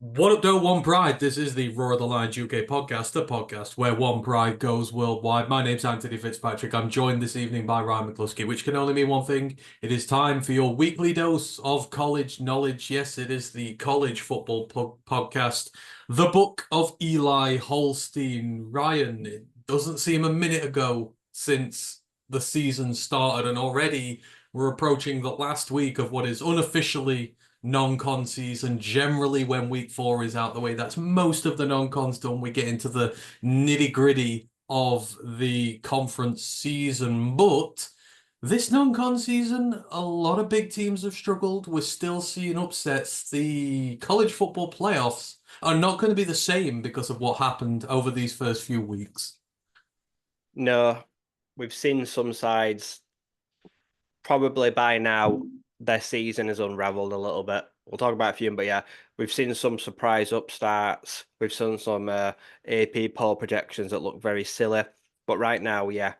What up, though, One Pride? This is the Roar of the Lions UK podcast, the podcast where One Pride goes worldwide. My name's Anthony Fitzpatrick. I'm joined this evening by Ryan McCluskey, which can only mean one thing. It is time for your weekly dose of college knowledge. Yes, it is the College Football Podcast, the Book of Eli Holstein. Ryan, it doesn't seem a minute ago since the season started, and already we're approaching the last week of what is unofficially non-con season. Generally, when week four is out the way, that's most of the non-cons done. We get into the nitty-gritty of the conference season. But this non-con season, a lot of big teams have struggled. We're still seeing upsets. The college football playoffs are not going to be the same because of what happened over these first few weeks. No, we've seen some sides probably by now their season has unraveled a little bit. We'll talk about a few, but yeah, we've seen some surprise upstarts. We've seen some AP poll projections that look very silly. But right now, yeah,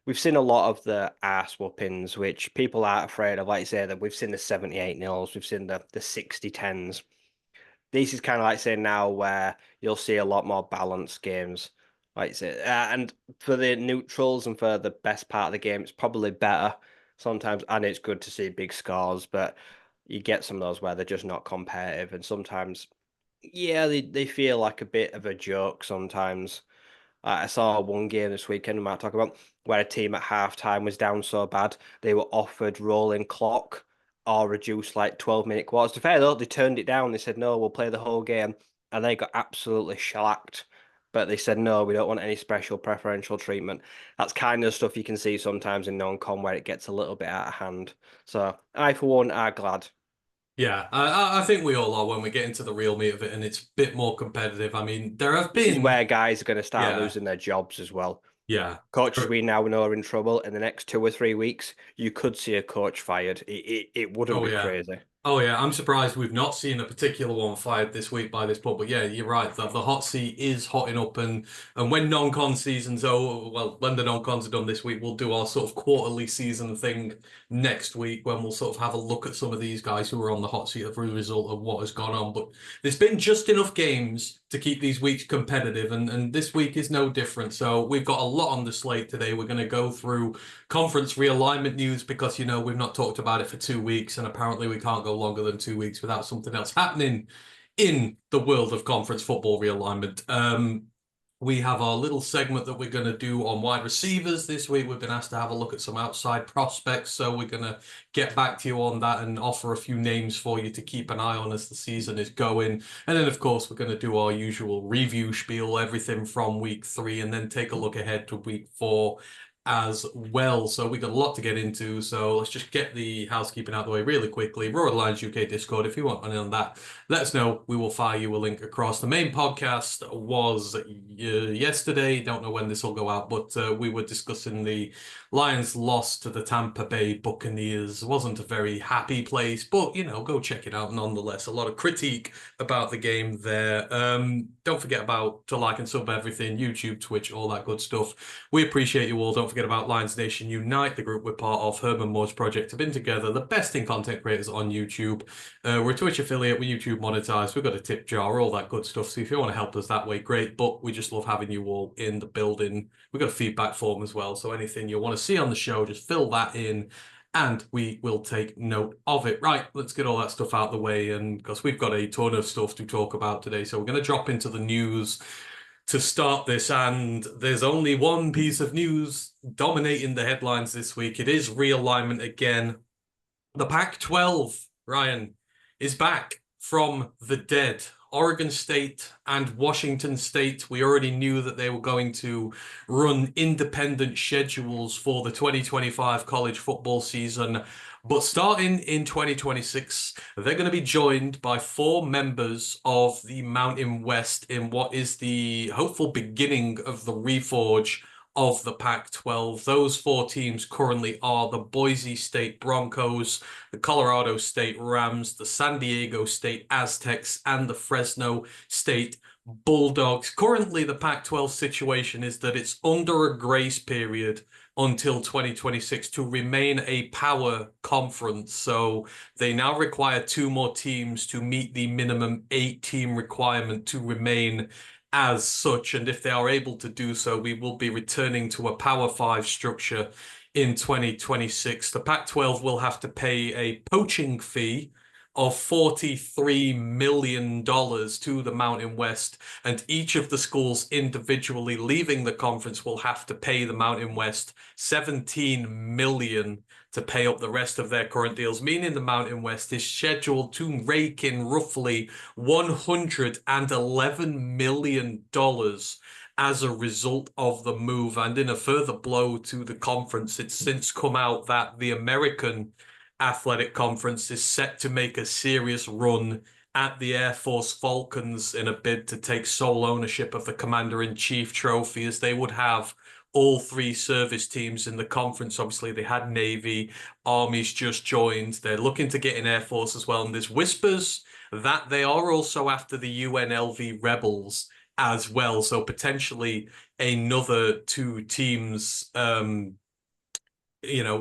we've seen a lot of the arse whoopings, which people aren't afraid of. Like you say, that we've seen the 78-0s, we've seen the 60-10s. This is kind of like saying now where you'll see a lot more balanced games. Like you say, and for the neutrals and for the best part of the game, it's probably better sometimes, and it's good to see big scores, but you get some of those where they're just not competitive, and sometimes, yeah, they feel like a bit of a joke sometimes. I saw one game this weekend we might talk about where a team at halftime was down so bad they were offered rolling clock or reduced like 12-minute quarters. To be fair though, they turned it down. They said no, we'll play the whole game, and they got absolutely shellacked. But they said no, we don't want any special preferential treatment. That's kind of stuff you can see sometimes in non-con where it gets a little bit out of hand. So I, for one, are glad. Yeah, I think we all are when we get into the real meat of it and it's a bit more competitive. I mean, there have This is been, where guys are going to start yeah, losing their jobs as well. yeah. Coaches we now know are in trouble. In the next 2 or 3 weeks, you could see a coach fired. It wouldn't Oh be yeah. crazy. Oh yeah, I'm surprised we've not seen a particular one fired this week by this point. But yeah, you're right. The hot seat is hotting up, and when non-con season's over, well, when the non-cons are done this week, we'll do our sort of quarterly season thing next week when we'll sort of have a look at some of these guys who are on the hot seat as a result of what has gone on. But there's been just enough games to keep these weeks competitive, and this week is no different. So we've got a lot on the slate today. We're going to go through conference realignment news because we've not talked about it for 2 weeks, and apparently we can't go longer than 2 weeks without something else happening in the world of conference football realignment. We have our little segment that we're going to do on wide receivers this week. We've been asked to have a look at some outside prospects, so we're going to get back to you on that and offer a few names for you to keep an eye on as the season is going. And then, of course, we're going to do our usual review spiel, everything from week three, and then take a look ahead to week four as well. So we got a lot to get into. So let's just get the housekeeping out of the way really quickly. Roar Lions UK Discord, if you want money on that, let us know. We will fire you a link across. The main podcast was yesterday. Don't know when this will go out, but we were discussing the Lions loss to the Tampa Bay Buccaneers. Wasn't a very happy place, but go check it out nonetheless. A lot of critique about the game there. Don't forget about to like and sub everything, YouTube, Twitch, all that good stuff. We appreciate you all. Don't forget about Lions Nation Unite, the group we're part of. Herman Moore's project have been together, the best in content creators on YouTube. We're a Twitch affiliate, we're YouTube monetized, we've got a tip jar, all that good stuff. So if you want to help us that way, great. But we just love having you all in the building. We've got a feedback form as well. So anything you want to see on the show, just fill that in and we will take note of it. Right, let's get all that stuff out of the way, and because we've got a ton of stuff to talk about today. So we're going to drop into the news to start this, and there's only one piece of news dominating the headlines this week. It is realignment again. The Pac-12, Ryan, is back from the dead. Oregon State and Washington State, we already knew that they were going to run independent schedules for the 2025 college football season. But starting in 2026, they're going to be joined by four members of the Mountain West in what is the hopeful beginning of the reforge of the Pac-12. Those four teams currently are the Boise State Broncos, the Colorado State Rams, the San Diego State Aztecs, and the Fresno State Bulldogs. Currently, the Pac-12 situation is that it's under a grace period until 2026 to remain a power conference. So they now require two more teams to meet the minimum eight-team requirement to remain as such. And if they are able to do so, we will be returning to a Power Five structure in 2026. The Pac-12 will have to pay a poaching fee of $43 million to the Mountain West, and each of the schools individually leaving the conference will have to pay the Mountain West $17 million to pay up the rest of their current deals, meaning the Mountain West is scheduled to rake in roughly $111 million as a result of the move. And in a further blow to the conference, it's since come out that the American Athletic Conference is set to make a serious run at the Air Force Falcons in a bid to take sole ownership of the Commander-in-Chief trophy, as they would have all three service teams in the conference. Obviously, they had Navy, Army's just joined. They're looking to get in Air Force as well. And there's whispers that they are also after the UNLV Rebels as well. So potentially another two teams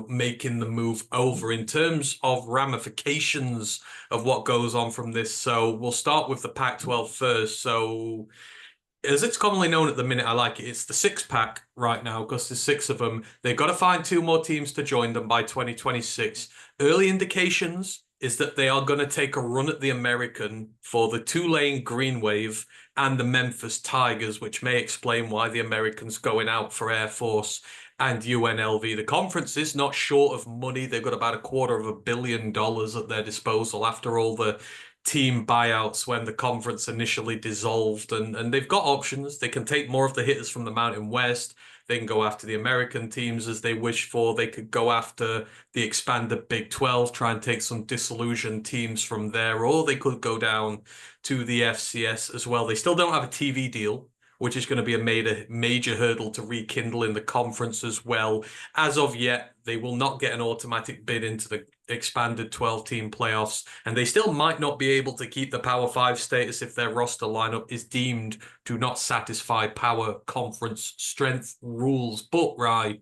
making the move over. In terms of ramifications of what goes on from this, so we'll start with the Pac-12 first. So as it's commonly known at the minute, I like it. It's the six pack right now because there's six of them. They've got to find two more teams to join them by 2026. Early indications is that they are going to take a run at the American for the Tulane Green Wave and the Memphis Tigers, which may explain why the Americans going out for Air Force and UNLV. The conference is not short of money. They've got about $250 million at their disposal after all the team buyouts when the conference initially dissolved. And they've got options. They can take more of the hitters from the Mountain West. They can go after the American teams as they wish for. They could go after the expanded Big 12, try and take some disillusioned teams from there, or they could go down to the FCS as well. They still don't have a TV deal, which is going to be a major hurdle to rekindle in the conference as well. As of yet, they will not get an automatic bid into the expanded 12-team playoffs, and they still might not be able to keep the Power 5 status if their roster lineup is deemed to not satisfy Power Conference strength rules. But, right,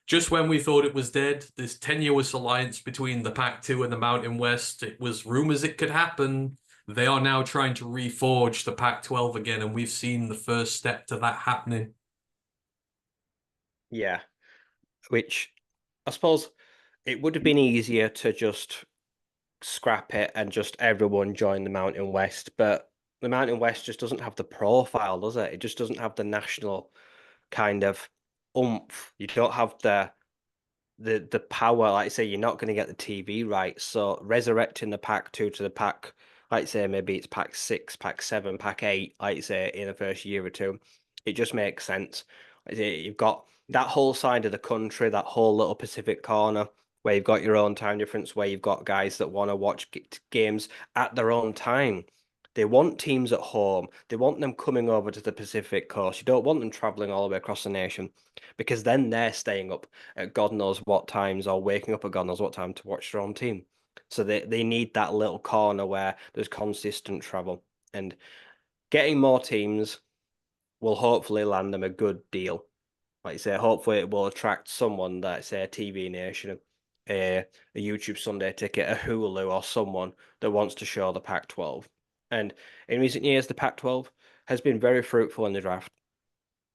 just when we thought it was dead, this tenuous alliance between the Pac-2 and the Mountain West, it was rumors it could happen. They are now trying to reforge the Pac-12 again, and we've seen the first step to that happening. Yeah, which I suppose it would have been easier to just scrap it and just everyone join the Mountain West, but the Mountain West just doesn't have the profile, does it? It just doesn't have the national kind of oomph. You don't have the power. Like I say, you're not going to get the TV rights. So resurrecting the Pac-2 to the Pac, like I say, maybe it's Pac-6, Pac-7, Pac-8, like you say, in the first year or two, it just makes sense. Like I say, you've got that whole side of the country, that whole little Pacific corner where you've got your own time difference, where you've got guys that want to watch games at their own time. They want teams at home. They want them coming over to the Pacific coast. You don't want them traveling all the way across the nation, because then they're staying up at God knows what times or waking up at God knows what time to watch their own team. So they need that little corner where there's consistent travel. And getting more teams will hopefully land them a good deal. Like I say, hopefully it will attract someone that, say, a TV Nation, a YouTube Sunday Ticket, a Hulu, or someone that wants to show the Pac-12. And in recent years, the Pac-12 has been very fruitful in the draft.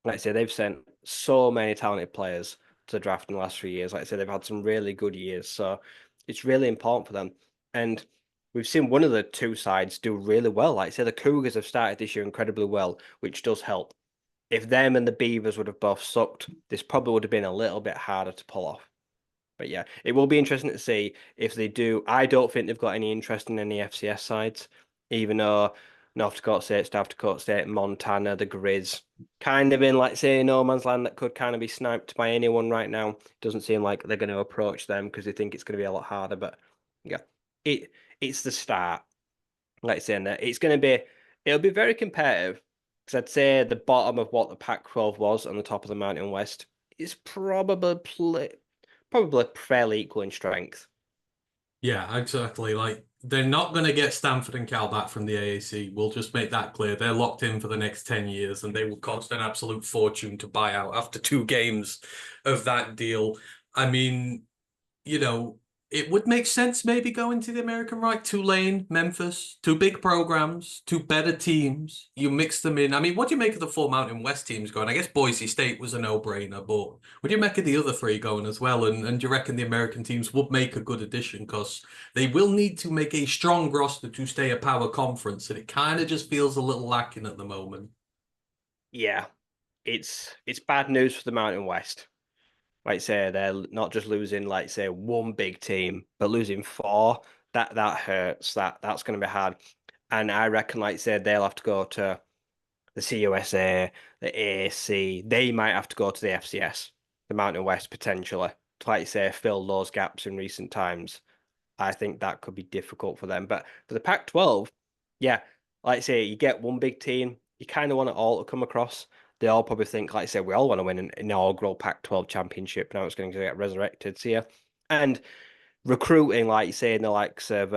Like I say, they've sent so many talented players to the draft in the last 3 years. Like I say, they've had some really good years. So it's really important for them. And we've seen one of the two sides do really well. Like I say, the Cougars have started this year incredibly well, which does help. If them and the Beavers would have both sucked, this probably would have been a little bit harder to pull off. But yeah, it will be interesting to see if they do. I don't think they've got any interest in any FCS sides, even though North Dakota State, South Dakota State, Montana, the Grizz, kind of in, like, say, no man's land that could kind of be sniped by anyone right now. Doesn't seem like they're going to approach them because they think it's going to be a lot harder. But yeah, it's the start. Like I say, and it'll be very competitive, because I'd say the bottom of what the Pac-12 was on the top of the Mountain West is probably fairly equal in strength. Yeah, exactly. Like they're not going to get Stanford and Cal back from the AAC. We'll just make that clear. They're locked in for the next 10 years, and they will cost an absolute fortune to buy out after 2 games of that deal. I mean, you know, it would make sense maybe going to the American right. Tulane, Memphis, 2 big programs, 2 better teams. You mix them in. I mean, what do you make of the 4 Mountain West teams going? I guess Boise State was a no-brainer, but what do you make of the other 3 going as well? And do you reckon the American teams would make a good addition? Because they will need to make a strong roster to stay a power conference, and it kind of just feels a little lacking at the moment. Yeah, it's bad news for the Mountain West. Like say they're not just losing, like say, one big team, but losing 4. That hurts. That's going to be hard. And I reckon, like say, they'll have to go to the CUSA, the AAC. They might have to go to the FCS, the Mountain West potentially, to like say fill those gaps in recent times. I think that could be difficult for them. But for the Pac-12, yeah, like say you get one big team, you kind of want it all to come across. They all probably think, like I say, we all want to win an inaugural Pac-12 championship. Now it's going to get resurrected. So yeah, and recruiting, like you say, in the likes of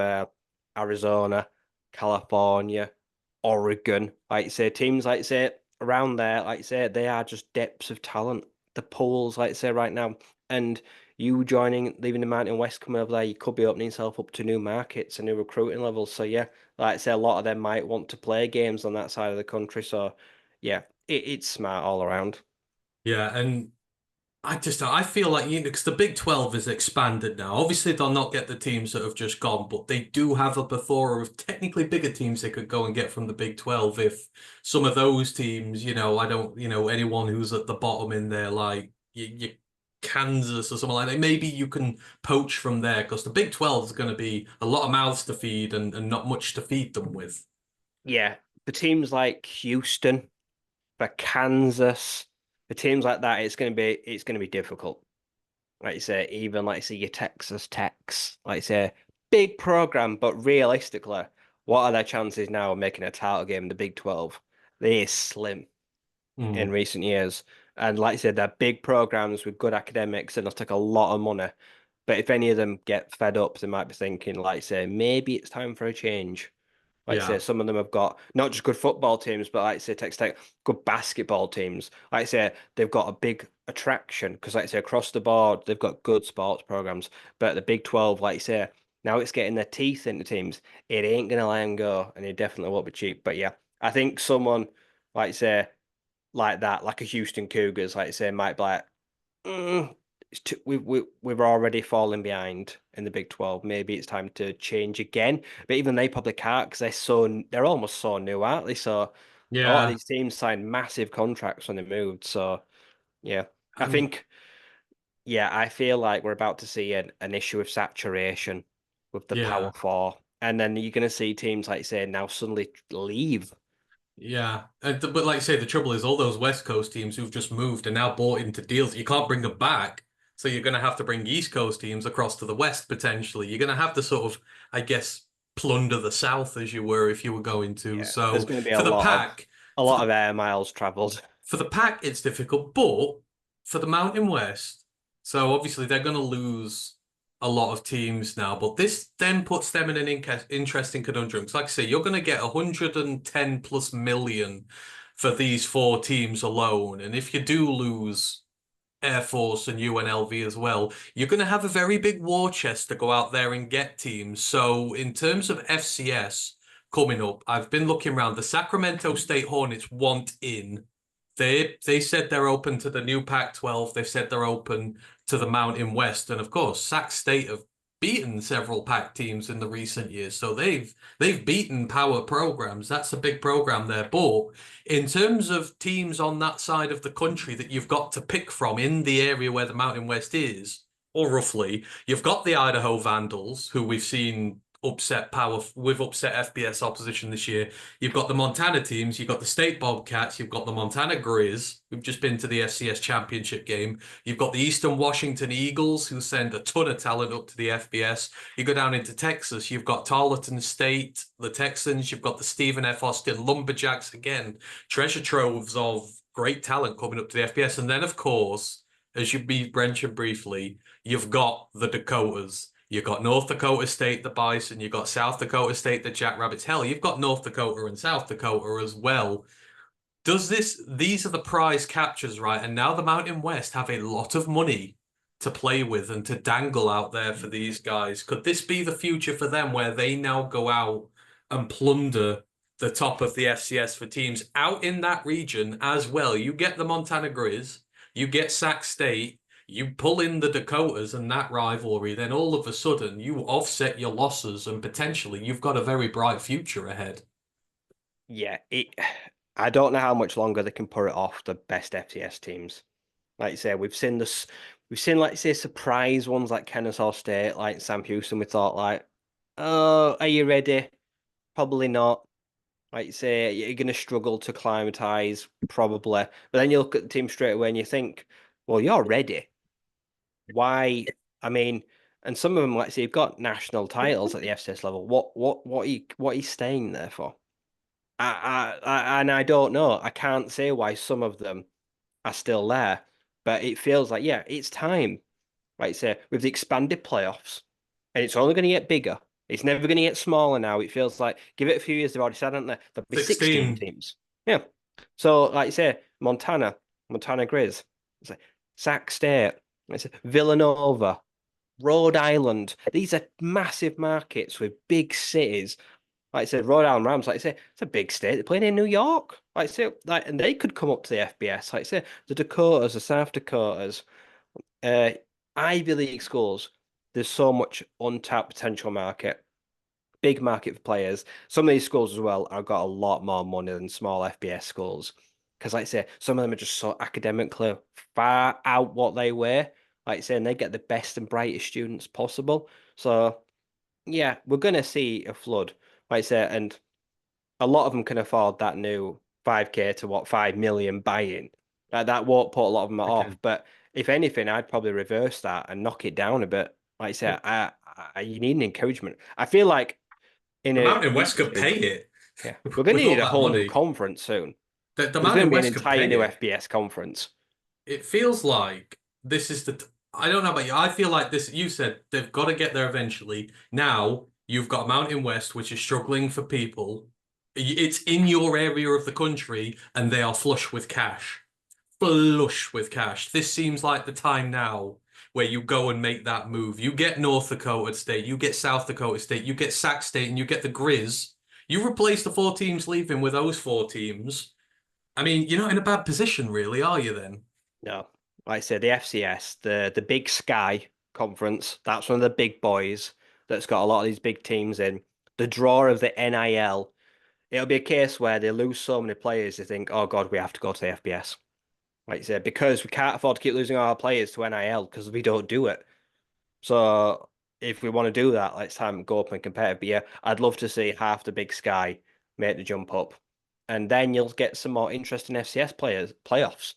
Arizona, California, Oregon, like you say, teams like you say around there, like you say, they are just depths of talent. The pools, like you say, right now, and you joining, leaving the Mountain West, coming over there, you could be opening yourself up to new markets and new recruiting levels. So yeah, like I say, a lot of them might want to play games on that side of the country. So yeah, it's smart all around. Yeah, and I feel like, because the Big 12 is expanded now. Obviously, they'll not get the teams that have just gone, but they do have a plethora of technically bigger teams they could go and get from the Big 12 if some of those teams, I don't, anyone who's at the bottom in there, like you Kansas or something like that, maybe you can poach from there because the Big 12 is going to be a lot of mouths to feed and not much to feed them with. Yeah, for teams like Houston, for Kansas, for teams like that, it's going to be difficult. Like you say, even like you say your Texas Techs, like you say, big program, but realistically, what are their chances now of making a title game in the Big 12? They is slim in Mm, recent years. And like you said, they're big programs with good academics and they'll take a lot of money. But if any of them get fed up, they might be thinking, like you say, maybe it's time for a change. Like I say, yeah, some of them have got not just good football teams, but like I say, Texas Tech, good basketball teams. Like I say, they've got a big attraction because, like I say, across the board, they've got good sports programs. But the Big 12, like you say, now it's getting their teeth into teams. It ain't gonna let them go, and it definitely won't be cheap. But yeah, I think someone, like you say, like that, like a Houston Cougars, like you say, might be like, it's too, we're already falling behind in the Big 12. Maybe it's time to change again. But even they probably can't because they're almost so new, aren't they? So a lot of yeah. these teams signed massive contracts when they moved. So yeah, I And think I feel like we're about to see an issue of saturation with the yeah. Power Four, and then you're going to see teams like say now suddenly leave. Yeah, but like I say, the trouble is all those West Coast teams who've just moved are now bought into deals. You can't bring them back, so you're going to have to bring East Coast teams across to the West potentially. You're going to have to sort of, I guess, plunder the South as you were if you were going to. Yeah, there's So going to be for the pack, a for lot of the air miles traveled. for the pack, it's difficult, but for the Mountain West, so obviously they're going to lose a lot of teams now, but this then puts them in an interesting conundrum. 'Cause like I say, you're going to get 110 plus million for these 4 teams alone. And if you do lose Air Force and UNLV as well, you're going to have a very big war chest to go out there and get teams. So in terms of FCS coming up, I've been looking around. The Sacramento State Hornets want in. They said they're open to the new Pac-12. They've said they're open to the Mountain West, and of course, Sac State have beaten several Pac teams in the recent years, so they've beaten power programs. That's a big program there. But in terms of teams on that side of the country that you've got to pick from in the area where the Mountain West is, or roughly, you've got the Idaho Vandals, who we've seen upset FBS opposition this year. You've got the Montana teams, you've got the State Bobcats, you've got the Montana Grizz, who've just been to the FCS championship game. You've got the Eastern Washington Eagles, who send a ton of talent up to the FBS. You go down into Texas, you've got Tarleton State, the Texans, you've got the Stephen F. Austin Lumberjacks again, treasure troves of great talent coming up to the FBS. And then, of course, as you mentioned briefly, you've got the Dakotas. You've got North Dakota State, the Bison. You've got South Dakota State, the Jackrabbits. Hell, you've got North Dakota and South Dakota as well. These are the prize captures, right? And now the Mountain West have a lot of money to play with and to dangle out there for these guys. Could this be the future for them where they now go out and plunder the top of the FCS for teams out in that region as well? You get the Montana Grizz, you get Sac State, you pull in the Dakotas and that rivalry, then all of a sudden you offset your losses and potentially you've got a very bright future ahead. Yeah, I don't know how much longer they can put it off the best FCS teams. Like you say, we've seen this. We've seen, like, say, surprise ones like Kennesaw State, like Sam Houston. We thought, like, oh, are you ready? Probably not. Like you say, you're going to struggle to climatize, probably. But then you look at the team straight away and you think, well, you're ready. Why? I mean, and some of them, like say, you've got national titles at the FCS level. What are you staying there for? And I don't know. I can't say why some of them are still there, but it feels like, yeah, it's time. Like I say, with the expanded playoffs, and it's only going to get bigger. It's never going to get smaller now. It feels like, give it a few years, they've already said, haven't they? There'll be 16 teams. Yeah. So, like I say, Montana Grizz, it's like Sac State, it's Villanova, Rhode Island. These are massive markets with big cities. Like I said, Rhode Island Rams, like I say, it's a big state. They're playing in New York. Like I say, like, and they could come up to the FBS. Like I say, the Dakotas, the South Dakotas, uh, Ivy League schools. There's so much untapped potential market, big market for players. Some of these schools as well have got a lot more money than small FBS schools. Because, like I say, some of them are just so academically far out what they weigh. Like I say, and they get the best and brightest students possible. So, yeah, we're going to see a flood. Like I say, and a lot of them can afford that new 5K to what 5 million buy-in. That won't put a lot of them Okay. off. But if anything, I'd probably reverse that and knock it down a bit. Like I said, you need an encouragement. I feel like in The a Mountain week West or could two, pay it yeah, we're going to with all need a that whole new money. conference soon. The There's going Mountain to be an West could entire pay new it. FBS conference. It feels like this is I don't know about you. I feel like this, you said they've got to get there eventually. Now you've got Mountain West, which is struggling for people. It's in your area of the country and they are flush with cash. Flush with cash. This seems like the time now where you go and make that move. You get North Dakota State, you get South Dakota State, you get Sac State, and you get the Grizz. You replace the four teams leaving with those four teams. I mean, you're not in a bad position, really, are you then? No, like I said, the FCS, the Big Sky Conference, that's one of the big boys that's got a lot of these big teams in. The draw of the NIL, it'll be a case where they lose so many players, they think, oh God, we have to go to the FBS. Like you said, because we can't afford to keep losing our players to NIL because we don't do it. So if we want to do that, let's time go up and compare. But yeah, I'd love to see half the Big Sky make the jump up. And then you'll get some more interesting FCS players playoffs.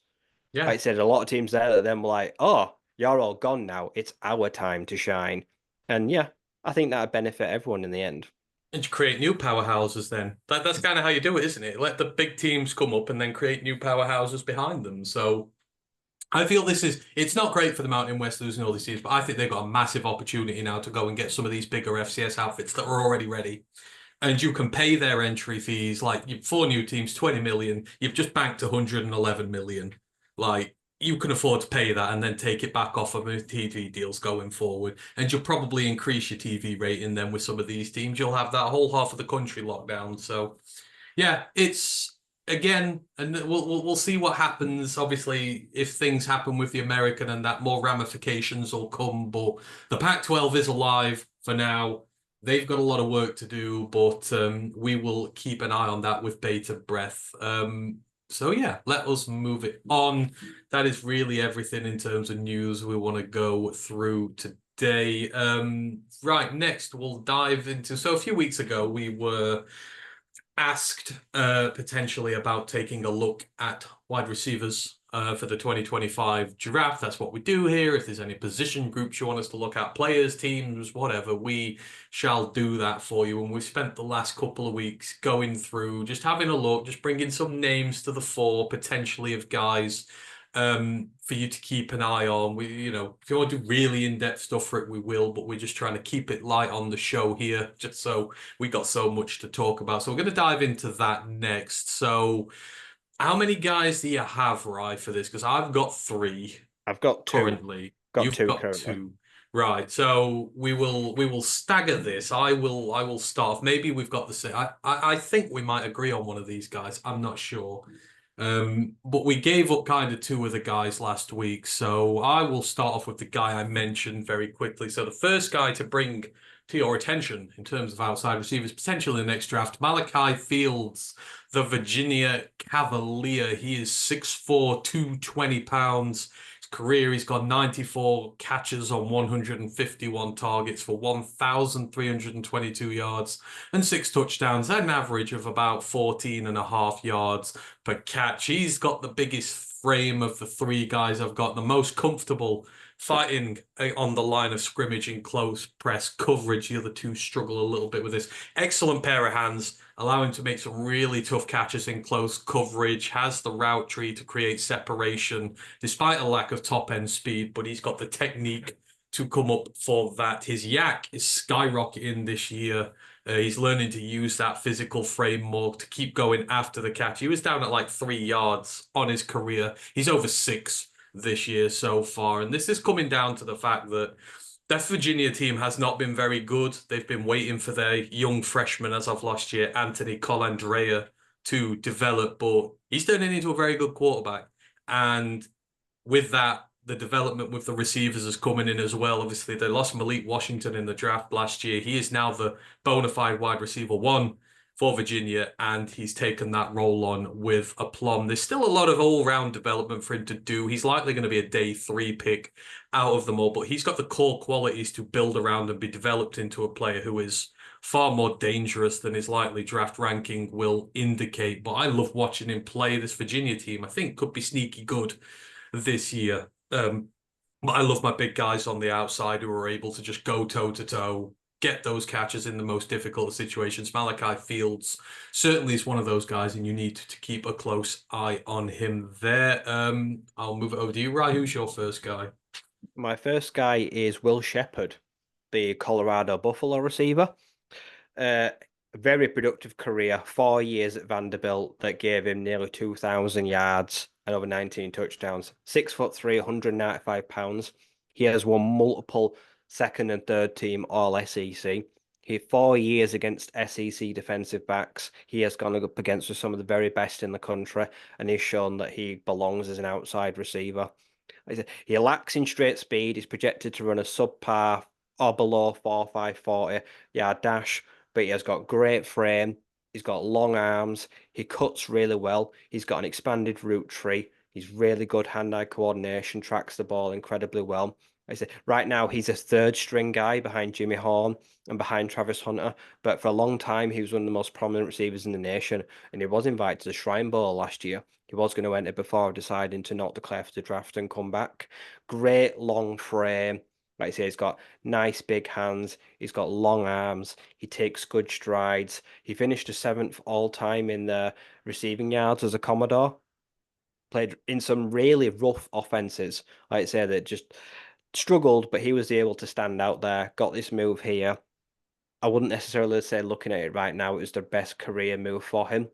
Like I Yeah. said, a lot of teams there that then were like, oh, you're all gone now. It's our time to shine. And yeah, I think that'd benefit everyone in the end. And you create new powerhouses then. That's kind of how you do it, isn't it? Let the big teams come up and then create new powerhouses behind them. So I feel it's not great for the Mountain West losing all these teams, but I think they've got a massive opportunity now to go and get some of these bigger FCS outfits that are already ready. And you can pay their entry fees, like four new teams, 20 million. You've just banked 111 million. Like you can afford to pay that and then take it back off of TV deals going forward. And you'll probably increase your TV rating then with some of these teams. You'll have that whole half of the country locked down. So yeah, it's again, and we'll see what happens. Obviously, if things happen with the American and that, more ramifications will come. But the Pac-12 is alive for now. They've got a lot of work to do, but we will keep an eye on that with bated breath. So yeah, let us move it on. That is really everything in terms of news we want to go through today. Right, next we'll dive into. So a few weeks ago, we were asked potentially about taking a look at wide receivers for the 2025 draft. That's what we do here. If there's any position groups you want us to look at, players, teams, whatever, we shall do that for you. And we've spent the last couple of weeks going through, just having a look, just bringing some names to the fore, potentially of guys for you to keep an eye on. If you want to do really in-depth stuff for it, we will, but we're just trying to keep it light on the show here, just so we got so much to talk about. So we're going to dive into that next. So how many guys do you have, Rye, for this? Because I've got 3 I've got two. currently. Got You've two got currently. 2. Right. So we will stagger this. I will start off. Maybe we've got the same. I think we might agree on one of these guys. I'm not sure. But we gave up kind of 2 of the guys last week. So I will start off with the guy I mentioned very quickly. So the first guy to bring to your attention in terms of outside receivers, potentially in the next draft, Malachi Fields, the Virginia Cavalier. He is 6'4", 220 pounds. His career, he's got 94 catches on 151 targets for 1,322 yards and 6 touchdowns, at an average of about 14.5 yards per catch. He's got the biggest frame of the 3 guys I've got, the most comfortable fighting on the line of scrimmage in close press coverage. The other 2 struggle a little bit with this. Excellent pair of hands, allow him to make some really tough catches in close coverage, has the route tree to create separation despite a lack of top end speed, but he's got the technique to come up for that. His yak is skyrocketing this year. He's learning to use that physical frame more to keep going after the catch. He was down at like 3 yards on his career. He's over 6 this year so far. And this is coming down to the fact that that Virginia team has not been very good. They've been waiting for their young freshman as of last year, Antony Colandrea, to develop, but he's turning into a very good quarterback. And with that, the development with the receivers is coming in as well. Obviously, they lost Malik Washington in the draft last year. He is now the bona fide wide receiver 1 for Virginia, and he's taken that role on with aplomb. There's still a lot of all-round development for him to do. He's likely going to be a day 3 pick out of them all, but he's got the core qualities to build around and be developed into a player who is far more dangerous than his likely draft ranking will indicate. But I love watching him play. This Virginia team, I think, could be sneaky good this year. But I love my big guys on the outside who are able to just go toe-to-toe, get those catches in the most difficult situations. Malachi Fields certainly is one of those guys, and you need to keep a close eye on him there. I'll move it over to you, Ryan. Who's your first guy? My first guy is Will Shepherd, the Colorado Buffalo receiver. Very productive career, 4 years at Vanderbilt that gave him nearly 2,000 yards and over 19 touchdowns. 6'3", 195 pounds. He has won multiple second and third team All SEC. He 4 years against SEC defensive backs. He has gone up against some of the very best in the country, and he's shown that he belongs as an outside receiver. He lacks in straight speed. He's projected to run a subpar or below 4.5 40 yard dash, but he has got great frame. He's got long arms. He cuts really well. He's got an expanded route tree. He's really good hand-eye coordination, tracks the ball incredibly well. I say right now he's a 3rd string guy behind Jimmy Horn and behind Travis Hunter, but for a long time he was one of the most prominent receivers in the nation, and he was invited to the Shrine Bowl last year. He was going to enter before deciding to not declare for the draft and come back. Great long frame. Like I say, he's got nice big hands. He's got long arms. He takes good strides. He finished a 7th all-time in the receiving yards as a Commodore. Played in some really rough offenses. Like I say, that just struggled, but he was able to stand out there. Got this move here. I wouldn't necessarily say, looking at it right now, it was the best career move for him.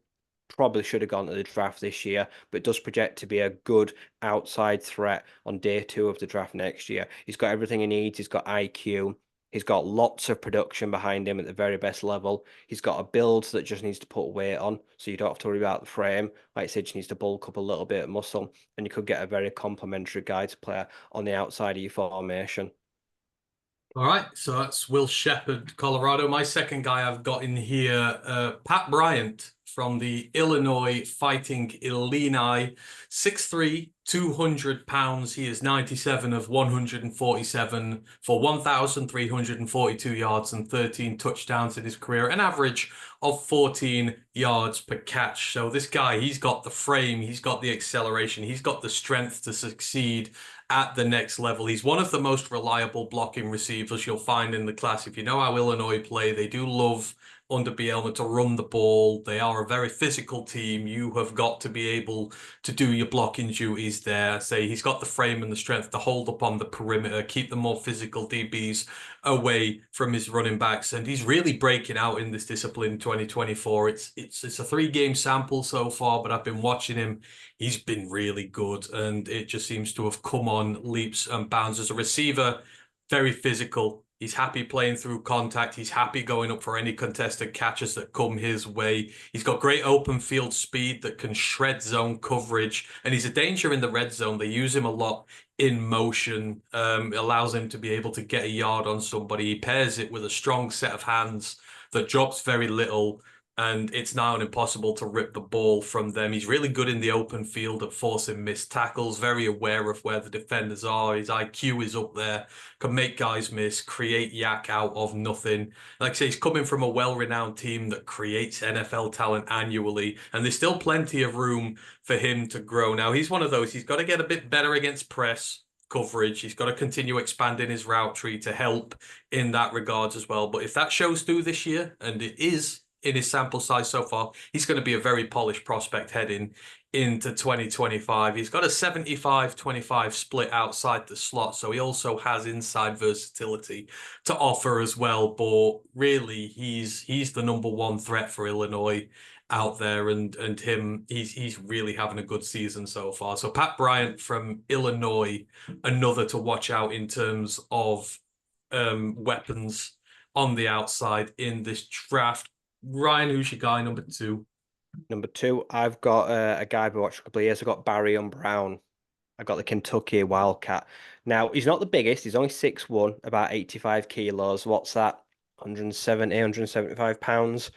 Probably should have gone to the draft this year, but does project to be a good outside threat on day 2 of the draft next year. He's got everything he needs. He's got IQ. He's got lots of production behind him at the very best level. He's got a build that just needs to put weight on, so you don't have to worry about the frame. Like I said, just needs to bulk up a little bit of muscle, and you could get a very complimentary guy to play on the outside of your formation. All right, so that's Will Shepherd, Colorado. My second guy I've got in here, Pat Bryant from the Illinois Fighting Illini, 6'3", 200 pounds. He is 97 of 147 for 1,342 yards and 13 touchdowns in his career, an average of 14 yards per catch. So this guy, he's got the frame, he's got the acceleration, he's got the strength to succeed at the next level. He's one of the most reliable blocking receivers you'll find in the class. If you know how Illinois play, they do love under Bielma to run the ball. They are a very physical team. You have got to be able to do your blocking duties there. Say he's got the frame and the strength to hold up on the perimeter, keep the more physical DBs away from his running backs, and he's really breaking out in this discipline in 2024. It's a 3-game sample so far, but I've been watching him. He's been really good, and it just seems to have come on leaps and bounds as a receiver. Very physical. He's happy playing through contact. He's happy going up for any contested catches that come his way. He's got great open field speed that can shred zone coverage, and he's a danger in the red zone. They use him a lot in motion. Allows him to be able to get a yard on somebody. He pairs it with a strong set of hands that drops very little, and it's now impossible to rip the ball from them. He's really good in the open field at forcing missed tackles, very aware of where the defenders are. His IQ is up there, can make guys miss, create yak out of nothing. Like I say, he's coming from a well-renowned team that creates NFL talent annually, and there's still plenty of room for him to grow. Now, he's one of those, he's got to get a bit better against press coverage. He's got to continue expanding his route tree to help in that regards as well. But if that shows through this year, and it is in his sample size so far, he's going to be a very polished prospect heading into 2025. He's got a 75-25 split outside the slot, so he also has inside versatility to offer as well. But really, he's the number one threat for Illinois out there, and he's really having a good season so far. So Pat Bryant from Illinois, another to watch out in terms of weapons on the outside in this draft. Ryan, who's your guy number 2? Number 2, I've got a guy we watched a couple of years. I've got Barry Brown. I got the Kentucky Wildcat. Now, he's not the biggest. He's only 6'1", about 85 kilos. What's that? 170, 175 pounds.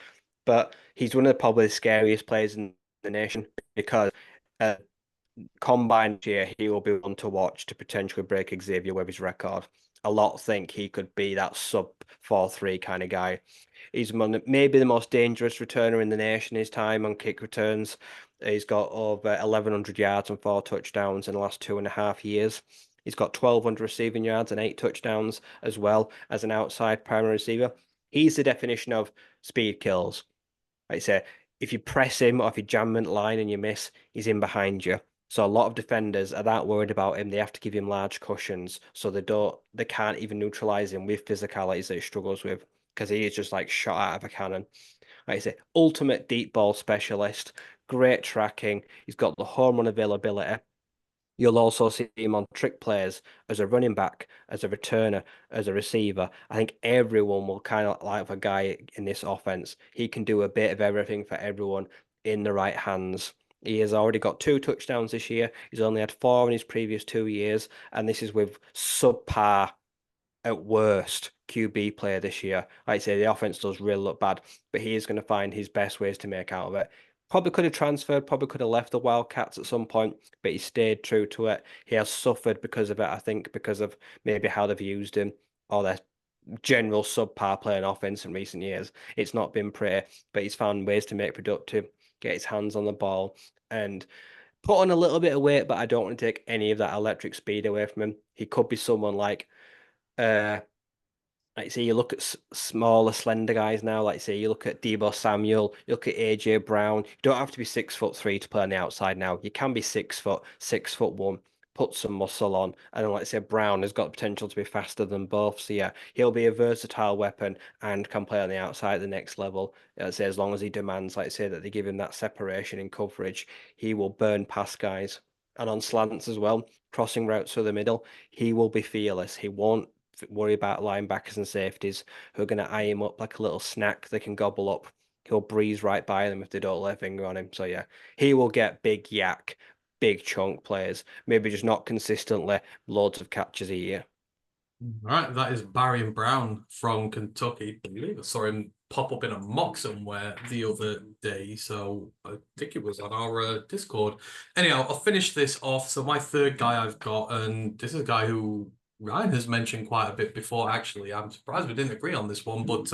But he's one of the probably the scariest players in the nation because combine year, he will be one to watch to potentially break Xavier Webb's record. A lot think he could be that sub 4.3 kind of guy. He's maybe the most dangerous returner in the nation his time on kick returns. He's got over 1,100 yards and 4 touchdowns in the last 2.5 years. He's got 1,200 receiving yards and 8 touchdowns as well as an outside primary receiver. He's the definition of speed kills. Like I say, if you press him or if you jam him in line and you miss, he's in behind you. So a lot of defenders are that worried about him. They have to give him large cushions, so they can't even neutralize him with physicalities that he struggles with, because he is just like shot out of a cannon. Like I say, ultimate deep ball specialist, great tracking. He's got the home run availability. You'll also see him on trick plays as a running back, as a returner, as a receiver. I think everyone will kind of like a guy in this offense. He can do a bit of everything for everyone in the right hands. He has already got 2 touchdowns this year. He's only had 4 in his previous 2 years, and this is with subpar, at worst, QB player this year. Like I say, the offense does really look bad, but he is going to find his best ways to make out of it. Probably could have transferred, probably could have left the Wildcats at some point, but he stayed true to it. He has suffered because of it, I think, because of maybe how they've used him or their general subpar playing offense in recent years. It's not been pretty, but he's found ways to make productive, get his hands on the ball, and put on a little bit of weight, but I don't want to take any of that electric speed away from him. He could be someone like say you look at smaller, slender guys now. Like say you look at Deebo Samuel, you look at AJ Brown. You don't have to be 6'3" to play on the outside now. You can be 6 foot, 6'1", put some muscle on, and then like I say, Brown has got the potential to be faster than both. So yeah, he'll be a versatile weapon and can play on the outside at the next level. I'd say as long as he demands, like say, that they give him that separation in coverage, he will burn past guys. And on slants as well, crossing routes through the middle, he will be fearless. He won't worry about linebackers and safeties who are going to eye him up like a little snack they can gobble up. He'll breeze right by them if they don't lay a finger on him. So yeah, he will get big yak, big chunk players, maybe just not consistently loads of catches a year. All right, that is Barry Brown from Kentucky. I believe I saw him pop up in a mock somewhere the other day, so I think it was on our Discord. Anyhow, I'll finish this off. So my third guy I've got, and this is a guy who Ryan has mentioned quite a bit before, actually. I'm surprised we didn't agree on this one, but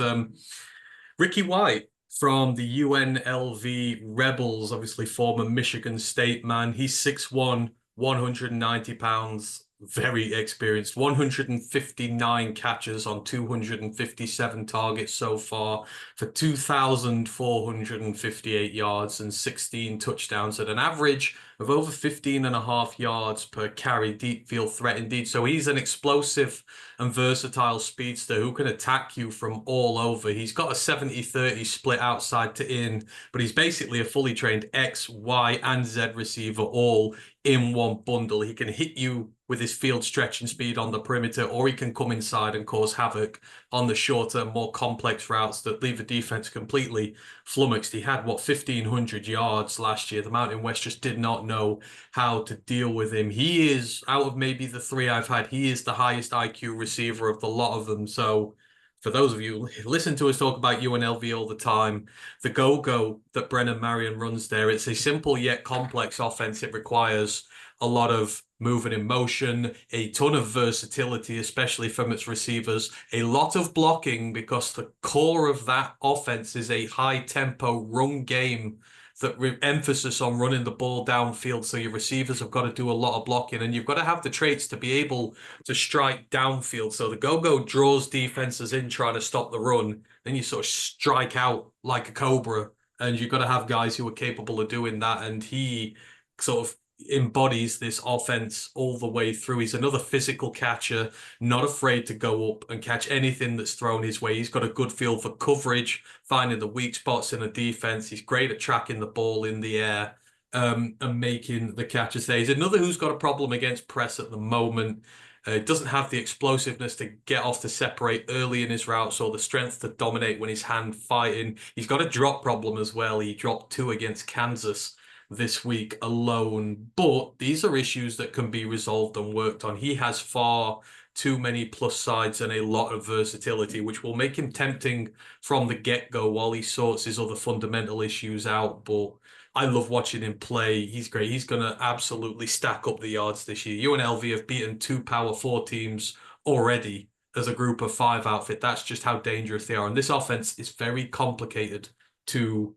Ricky White from the UNLV Rebels, obviously former Michigan State man. He's 6'1", 190 pounds. very experienced. 159 catches on 257 targets so far for 2,458 yards and 16 touchdowns at an average of over 15.5 yards per carry. Deep field threat indeed. So he's an explosive and versatile speedster who can attack you from all over. He's got a 70-30 split outside to in, but he's basically a fully trained X, Y, and Z receiver all in one bundle. He can hit you with his field stretch and speed on the perimeter, or he can come inside and cause havoc on the shorter, more complex routes that leave the defense completely flummoxed. He had, 1,500 yards last year. The Mountain West just did not know how to deal with him. He is, out of maybe the three I've had, he is the highest IQ receiver of the lot of them. So for those of you who listen to us talk about UNLV all the time, the go-go that Brennan Marion runs there, it's a simple yet complex offense. It requires a lot of moving in motion, a ton of versatility, especially from its receivers, a lot of blocking because the core of that offense is a high-tempo run game that emphasis on running the ball downfield. So your receivers have got to do a lot of blocking, and you've got to have the traits to be able to strike downfield. So the go-go draws defenses in trying to stop the run. Then you sort of strike out like a cobra, and you've got to have guys who are capable of doing that. And he sort of embodies this offense all the way through. He's another physical catcher, not afraid to go up and catch anything that's thrown his way. He's got a good feel for coverage, finding the weak spots in a defense. He's great at tracking the ball in the air and making the catches there. He's another who's got a problem against press at the moment. Doesn't have the explosiveness to get off to separate early in his routes or the strength to dominate when he's hand fighting. He's got a drop problem as well. He dropped 2 against Kansas this week alone, but these are issues that can be resolved and worked on. He has far too many plus sides and a lot of versatility, which will make him tempting from the get-go while he sorts his other fundamental issues out. But I love watching him play. He's great. He's going to absolutely stack up the yards this year. UNLV have beaten 2 Power 4 teams already as a group of 5 outfit. That's just how dangerous they are. And this offense is very complicated to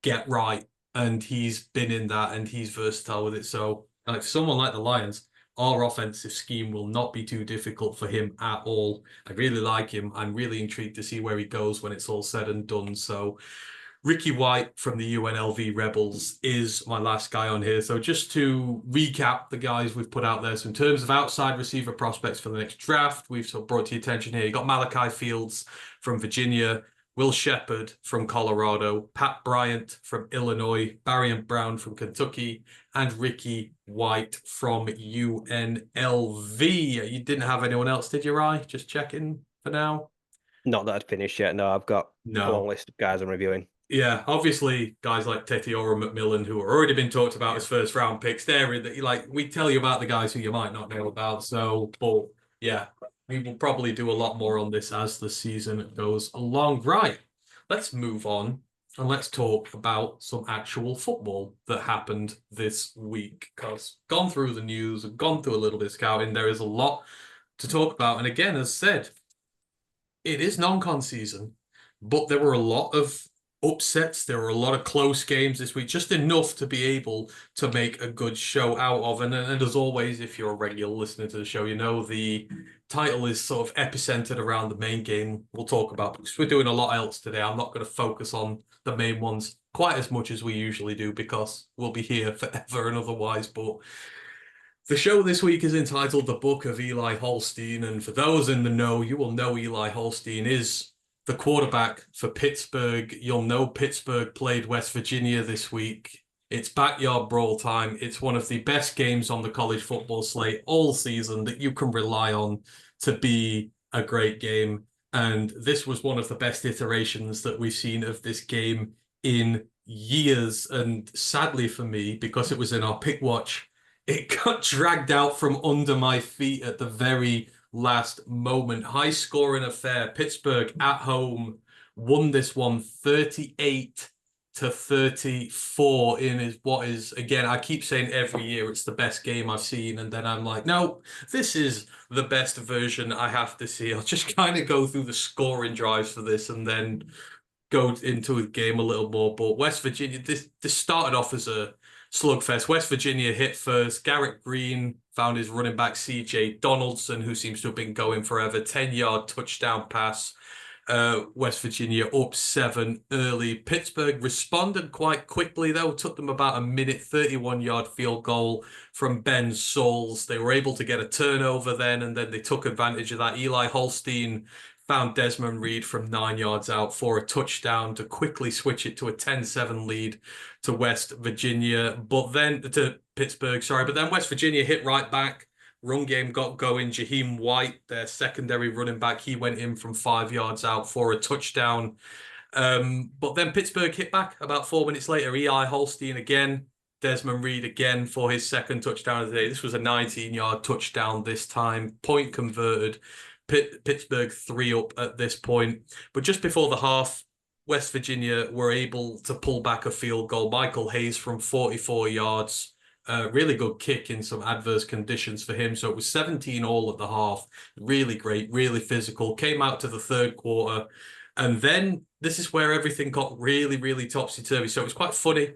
get right. And he's been in that, and he's versatile with it. So, like someone like the Lions, our offensive scheme will not be too difficult for him at all. I really like him. I'm really intrigued to see where he goes when it's all said and done. So, Ricky White from the UNLV Rebels is my last guy on here. So, just to recap the guys we've put out there. So, in terms of outside receiver prospects for the next draft, we've sort of brought to your attention here. You got Malachi Fields from Virginia, Will Shepard from Colorado, Pat Bryant from Illinois, Barian Brown from Kentucky, and Ricky White from UNLV. You didn't have anyone else, did you, Rye? Just checking for now. Not that I'd finished yet. No, I've got a long list of guys I'm reviewing. Yeah, obviously guys like Tetiora McMillan, who have already been talked about as first round picks, they're that like we tell you about the guys who you might not know about. So, but yeah, we will probably do a lot more on this as the season goes along. Right, let's move on and let's talk about some actual football that happened this week. Because gone through the news, gone through a little bit of scouting, there is a lot to talk about. And again, as said, it is non-con season, but there were a lot of upsets. There were a lot of close games this week, just enough to be able to make a good show out of. And as always, if you're a regular listener to the show, you know the title is sort of epicentered around the main game we'll talk about, because we're doing a lot else today. I'm not going to focus on the main ones quite as much as we usually do, because we'll be here forever and otherwise. But the show this week is entitled The Book of Eli Holstein. And for those in the know, you will know Eli Holstein is the quarterback for Pittsburgh. You'll know Pittsburgh played West Virginia this week. It's Backyard Brawl time. It's one of the best games on the college football slate all season that you can rely on to be a great game. And this was one of the best iterations that we've seen of this game in years. And sadly for me, because it was in our pick watch, it got dragged out from under my feet at the very last moment. High scoring affair. Pittsburgh at home won this one 38-34 in what is, again, I keep saying every year it's the best game I've seen, and then I'm like, no, this is the best version I have to see. I'll just kind of go through the scoring drives for this and then go into the game a little more. But West Virginia, this started off as a slugfest. West Virginia hit first. Garrett Green found his running back CJ Donaldson, who seems to have been going forever. 10-yard touchdown pass. West Virginia up 7 early. Pittsburgh responded quite quickly, though. Took them about a minute, 31-yard field goal from Ben Sauls. They were able to get a turnover then, and then they took advantage of that. Eli Holstein found Desmond Reed from 9 yards out for a touchdown to quickly switch it to a 10-7 lead to West Virginia. But then to Pittsburgh, sorry. But then West Virginia hit right back. Run game got going. Jaheim White, their secondary running back, he went in from 5 yards out for a touchdown. But then Pittsburgh hit back about 4 minutes later. Eli Holstein again, Desmond Reed again for his second touchdown of the day. This was a 19-yard touchdown this time. Point converted. Pittsburgh 3 up at this point. But just before the half, West Virginia were able to pull back a field goal. Michael Hayes from 44 yards. Really good kick in some adverse conditions for him. So it was 17 all at the half. Really great, really physical. Came out to the third quarter. And then this is where everything got really, really topsy-turvy. So it was quite funny.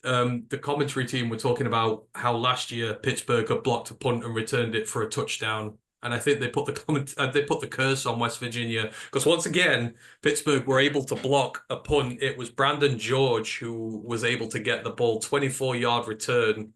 The commentary team were talking about how last year Pittsburgh had blocked a punt and returned it for a touchdown. And I think they put the curse on West Virginia because once again Pittsburgh were able to block a punt. It was Brandon George who was able to get the ball. 24-yard return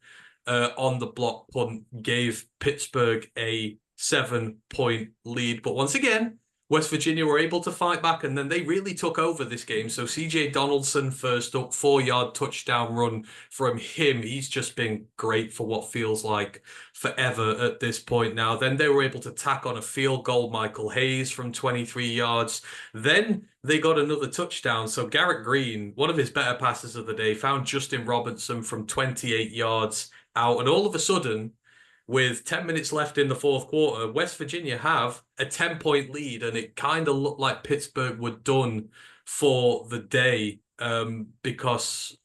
on the block punt gave Pittsburgh a 7-point lead. But once again, West Virginia were able to fight back, and then they really took over this game. So CJ Donaldson first up, 4-yard touchdown run from him. He's just been great for what feels like forever at this point now. Then they were able to tack on a field goal, Michael Hayes from 23 yards. Then they got another touchdown. So Garrett Green, one of his better passes of the day, found Justin Robinson from 28 yards out. And all of a sudden, with 10 minutes left in the fourth quarter, West Virginia have a 10-point lead, and it kind of looked like Pittsburgh were done for the day because,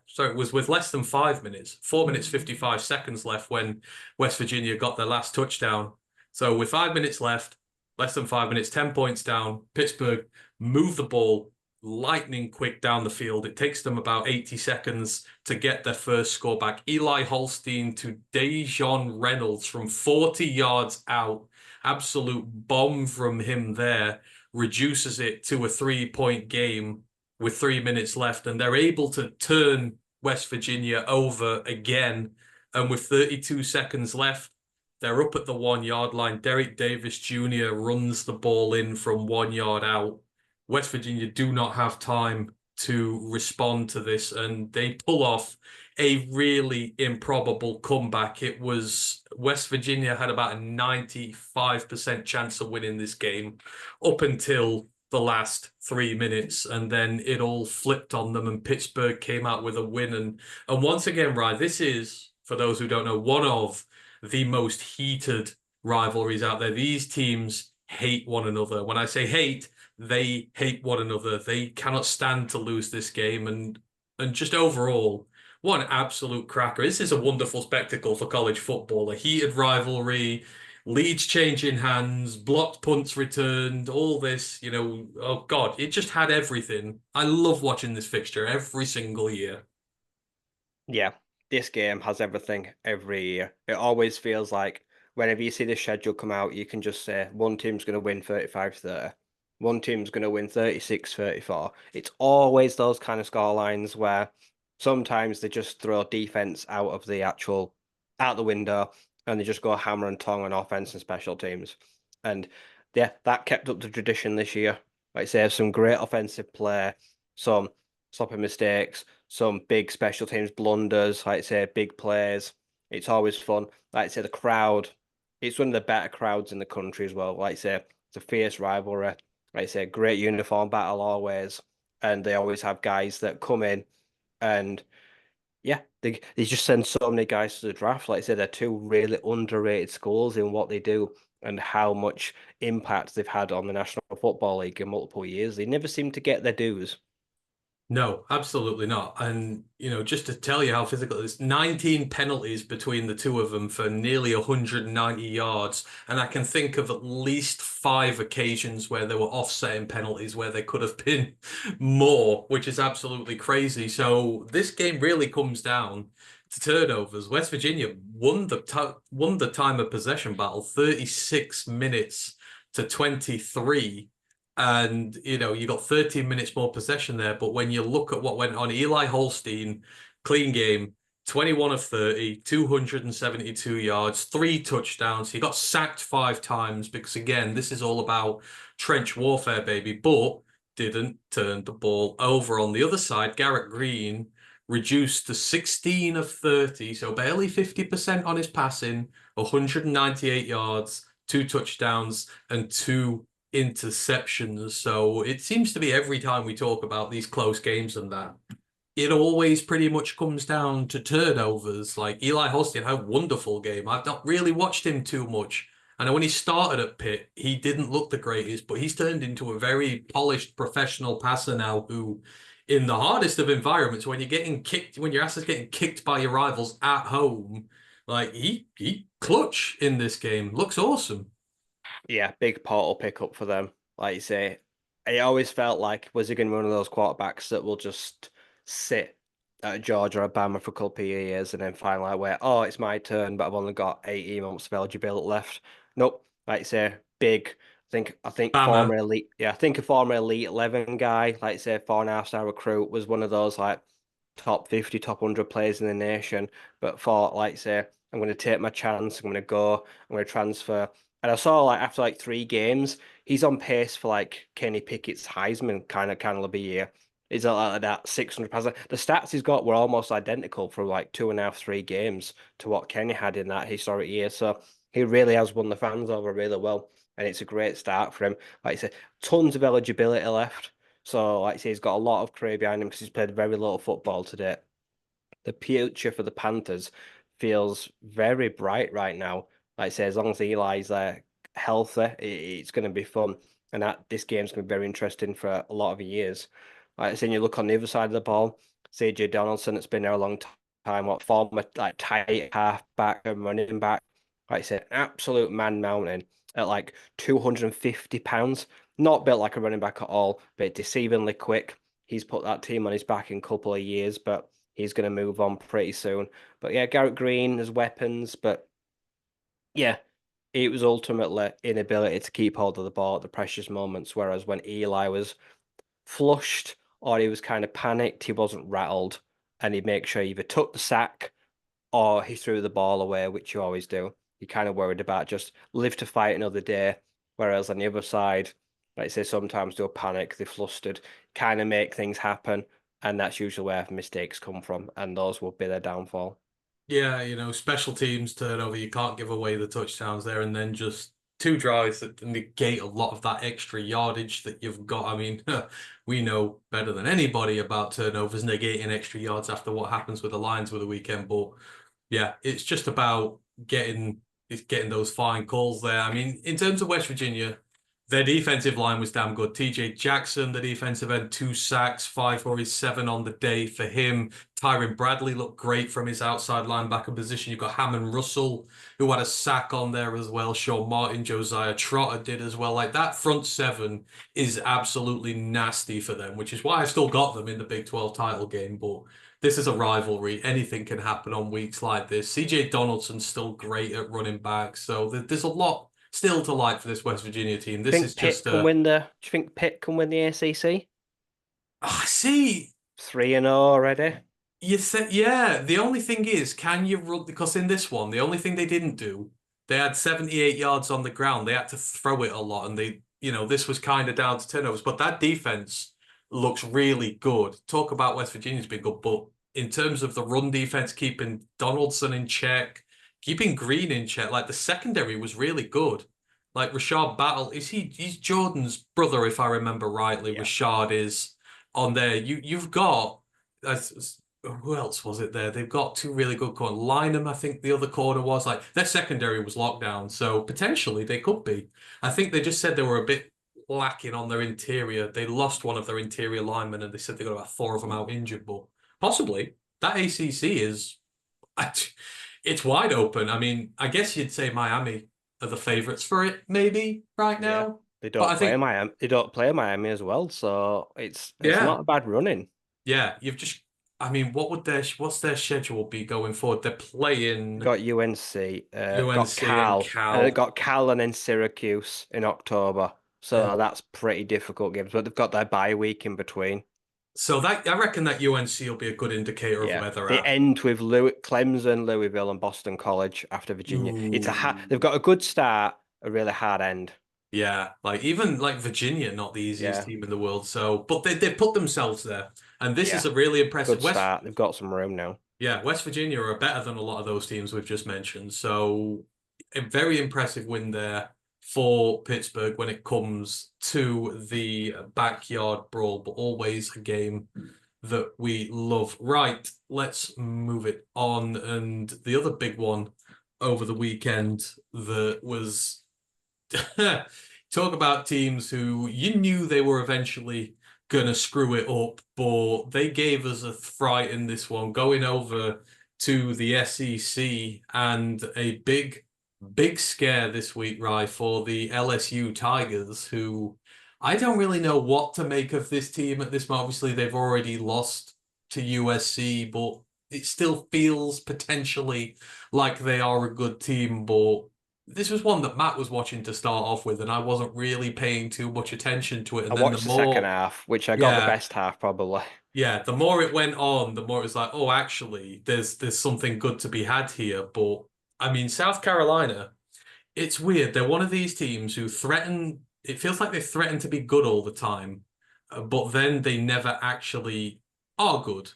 so it was with less than 5 minutes, 4 minutes, 55 seconds left when West Virginia got their last touchdown. So with 5 minutes left, less than 5 minutes, 10 points down, Pittsburgh moved the ball lightning quick down the field. It takes them about 80 seconds to get their first score back. Eli Holstein to Dejon Reynolds from 40 yards out. Absolute bomb from him there. Reduces it to a 3-point game with 3 minutes left. And they're able to turn West Virginia over again. And with 32 seconds left, they're up at the 1-yard line. Derek Davis Jr. runs the ball in from 1 yard out. West Virginia do not have time to respond to this, and they pull off a really improbable comeback. It was West Virginia had about a 95% chance of winning this game up until the last 3 minutes, and then it all flipped on them, and Pittsburgh came out with a win. And once again, Ryan, this is, for those who don't know, one of the most heated rivalries out there. These teams hate one another. When I say hate, they hate one another. They cannot stand to lose this game. And just overall, what an absolute cracker. This is a wonderful spectacle for college football. A heated rivalry, leads changing hands, blocked punts returned, all this, oh God, it just had everything. I love watching this fixture every single year. Yeah, this game has everything every year. It always feels like whenever you see the schedule come out, you can just say one team's going to win 35-30. One team's going to win 36-34. It's always those kind of score lines where sometimes they just throw defense out the window, and they just go hammer and tong on offense and special teams. And yeah, that kept up the tradition this year. Like I say, some great offensive play, some sloppy mistakes, some big special teams blunders, like I say, big plays. It's always fun. Like I say, the crowd, it's one of the better crowds in the country as well. Like I say, it's a fierce rivalry. Like I say, great uniform battle always. And they always have guys that come in and yeah, they just send so many guys to the draft. Like I said, they're two really underrated schools in what they do and how much impact they've had on the National Football League in multiple years. They never seem to get their dues. No, absolutely not. And, just to tell you how physical it is, 19 penalties between the two of them for nearly 190 yards. And I can think of at least five occasions where there were offsetting penalties where there could have been more, which is absolutely crazy. So this game really comes down to turnovers. West Virginia won the time of possession battle, 36 minutes to 23. And, you got 13 minutes more possession there. But when you look at what went on, Eli Holstein, clean game, 21 of 30, 272 yards, three touchdowns. He got sacked 5 times because, again, this is all about trench warfare, baby, but didn't turn the ball over. On the other side, Garrett Green reduced to 16 of 30, so barely 50% on his passing, 198 yards, two touchdowns, and two interceptions. So it seems to be every time we talk about these close games and that, it always pretty much comes down to turnovers. Like Eli Holstein had a wonderful game. I've not really watched him too much. I know when he started at Pitt, he didn't look the greatest, but he's turned into a very polished professional passer now who, in the hardest of environments, when you're getting kicked, when your ass is getting kicked by your rivals at home, like he clutch in this game. Looks awesome. Yeah, big portal pickup for them. Like you say, I always felt like, was he going to be one of those quarterbacks that will just sit at Georgia or Alabama for a couple of years and then finally like where, oh, it's my turn, but I've only got 18 months of eligibility left. Nope. Like you say, big. I think Bama. former elite, yeah, I think a former elite 11 guy, like you say, 4.5 star recruit, was one of those like top 50, top 100 players in the nation, but thought, like say, I'm going to take my chance. I'm going to go. I'm going to transfer. And I saw like after like 3 games, he's on pace for like Kenny Pickett's Heisman kind of a year. He's like that 600 passer. The stats he's got were almost identical for like 2.5, 3 games to what Kenny had in that historic year. So he really has won the fans over really well, and it's a great start for him. Like I said, tons of eligibility left. So like I say, he's got a lot of career behind him because he's played very little football today. The future for the Panthers feels very bright right now. Like I say, as long as Eli's healthy, it's going to be fun. And that this game's going to be very interesting for a lot of years. Like I say, you look on the other side of the ball, CJ Donaldson, it's been there a long time, what former like tight half back and running back. Like I said, absolute man mountain at like 250 pounds. Not built like a running back at all, but deceivingly quick. He's put that team on his back in a couple of years, but he's going to move on pretty soon. But yeah, Garrett Green has weapons, but yeah, it was ultimately inability to keep hold of the ball at the precious moments. Whereas when Eli was flushed or he was kind of panicked, he wasn't rattled, and he'd make sure he either took the sack or he threw the ball away, which you always do. You're kind of worried about just live to fight another day. Whereas on the other side, like I say, sometimes they'll panic, they're flustered, kind of make things happen. And that's usually where mistakes come from. And those will be their downfall. Yeah, special teams turnover. You can't give away the touchdowns there, and then just two drives that negate a lot of that extra yardage that you've got. I mean, we know better than anybody about turnovers negating extra yards after what happens with the Lions with the weekend. But yeah, it's just about getting those fine calls there. I mean, in terms of West Virginia, their defensive line was damn good. TJ Jackson, the defensive end, 2 sacks, 5 for his 7 on the day for him. Tyron Bradley looked great from his outside linebacker position. You've got Hammond Russell, who had a sack on there as well. Sean Martin, Josiah Trotter did as well. Like that front 7 is absolutely nasty for them, which is why I still got them in the Big 12 title game. But this is a rivalry. Anything can happen on weeks like this. CJ Donaldson's still great at running back. So there's a lot still to like for this West Virginia team. This is Think just Pitt can a. win the? Do you think Pitt can win the ACC? I see. 3-0 already. You said, yeah. The only thing is, can you run? Because in this one, the only thing they didn't do, they had 78 yards on the ground. They had to throw it a lot, and this was kind of down to turnovers. But that defense looks really good. Talk about West Virginia's been good, but in terms of the run defense, keeping Donaldson in check, keeping Green in check, like the secondary was really good. Like Rashard Battle, he's Jordan's brother, if I remember rightly. Yeah. Rashard is on there. You've got. Who else was it there? They've got two really good corners. Lynham, I think the other corner was like their secondary was locked down, so potentially they could be. I think they just said they were a bit lacking on their interior. They lost one of their interior linemen, and they said they got about 4 of them out injured. But possibly that ACC is it's wide open. I mean, I guess you'd say Miami are the favorites for it, maybe right Yeah. now. They But don't I play think, Miami. They don't play Miami as well, so it's yeah, not a bad running. yeah, you've just. I mean, what's their schedule be going forward? They're playing Got UNC, got UNC and Cal, Cal. got Cal and then Syracuse in October. So Oh. that's pretty difficult games, but they've got their bye week in between. So that I reckon that UNC will be a good indicator of Yeah, where they're they at. end with Clemson, Louisville, and Boston College after Virginia. Ooh. They've got a good start, a really hard end. Yeah, like even like Virginia, not the easiest Yeah, team in the world. So, but they put themselves there, and this is yeah, a really impressive good West. start. They've got some room now. Yeah, West Virginia are better than a lot of those teams we've just mentioned. So, a very impressive win there for Pittsburgh when it comes to the backyard brawl, but always a game that we love. Right, let's move it on. And the other big one over the weekend that was talk about teams who you knew they were eventually gonna screw it up, but they gave us a fright in this one, going over to the SEC and a big scare this week, right, for the LSU Tigers, who I don't really know what to make of this team at this moment. Obviously, they've already lost to USC, but it still feels potentially like they are a good team, but this was one that Matt was watching to start off with, and I wasn't really paying too much attention to it. I And then the watched the second more, half, which I got the yeah, best half probably. yeah, the more it went on, the more it was like, oh, actually, there's something good to be had here. But I mean, South Carolina, it's weird. They're one of these teams who threaten. It feels like they threaten to be good all the time, but then they never actually are good.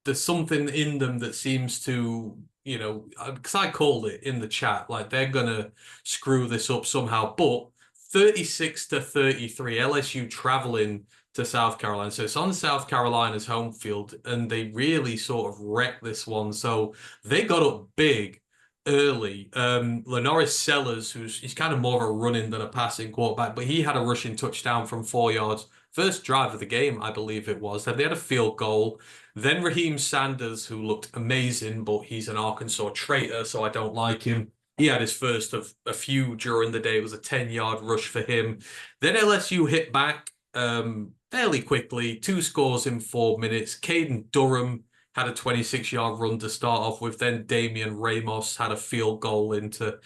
There's something in them that seems to, because I called it in the chat, like they're gonna screw this up somehow. But 36-33, LSU traveling to South Carolina. So it's on South Carolina's home field, and they really sort of wrecked this one. So they got up big early. Lenoris Sellers, he's kind of more of a running than a passing quarterback, but he had a rushing touchdown from 4 yards. First drive of the game, I believe it was. Then they had a field goal. Then Raheem Sanders, who looked amazing, but he's an Arkansas traitor, so I don't like him. He had his first of a few during the day. It was a 10-yard rush for him. Then LSU hit back fairly quickly, 2 scores in 4 minutes. Caden Durham had a 26-yard run to start off with. Then Damian Ramos had a field goal in to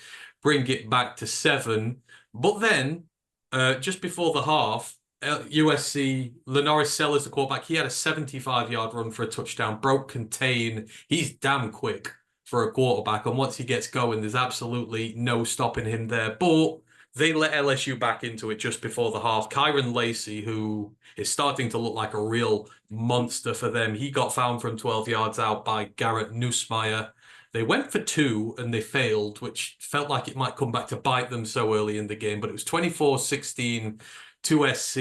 bring it back to 7. But then, just before the half, USC, Lenoris Sellers, the quarterback, he had a 75-yard run for a touchdown, broke contain. He's damn quick for a quarterback. And once he gets going, there's absolutely no stopping him there. But they let LSU back into it just before the half. Kyron Lacey, who is starting to look like a real monster for them, he got found from 12 yards out by Garrett Nussmeier. They went for 2 and they failed, which felt like it might come back to bite them so early in the game. But it was 24-16 to SC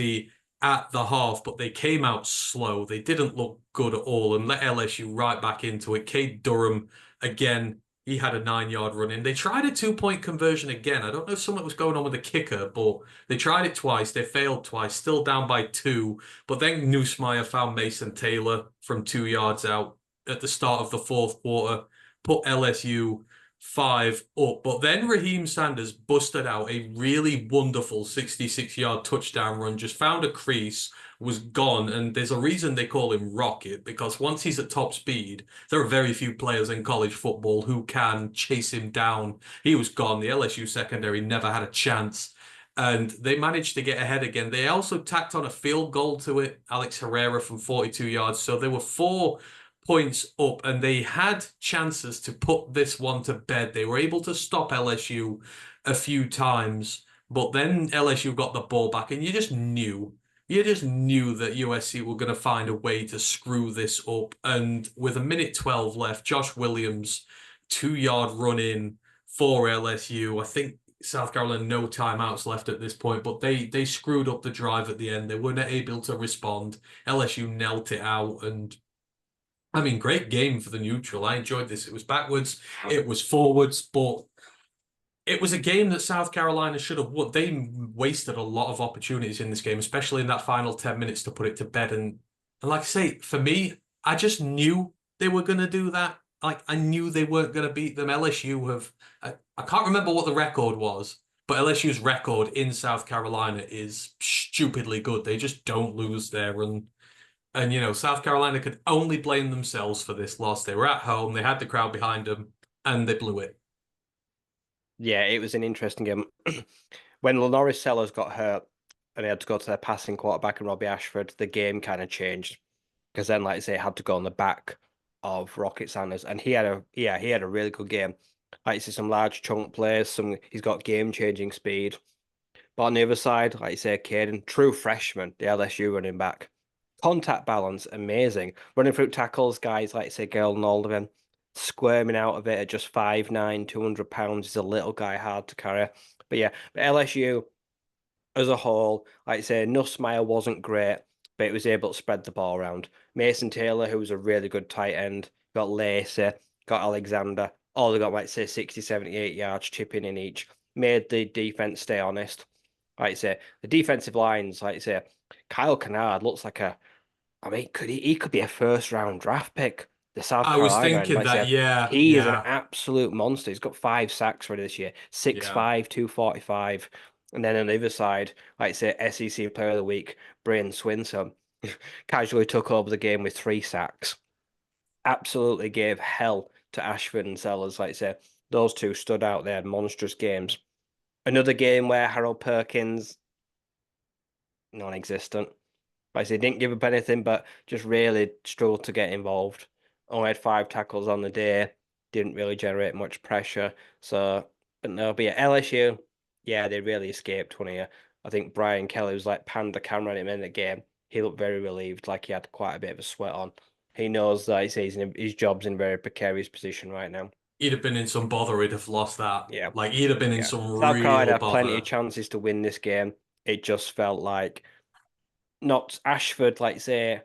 at the half, but they came out slow. They didn't look good at all and let LSU right back into it. Cade Durham, again, he had a 9-yard run in. They tried a 2-point conversion again. I don't know if something was going on with the kicker, but they tried it twice. They failed twice, still down by 2. But then Nussmeier found Mason Taylor from 2 yards out at the start of the fourth quarter, put LSU 5 up. But then Raheem Sanders busted out a really wonderful 66-yard touchdown run, just found a crease, was gone. And there's a reason they call him Rocket, because once he's at top speed, there are very few players in college football who can chase him down. He was gone. The LSU secondary never had a chance. And they managed to get ahead again. They also tacked on a field goal to it, Alex Herrera from 42 yards. So there were 4 points up, and they had chances to put this one to bed. They were able to stop LSU a few times, but then LSU got the ball back, and you just knew that USC were going to find a way to screw this up. And with 1:12 left, Josh Williams, 2-yard run in for LSU. I think South Carolina no timeouts left at this point, but they screwed up the drive at the end. They weren't able to respond. LSU knelt it out, and I mean, great game for the neutral. I enjoyed this. It was backwards, it was forwards, but It was a game that South Carolina should have won. They wasted a lot of opportunities in this game, especially in that final 10 minutes to put it to bed. And like I say, for me, I just knew they were going to do that. Like, I knew they weren't going to beat them. LSU have, I can't remember what the record was, but LSU's record in South Carolina is stupidly good. They just don't lose there. And South Carolina could only blame themselves for this loss. They were at home, they had the crowd behind them, and they blew it. Yeah, it was an interesting game. When Lenoris Sellers got hurt and they had to go to their passing quarterback and Robbie Ashford, the game kind of changed. Because then, like I say, had to go on the back of Rocket Sanders, and he had a really good game. Like you see, some large chunk plays, he's got game changing speed. But on the other side, like you say, Caden, true freshman, the LSU running back, contact balance amazing, running through tackles, guys like say Gerald and Alderman, squirming out of it at just 5'9", 200 pounds. He's a little guy, hard to carry. But yeah, but LSU as a whole, like I say, Nussmeier wasn't great, but it was able to spread the ball around. Mason Taylor, who was a really good tight end, got Lacey, got Alexander. All they got, like say, 60, 78 yards chipping in each. Made the defense stay honest. Like I say, the defensive lines, like I say, Kyle Kennard looks like I mean, he could be a first round draft pick. The South I was Carolina, and thinking like I that, said, yeah, he is an yeah, absolute monster. He's got 5 sacks already this year, yeah. 6'5", 245. And then on the other side, like I say, SEC Player of the Week, Braden Swinson, casually took over the game with 3 sacks. Absolutely gave hell to Ashford and Sellers. Like I say, those two stood out. They had monstrous games. Another game where Harold Perkins, non-existent. Like I say, didn't give up anything, but just really struggled to get involved. Only had 5 tackles on the day. Didn't really generate much pressure. So, but no, but yeah, LSU, yeah, they really escaped one here. I think Brian Kelly was like panned the camera at him in the game. He looked very relieved, like he had quite a bit of a sweat on. He knows that his job's in a very precarious position right now. He'd have been in some bother, he'd have lost that. Yeah, Like, he'd have been in yeah. some South Carolina real had plenty of bother. chances to win this game. It just felt like not Ashford, like say,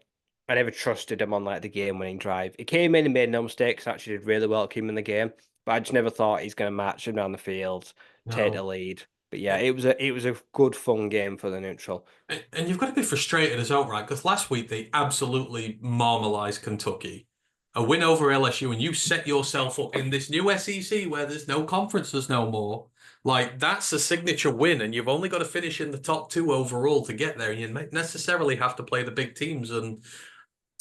I never trusted him on like the game winning drive. He came in and made no mistakes, actually did really well to keep him in the game. But I just never thought he's gonna match him down the field, take the No. lead. But yeah, it was a good fun game for the neutral. And you've got to be frustrated as well, right? Because last week they absolutely marmalized Kentucky. A win over LSU, and you set yourself up in this new SEC where there's no conferences no more. Like, that's a signature win, and you've only got to finish in the top two overall to get there. And you may necessarily have to play the big teams, and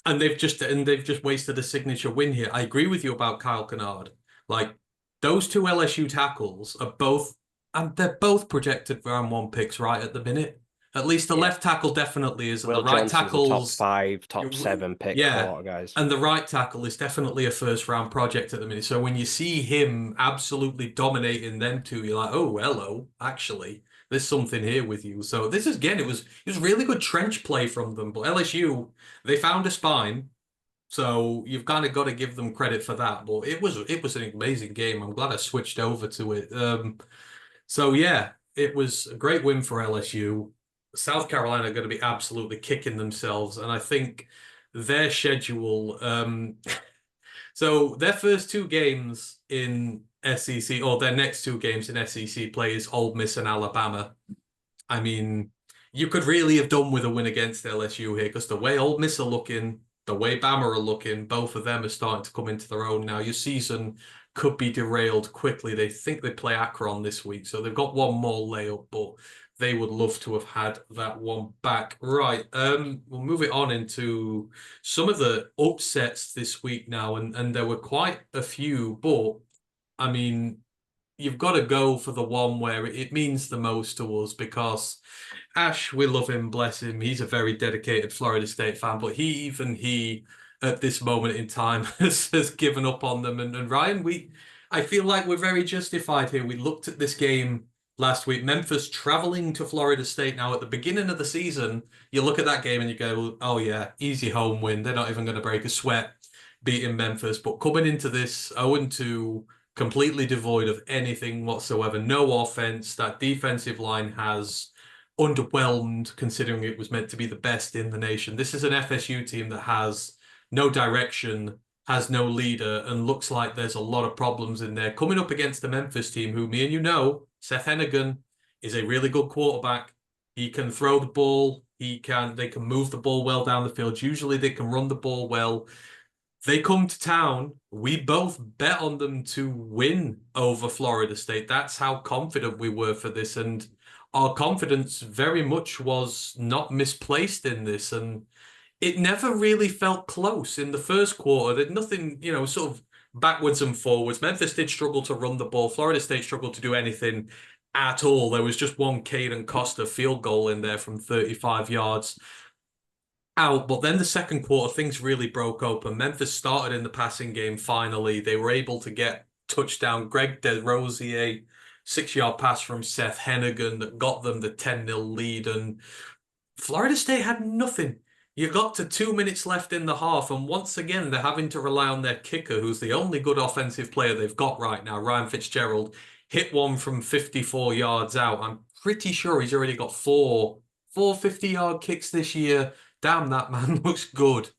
they've just wasted a signature win here. I agree with you about Kyle Kennard. Like, those two LSU tackles are both, and they're both projected round one picks right at the minute. At least the Yeah. left tackle definitely is, and the Will right Johnson's a top tackle's, 5, top 7 pick for a yeah, lot of guys. and the right tackle is definitely a first round project at the minute. So when you see him absolutely dominating them two, you're like, oh, hello, actually, there's something here with you. So this is again, it was really good trench play from them, but LSU, they found a spine. So you've kind of got to give them credit for that. But it was an amazing game. I'm glad I switched over to it. So yeah, it was a great win for LSU. South Carolina are going to be absolutely kicking themselves, and I think their schedule. So their first two games in SEC, or their next two games in SEC play is Ole Miss and Alabama. I mean, you could really have done with a win against LSU here because the way Ole Miss are looking, the way Bama are looking, both of them are starting to come into their own now. Your season could be derailed quickly. They think they play Akron this week, so they've got one more layup, but they would love to have had that one back. Right, we'll move it on into some of the upsets this week now, and there were quite a few, but I mean, you've got to go for the one where it means the most to us because Ash, we love him, bless him. He's a very dedicated Florida State fan, but he at this moment in time has given up on them. And Ryan, I feel like we're very justified here. We looked at this game last week, Memphis traveling to Florida State now at the beginning of the season. You look at that game and you go, oh yeah, easy home win. They're not even going to break a sweat beating Memphis. But coming into this 0-2, completely devoid of anything whatsoever, no offense. That defensive line has underwhelmed considering it was meant to be the best in the nation. This is an FSU team that has no direction, has no leader and looks like there's a lot of problems in there. Coming up against the Memphis team, who me and you know, Seth Hennigan is a really good quarterback. He can throw the ball. They can move the ball well down the field. Usually they can run the ball well. They come to town. We both bet on them to win over Florida State. That's how confident we were for this. And our confidence very much was not misplaced in this. And it never really felt close in the first quarter. There's nothing, sort of backwards and forwards. Memphis did struggle to run the ball. Florida State struggled to do anything at all. There was just one Caden Costa field goal in there from 35 yards out. But then the second quarter, things really broke open. Memphis started in the passing game finally. They were able to get touchdown. Greg DeRosier, 6-yard pass from Seth Hennigan that got them the 10-0 lead. And Florida State had nothing. You got to 2 minutes left in the half, and once again, they're having to rely on their kicker, who's the only good offensive player they've got right now, Ryan Fitzgerald. Hit one from 54 yards out. I'm pretty sure he's already got four 50-yard kicks this year. Damn, that man looks good.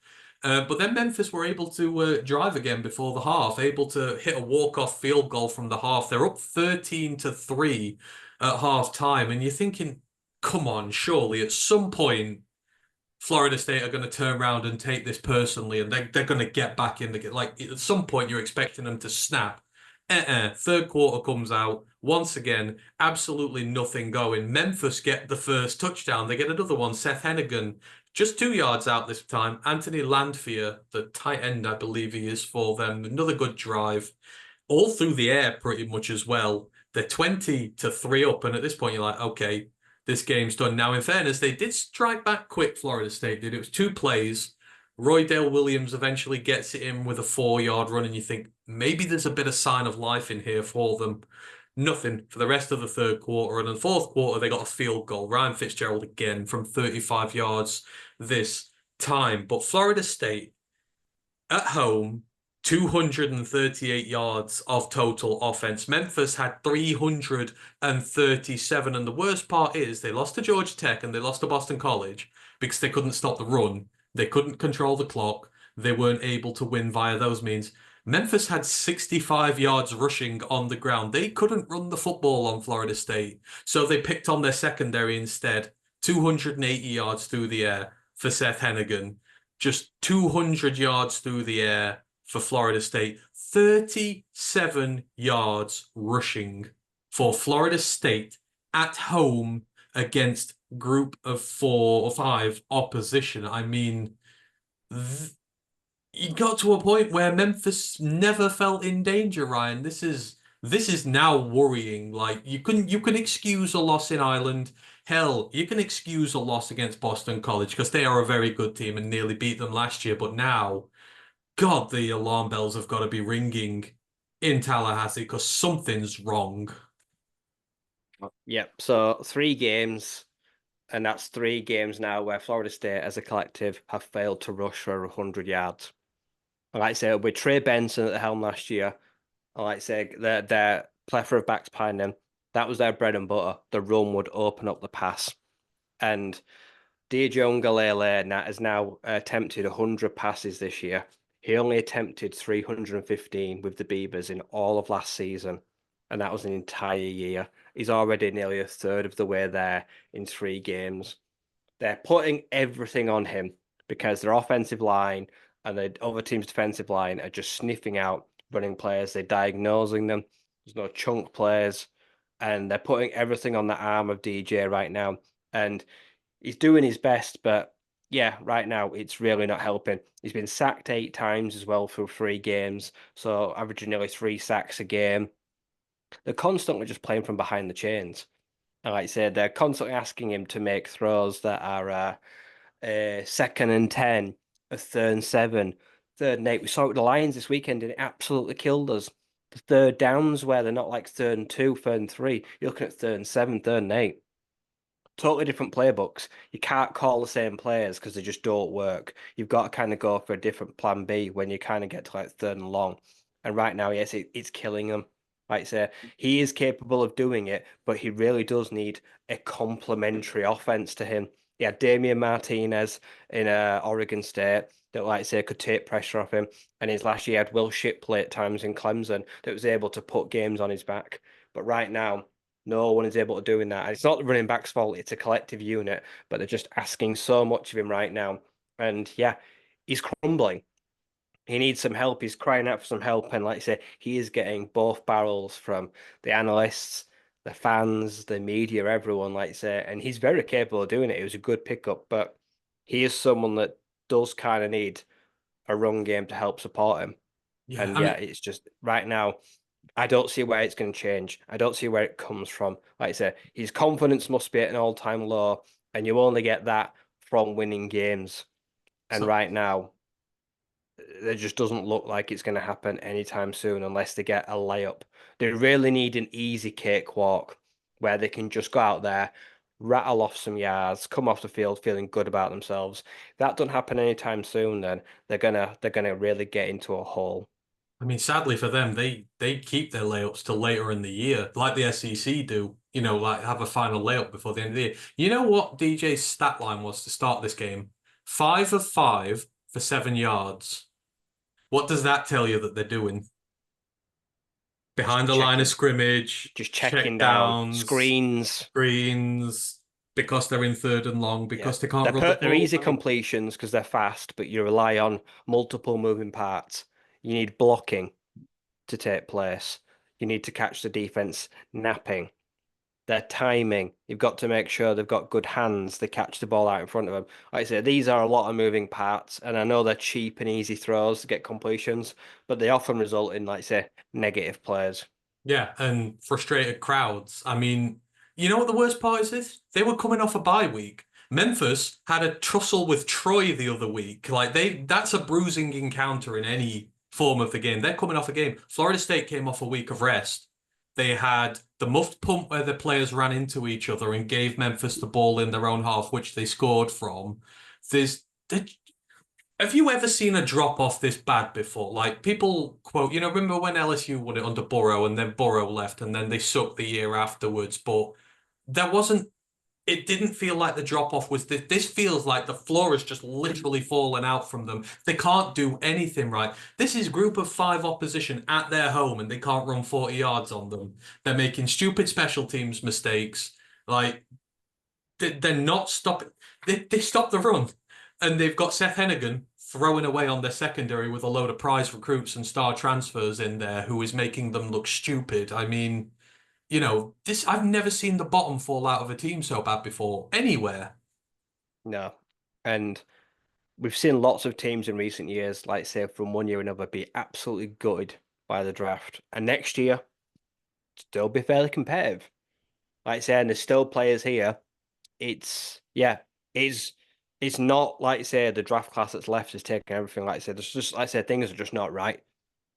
But then Memphis were able to drive again before the half, able to hit a walk-off field goal from the half. They're up 13-3 at half time, and you're thinking, come on, surely at some point, Florida State are going to turn around and take this personally, and they're going to get back in the game. Like, at some point, you're expecting them to snap. Third quarter comes out. Once again, absolutely nothing going. Memphis get the first touchdown. They get another one. Seth Hennigan, just 2 yards out this time. Anthony Landfear, the tight end, I believe he is for them. Another good drive. All through the air pretty much as well. They're 20-3 up, and at this point, you're like, okay, this game's done. Now, in fairness, they did strike back quick, Florida State did. It was 2 plays. Roydale Williams eventually gets it in with a 4-yard run, and you think maybe there's a bit of sign of life in here for them. Nothing for the rest of the third quarter. And in the fourth quarter, they got a field goal. Ryan Fitzgerald again from 35 yards this time. But Florida State at home, 238 yards of total offense. Memphis had 337. And the worst part is they lost to Georgia Tech and they lost to Boston College because they couldn't stop the run. They couldn't control the clock. They weren't able to win via those means. Memphis had 65 yards rushing on the ground. They couldn't run the football on Florida State. So they picked on their secondary instead. 280 yards through the air for Seth Hennigan. Just 200 yards through the air for Florida State. 37 yards rushing for Florida State at home against group of 4 or 5 opposition. I mean, you got to a point where Memphis never felt in danger, Ryan. This is now worrying. Like you can excuse a loss in Ireland. Hell, you can excuse a loss against Boston College because they are a very good team and nearly beat them last year. But now, God, the alarm bells have got to be ringing in Tallahassee because something's wrong. Yep. So 3 games, and that's 3 games now where Florida State as a collective have failed to rush for 100 yards. I like to say with Trey Benson at the helm last year, I like to say their plethora of backs behind them, that was their bread and butter. The run would open up the pass. And Dijongalele has now attempted 100 passes this year. He only attempted 315 with the Beavers in all of last season, and that was an entire year. He's already nearly a third of the way there in 3 games. They're putting everything on him because their offensive line and the other team's defensive line are just sniffing out running players. They're diagnosing them. There's no chunk plays, and they're putting everything on the arm of DJ right now. And he's doing his best, but yeah, right now it's really not helping. He's been sacked 8 times as well through 3 games, so averaging nearly 3 sacks a game. They're constantly just playing from behind the chains. And like I said, they're constantly asking him to make throws that are 2nd and 10, a 3rd and 7, 3rd and 8. We saw it with the Lions this weekend, and it absolutely killed us. The 3rd downs where they're not like 3rd and 2, 3rd and 3. You're looking at 3rd and 7, 3rd and 8. Totally different playbooks. You can't call the same players because they just don't work. You've got to kind of go for a different plan B when you kind of get to like 3rd and long. And right now, yes, it's killing him. Like I say, he is capable of doing it, but he really does need a complementary offense to him. He had Damian Martinez in Oregon State. that, like I say, could take pressure off him. And his last year had Will Shipley at times in Clemson that was able to put games on his back. But right now, no one is able to do that. And it's not the running back's fault, it's a collective unit, but they're just asking so much of him right now. And yeah, he's crumbling. He needs some help. He's crying out for some help. And like I say, he is getting both barrels from the analysts, the fans, the media, everyone, like I say. And he's very capable of doing it. It was a good pickup, but he is someone that does kind of need a run game to help support him. Yeah, And I yeah, mean, it's just right now, I don't see where it's going to change. I don't see where it comes from. Like I say, his confidence must be at an all-time low, and you only get that from winning games. And so right now, it just doesn't look like it's going to happen anytime soon unless they get a layup. They really need an easy cakewalk where they can just go out there, rattle off some yards, come off the field feeling good about themselves. If that doesn't happen anytime soon, then they're gonna really get into a hole. I mean, sadly for them, they keep their layups till later in the year, like the SEC do. You know, like have a final layup before the end of the year. You know what DJ's stat line was to start this game? 5 of 5 for 7 yards. What does that tell you that they're doing? Behind Just the line of checking, scrimmage, just check checking down downs, screens. screens, because they're in third and long, Yeah, because they can't run the they're ball. easy I mean, completions because they're fast, but you rely on multiple moving parts. You need blocking to take place. You need to catch the defense napping. Their timing, you've got to make sure they've got good hands. They catch the ball out in front of them. Like I say, these are a lot of moving parts, and I know they're cheap and easy throws to get completions, but they often result in, like I say, negative plays. yeah, and frustrated crowds. I mean, you know what the worst part is this? They were coming off a bye week. Memphis had a tussle with Troy the other week. Like that's a bruising encounter in any form of the game. They're coming off a game. Florida State came off a week of rest. They had the muffed punt where the players ran into each other and gave Memphis the ball in their own half, which they scored from. There's have you ever seen a drop off this bad before? Like people quote, remember when LSU won it under Burrow and then Burrow left and then they sucked the year afterwards, but there wasn't, it didn't feel like the drop off was this. This feels like the floor has just literally fallen out from them. They can't do anything right. This is group of 5 opposition at their home and they can't run 40 yards on them. They're making stupid special teams mistakes. Like they're not stopping. They stop the run, and they've got Seth Hennigan throwing away on their secondary with a load of prize recruits and star transfers in there, who is making them look stupid. I mean, this I've never seen the bottom fall out of a team so bad before anywhere. No. And we've seen lots of teams in recent years, like say from one year or another, be absolutely gutted by the draft. And next year, still be fairly competitive. Like I say, and there's still players here. It's yeah, it's it's not like say the draft class that's left is taking everything. Like I said, there's just like I said, things are just not right.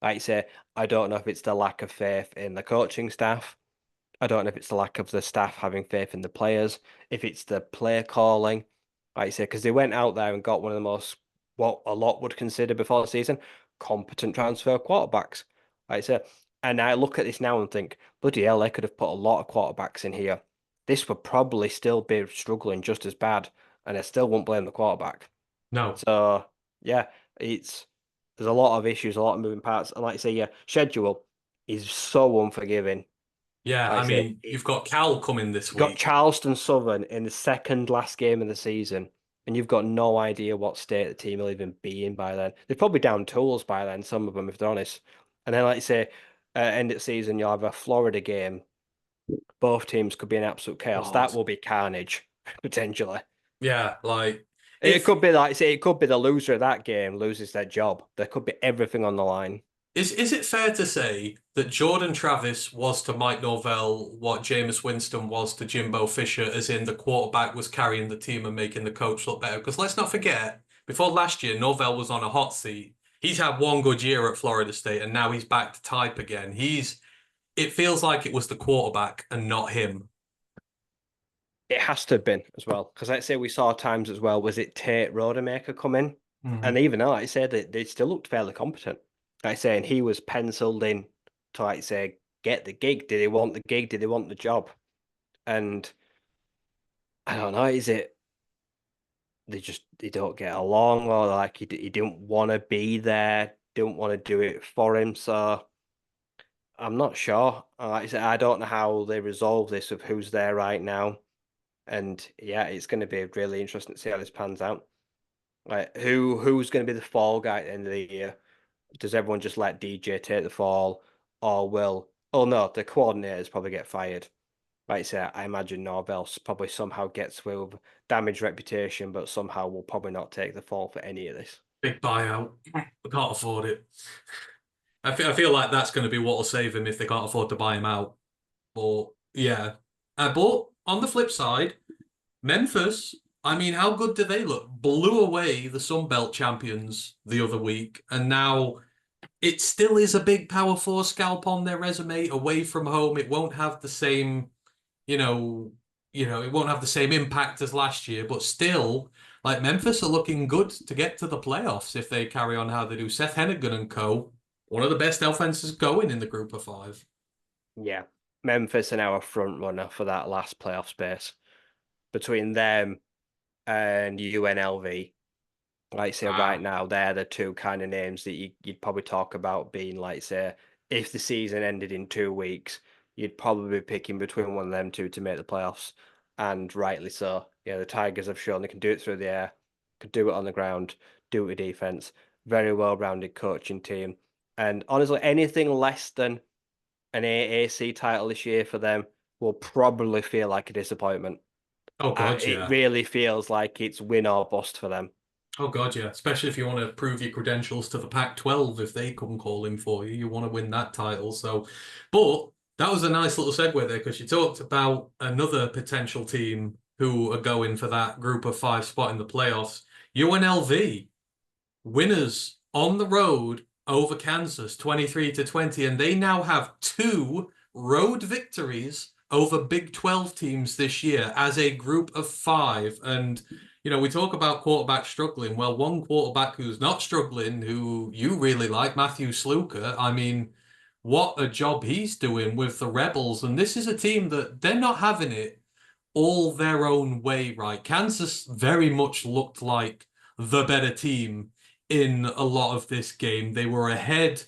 Like I say, I don't know if it's the lack of faith in the coaching staff. I don't know if it's the lack of the staff having faith in the players, if it's the play calling. Like I say, because they went out there and got one of the most, what a lot would consider before the season, competent transfer quarterbacks. Like I say, and I look at this now and think, bloody hell, they could have put a lot of quarterbacks in here. This would probably still be struggling just as bad, and I still won't blame the quarterback. No. So yeah, it's there's a lot of issues, a lot of moving parts, and like I say, yeah, schedule is so unforgiving. Yeah, Like I I say, mean, you've got Cal coming this you got week. Charleston Southern in the second last game of the season, and you've got no idea what state the team will even be in by then. They're probably down tools by then, some of them, if they're honest. And then, like you say, end of the season, you'll have a Florida game. Both teams could be in absolute chaos. God. That will be carnage, potentially. Yeah, like It if could be like say, it could be the loser of that game loses their job. There could be everything on the line. is it fair to say that Jordan Travis was to Mike Norvell what Jameis Winston was to Jimbo Fisher, as in the quarterback was carrying the team and making the coach look better? Because let's not forget, before last year, Norvell was on a hot seat. He's had one good year at Florida State, and now he's back to type again. It feels like it was the quarterback and not him. It has to have been as well. Because let's say we saw times as well, was it Tate Rodemaker come in? And Hmm. even though, like I said, they still looked fairly competent. Like I say, and he was penciled in to, like say, get the gig. Did they want the gig? Did they want the job? And I don't know, is it they don't get along, or like he didn't want to be there, didn't want to do it for him. So I'm not sure. Like I said, I don't know how they resolve this with who's there right now. And yeah, it's going to be really interesting to see how this pans out. Like who's going to be the fall guy at the end of the year? Does everyone just let DJ take the fall, or will? Oh no, the coordinators probably get fired. Like I say, I imagine Norvell's probably somehow gets with damaged reputation, but somehow will probably not take the fall for any of this. Big buyout. We can't afford it. I feel like that's going to be what will save him if they can't afford to buy him out. But yeah. But on the flip side, Memphis, I mean, how good do they look? Blew away the Sun Belt champions the other week, and now it still is a big Power Four scalp on their resume away from home. It won't have the same, you know, it won't have the same impact as last year, but still, like Memphis are looking good to get to the playoffs if they carry on how they do. Seth Hennigan and co, one of the best offenses going in the group of five. Yeah, Memphis are our front runner for that last playoff space. Between them and UNLV, like say right Ah, now, they're the two kind of names that you'd probably talk about being like say if the season ended in 2 weeks, you'd probably be picking between one of them two to make the playoffs, and rightly so. Yeah, the Tigers have shown they can do it through the air, could do it on the ground, do it with defense. Very well-rounded coaching team, and honestly, anything less than an AAC title this year for them will probably feel like a disappointment. oh God, It yeah. really feels like it's win or bust for them. Oh God, yeah. Especially if you want to prove your credentials to the Pac-12, if they come calling for you, you want to win that title. So, but that was a nice little segue there because you talked about another potential team who are going for that group of five spot in the playoffs. UNLV winners on the road over Kansas, 23-20, and they now have two road victories over Big 12 teams this year as a group of five. And we talk about quarterbacks struggling. Well, one quarterback who's not struggling, who you really like, Matthew Sluka. I mean, what a job he's doing with the Rebels. And this is a team that they're not having it all their own way, right? Kansas very much looked like the better team in a lot of this game. They were ahead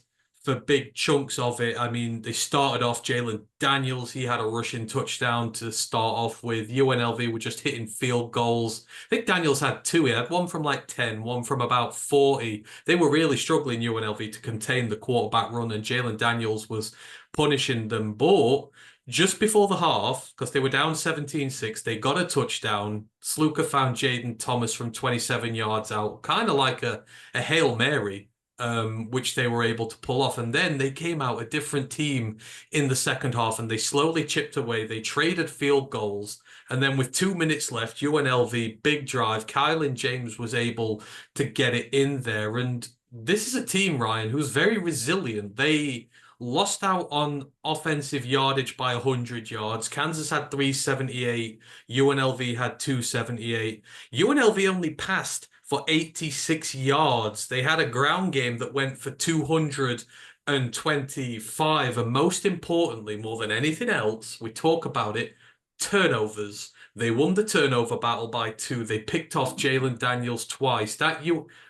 for big chunks of it. I mean, they started off Jalen Daniels. He had a rushing touchdown to start off with. UNLV were just hitting field goals. I think Daniels had two. He had one from like 10, one from about 40. They were really struggling, UNLV, to contain the quarterback run, and Jalen Daniels was punishing them. But just before the half, because they were down 17-6, they got a touchdown. Sluka found Jaden Thomas from 27 yards out, kind of like a Hail Mary, which they were able to pull off. And then they came out a different team in the second half and they slowly chipped away. They traded field goals. And then with 2 minutes left, UNLV, big drive, Kylan James was able to get it in there. And this is a team, Ryan, who's very resilient. They lost out on offensive yardage by 100 yards. Kansas had 378. UNLV had 278. UNLV only passed for 86 yards. They had a ground game that went for 225. And most importantly, more than anything else, we talk about it, turnovers. They won the turnover battle by two. They picked off Jalen Daniels twice.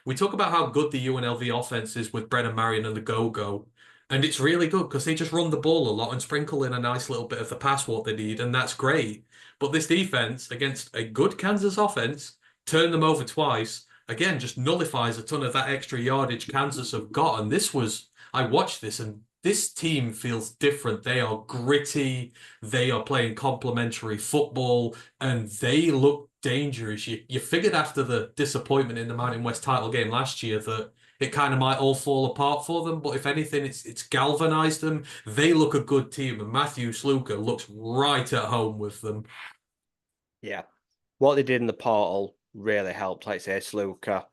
We talk about how good the UNLV offense is with Brennan Marion and the Go-Go. And it's really good because they just run the ball a lot and sprinkle in a nice little bit of the pass what they need, and that's great. But this defense against a good Kansas offense, turn them over twice, again, just nullifies a ton of that extra yardage Kansas have got. And I watched this, and this team feels different. They are gritty, they are playing complementary football, and they look dangerous. You figured after the disappointment in the Mountain West title game last year that it kind of might all fall apart for them. But if anything, it's galvanized them. They look a good team, and Matthew Sluka looks right at home with them. Yeah. What they did in the portal really helped, like say, Sluka,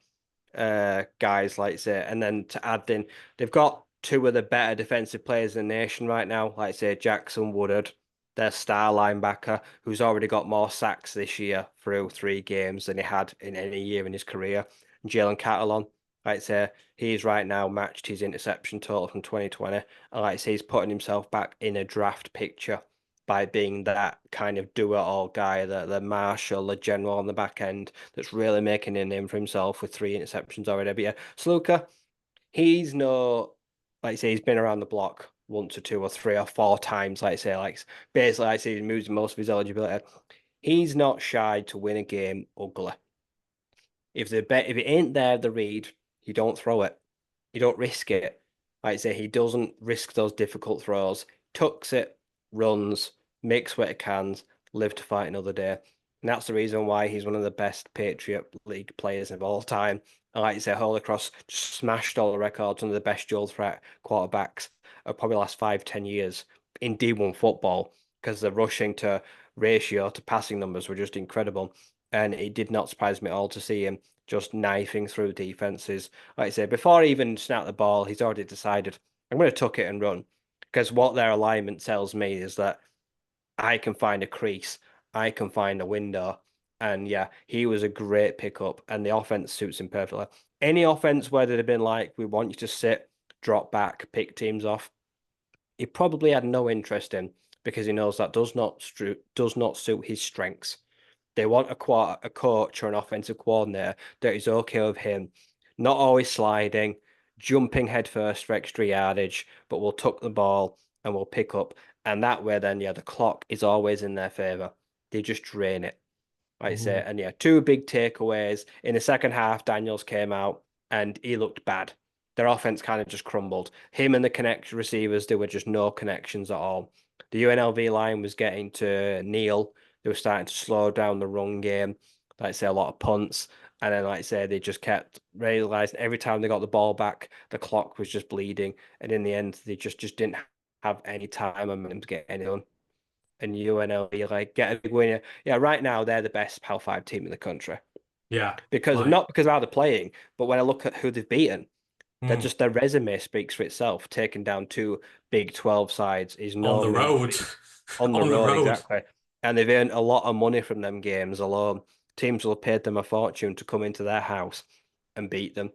guys, like say, and then to add in, they've got two of the better defensive players in the nation right now, like say Jackson Woodard, their star linebacker, who's already got more sacks this year through 3 games than he had in any year in his career. And Jalen Catalon, like say, he's right now matched his interception total from 2020. And like say, he's putting himself back in a draft picture by being that kind of do-it-all guy, the marshal, the general on the back end that's really making a name for himself with 3 interceptions already. But yeah, Sluka, he's no, like I say, he's been around the block once or two or three or four times, like I say, like basically, like I say, he's moved most of his eligibility. He's not shy to win a game ugly. If it ain't there, the read, you don't throw it. You don't risk it. Like I say, he doesn't risk those difficult throws, tucks it, runs, makes what he can, live to fight another day. And that's the reason why he's one of the best Patriot League players of all time. And like you say, Holy Cross just smashed all the records, one of the best dual threat quarterbacks of probably the last 5, 10 years in D1 football, because the rushing to ratio to passing numbers were just incredible. And it did not surprise me at all to see him just knifing through defenses. Like I say, before he even snapped the ball, he's already decided, I'm going to tuck it and run. Because what their alignment tells me is that I can find a crease, I can find a window. And yeah, he was a great pickup, and the offense suits him perfectly. Any offense where they'd have been like, we want you to sit, drop back, pick teams off, he probably had no interest in, because he knows that does not suit his strengths. They want a coach or an offensive coordinator that is okay with him not always sliding, jumping headfirst for extra yardage, but will tuck the ball and will pick up. And that way, then, yeah, the clock is always in their favor. They just drain it, like I say. And yeah, two big takeaways. In the second half, Daniels came out and he looked bad. Their offense kind of just crumbled. Him and the connection receivers, there were just no connections at all. The UNLV line was getting to Neil. They were starting to slow down the run game. Like I say, a lot of punts. And then, like I say, they just kept realizing every time they got the ball back, the clock was just bleeding. And in the end, they just didn't have any time and to get any done. And UNLV, like, get a big win. Yeah, right now, they're the best Power 5 team in the country. Yeah, Because like not because of how they're playing, but when I look at who they've beaten, they're mm, just their resume speaks for itself. Taking down two Big 12 sides is on no the mean road, feat. On the on the road, road. exactly. And they've earned a lot of money from them games alone. Teams will have paid them a fortune to come into their house and beat them.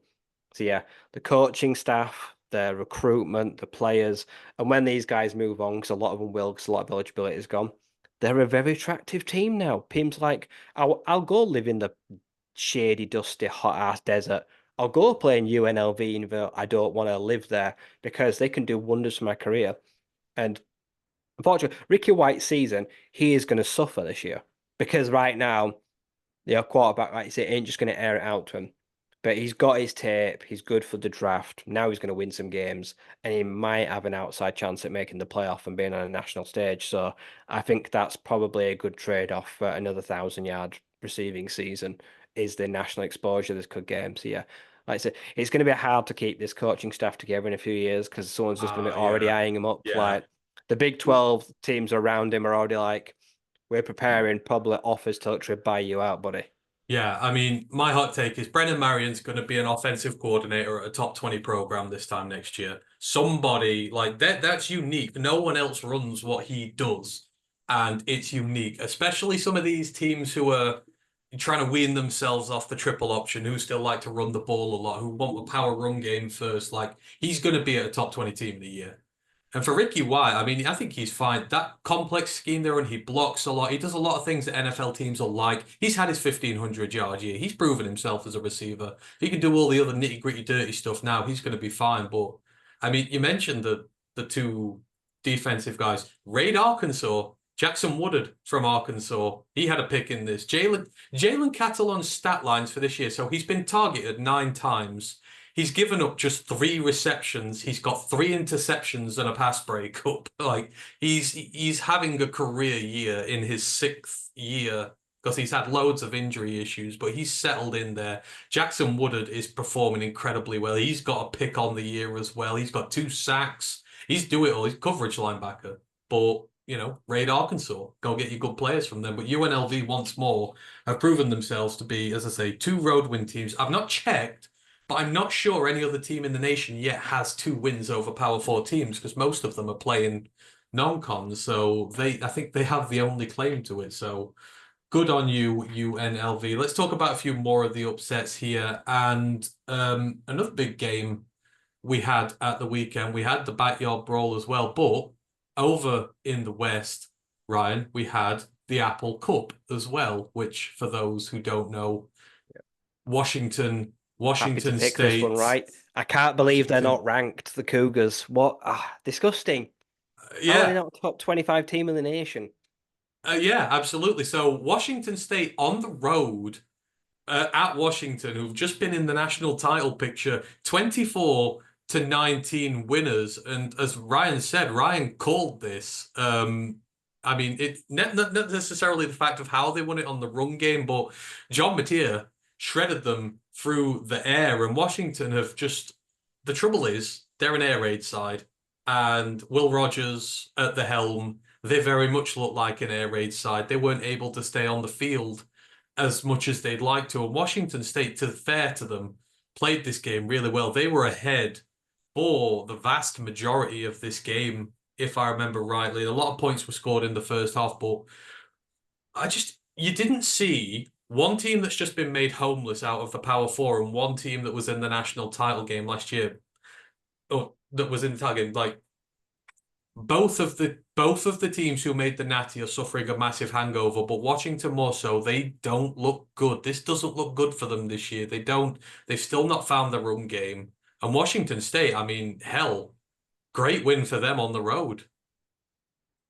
So yeah, the coaching staff, the recruitment, the players, and when these guys move on, because a lot of them will, because a lot of eligibility is gone, they're a very attractive team now. Teams like, I'll go live in the shady, dusty, hot ass desert. I'll go play in UNLV, even though I don't want to live there, because they can do wonders for my career. And unfortunately, Ricky White's season, he is going to suffer this year, because right now, the quarterback, like you say, ain't just going to air it out to him. But he's got his tape. He's good for the draft. Now he's going to win some games, and he might have an outside chance at making the playoff and being on a national stage. So I think that's probably a good trade-off for another 1,000-yard receiving season, is the national exposure this could get him. So yeah, like I said, it's going to be hard to keep this coaching staff together in a few years, because someone's just going to be already Yeah, eyeing him up. yeah. Like the Big 12 teams around him are already like, we're preparing probably offers to literally buy you out, buddy. Yeah, I mean, my hot take is Brennan Marion's going to be an offensive coordinator at a top 20 program this time next year. Somebody like that's unique. No one else runs what he does, and it's unique, especially some of these teams who are trying to wean themselves off the triple option, who still like to run the ball a lot, who want a power run game first. Like, he's going to be at a top 20 team in the year. And for Ricky White, I mean, I think he's fine. That complex scheme there, and he blocks a lot. He does a lot of things that NFL teams will like. He's had his 1,500-yard year. He's proven himself as a receiver. If he can do all the other nitty-gritty, dirty stuff now, he's going to be fine. But I mean, you mentioned the two defensive guys. Raid Arkansas, Jackson Woodard from Arkansas. He had a pick in this. Jalen Catalon's stat lines for this year. So he's been targeted 9 times. He's given up just 3 receptions. He's got 3 interceptions and a pass breakup. Like, he's having a career year in his 6th year, because he's had loads of injury issues, but he's settled in there. Jackson Woodard is performing incredibly well. He's got a pick on the year as well. He's got 2 sacks. He's do it all. He's coverage linebacker. But, Raid Arkansas, go get your good players from them. But UNLV once more have proven themselves to be, as I say, 2 road win teams. I've not checked, but I'm not sure any other team in the nation yet has 2 wins over Power 4 teams, because most of them are playing non-cons. So I think they have the only claim to it. So good on you, UNLV. Let's talk about a few more of the upsets here. And another big game we had at the weekend, we had the Backyard Brawl as well. But over in the West, Ryan, we had the Apple Cup as well, which for those who don't know, Washington, Happy to Washington pick this one, State, right? I can't believe they're Washington. not ranked, the Cougars. What? Ah, disgusting. How are they Yeah, not top 25 team in the nation? yeah, absolutely. So Washington State on the road at Washington, who've just been in the national title picture, 24-19 winners. And as Ryan said, Ryan called this. I mean, it not necessarily the fact of how they won it on the run game, but John Mateer shredded them through the air. And Washington have just, the trouble is, they're an air raid side. And Will Rogers at the helm, they very much look like an air raid side. They weren't able to stay on the field as much as they'd like to. And Washington State, to fair to them, played this game really well. They were ahead for the vast majority of this game, if I remember rightly. A lot of points were scored in the first half, but you didn't see one team that's just been made homeless out of the Power Four and one team that was in the national title game last year, or that was in the title game, like both of the teams who made the Natty are suffering a massive hangover, but Washington more so, they don't look good. This doesn't look good for them this year. They've still not found their own game. And Washington State, I mean, hell, great win for them on the road.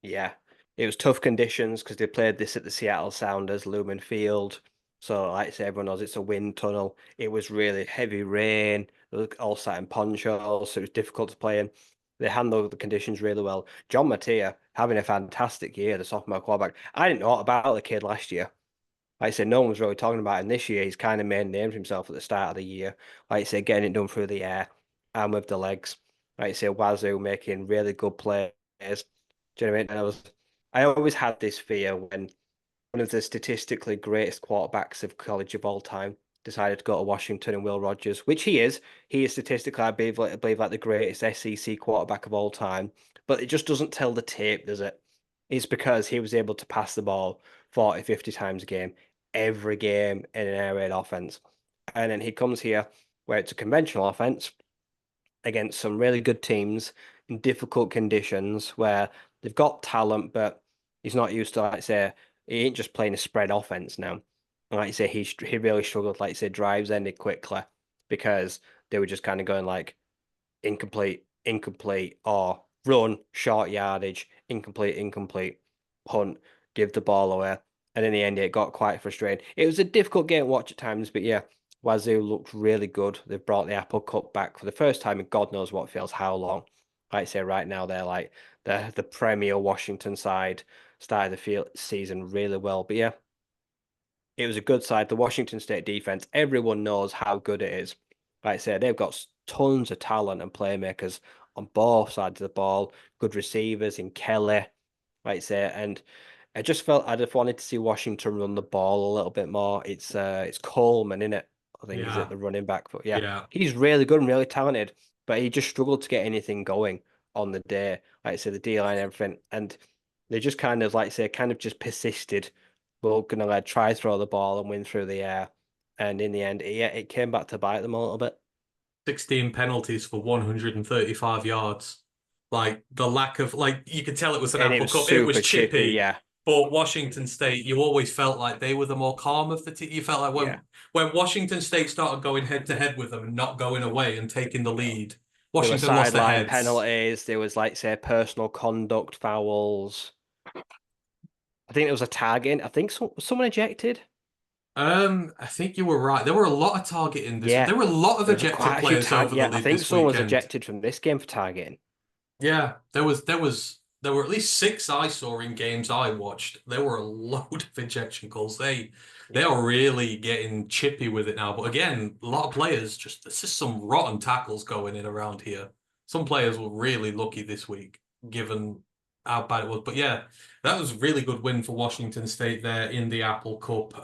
Yeah, it was tough conditions because they played this at the Seattle Sounders, Lumen Field. So, like I say, everyone knows it's a wind tunnel. It was really heavy rain. They were all sat in ponchos, so it was difficult to play in. They handled the conditions really well. John Mateer having a fantastic year, the sophomore quarterback. I didn't know about the kid last year. Like I said, no one was really talking about him this year. He's kind of made names himself at the start of the year. Like I say, getting it done through the air and with the legs. Like I say, Wazoo making really good plays. Do you know what I mean? I always had this fear when one of the statistically greatest quarterbacks of college of all time decided to go to Washington and Will Rogers, which he is. He is statistically, I believe like the greatest SEC quarterback of all time. But it just doesn't tell the tape, does it? It's because he was able to pass the ball 40, 50 times a game, every game in an air raid offense. And then he comes here where it's a conventional offense against some really good teams in difficult conditions where they've got talent, but he's not used to, like I say, he ain't just playing a spread offense now. And like I say, he really struggled, like I say, drives ended quickly because they were just kind of going like incomplete, incomplete, or run, short yardage, incomplete, incomplete, punt, give the ball away. And in the end, it got quite frustrating. It was a difficult game to watch at times, but yeah, Wazoo looked really good. They've brought the Apple Cup back for the first time in God knows what feels how long. Like I say, right now they're like the premier Washington side. Started the field season really well, but yeah, it was a good side. The Washington State defense, everyone knows how good it is. Like I said, they've got tons of talent and playmakers on both sides of the ball, good receivers in Kelly, like I say, and I just felt I just wanted to see Washington run the ball a little bit more. It's Coleman, in it. I think he's at Yeah, the running back, but yeah, yeah. he's really good and really talented, but he just struggled to get anything going on the day. Like I say, the D line and everything, and they just kind of like I say, kind of just persisted. We're gonna like try throw the ball and win through the air, and in the end, yeah, it came back to bite them a little bit. 16 penalties for 135 yards. Like the lack of, like, you could tell it was an And it Apple was Cup. It was super chippy, chippy, yeah, but Washington State, you always felt like they were the more calm of the team. You felt like yeah. when Washington State started going head to head with them and not going away and taking the No. lead, There were Washington lost their sideline heads. penalties. There was like say personal conduct fouls. I think there was a tagging. I think someone ejected. I think you were right. There were a lot of targeting this. Yeah, There were a lot of there was ejected quite a few players tag. over the Yeah, I lead think this someone was weekend. ejected from this game for targeting. Yeah, there were at least six I saw in games I watched. There were a load of ejection calls. They Yeah, are really getting chippy with it now. But again, a lot of players just there's just some rotten tackles going in around here. Some players were really lucky this week, given how bad it was. But yeah, that was a really good win for Washington State there in the Apple Cup.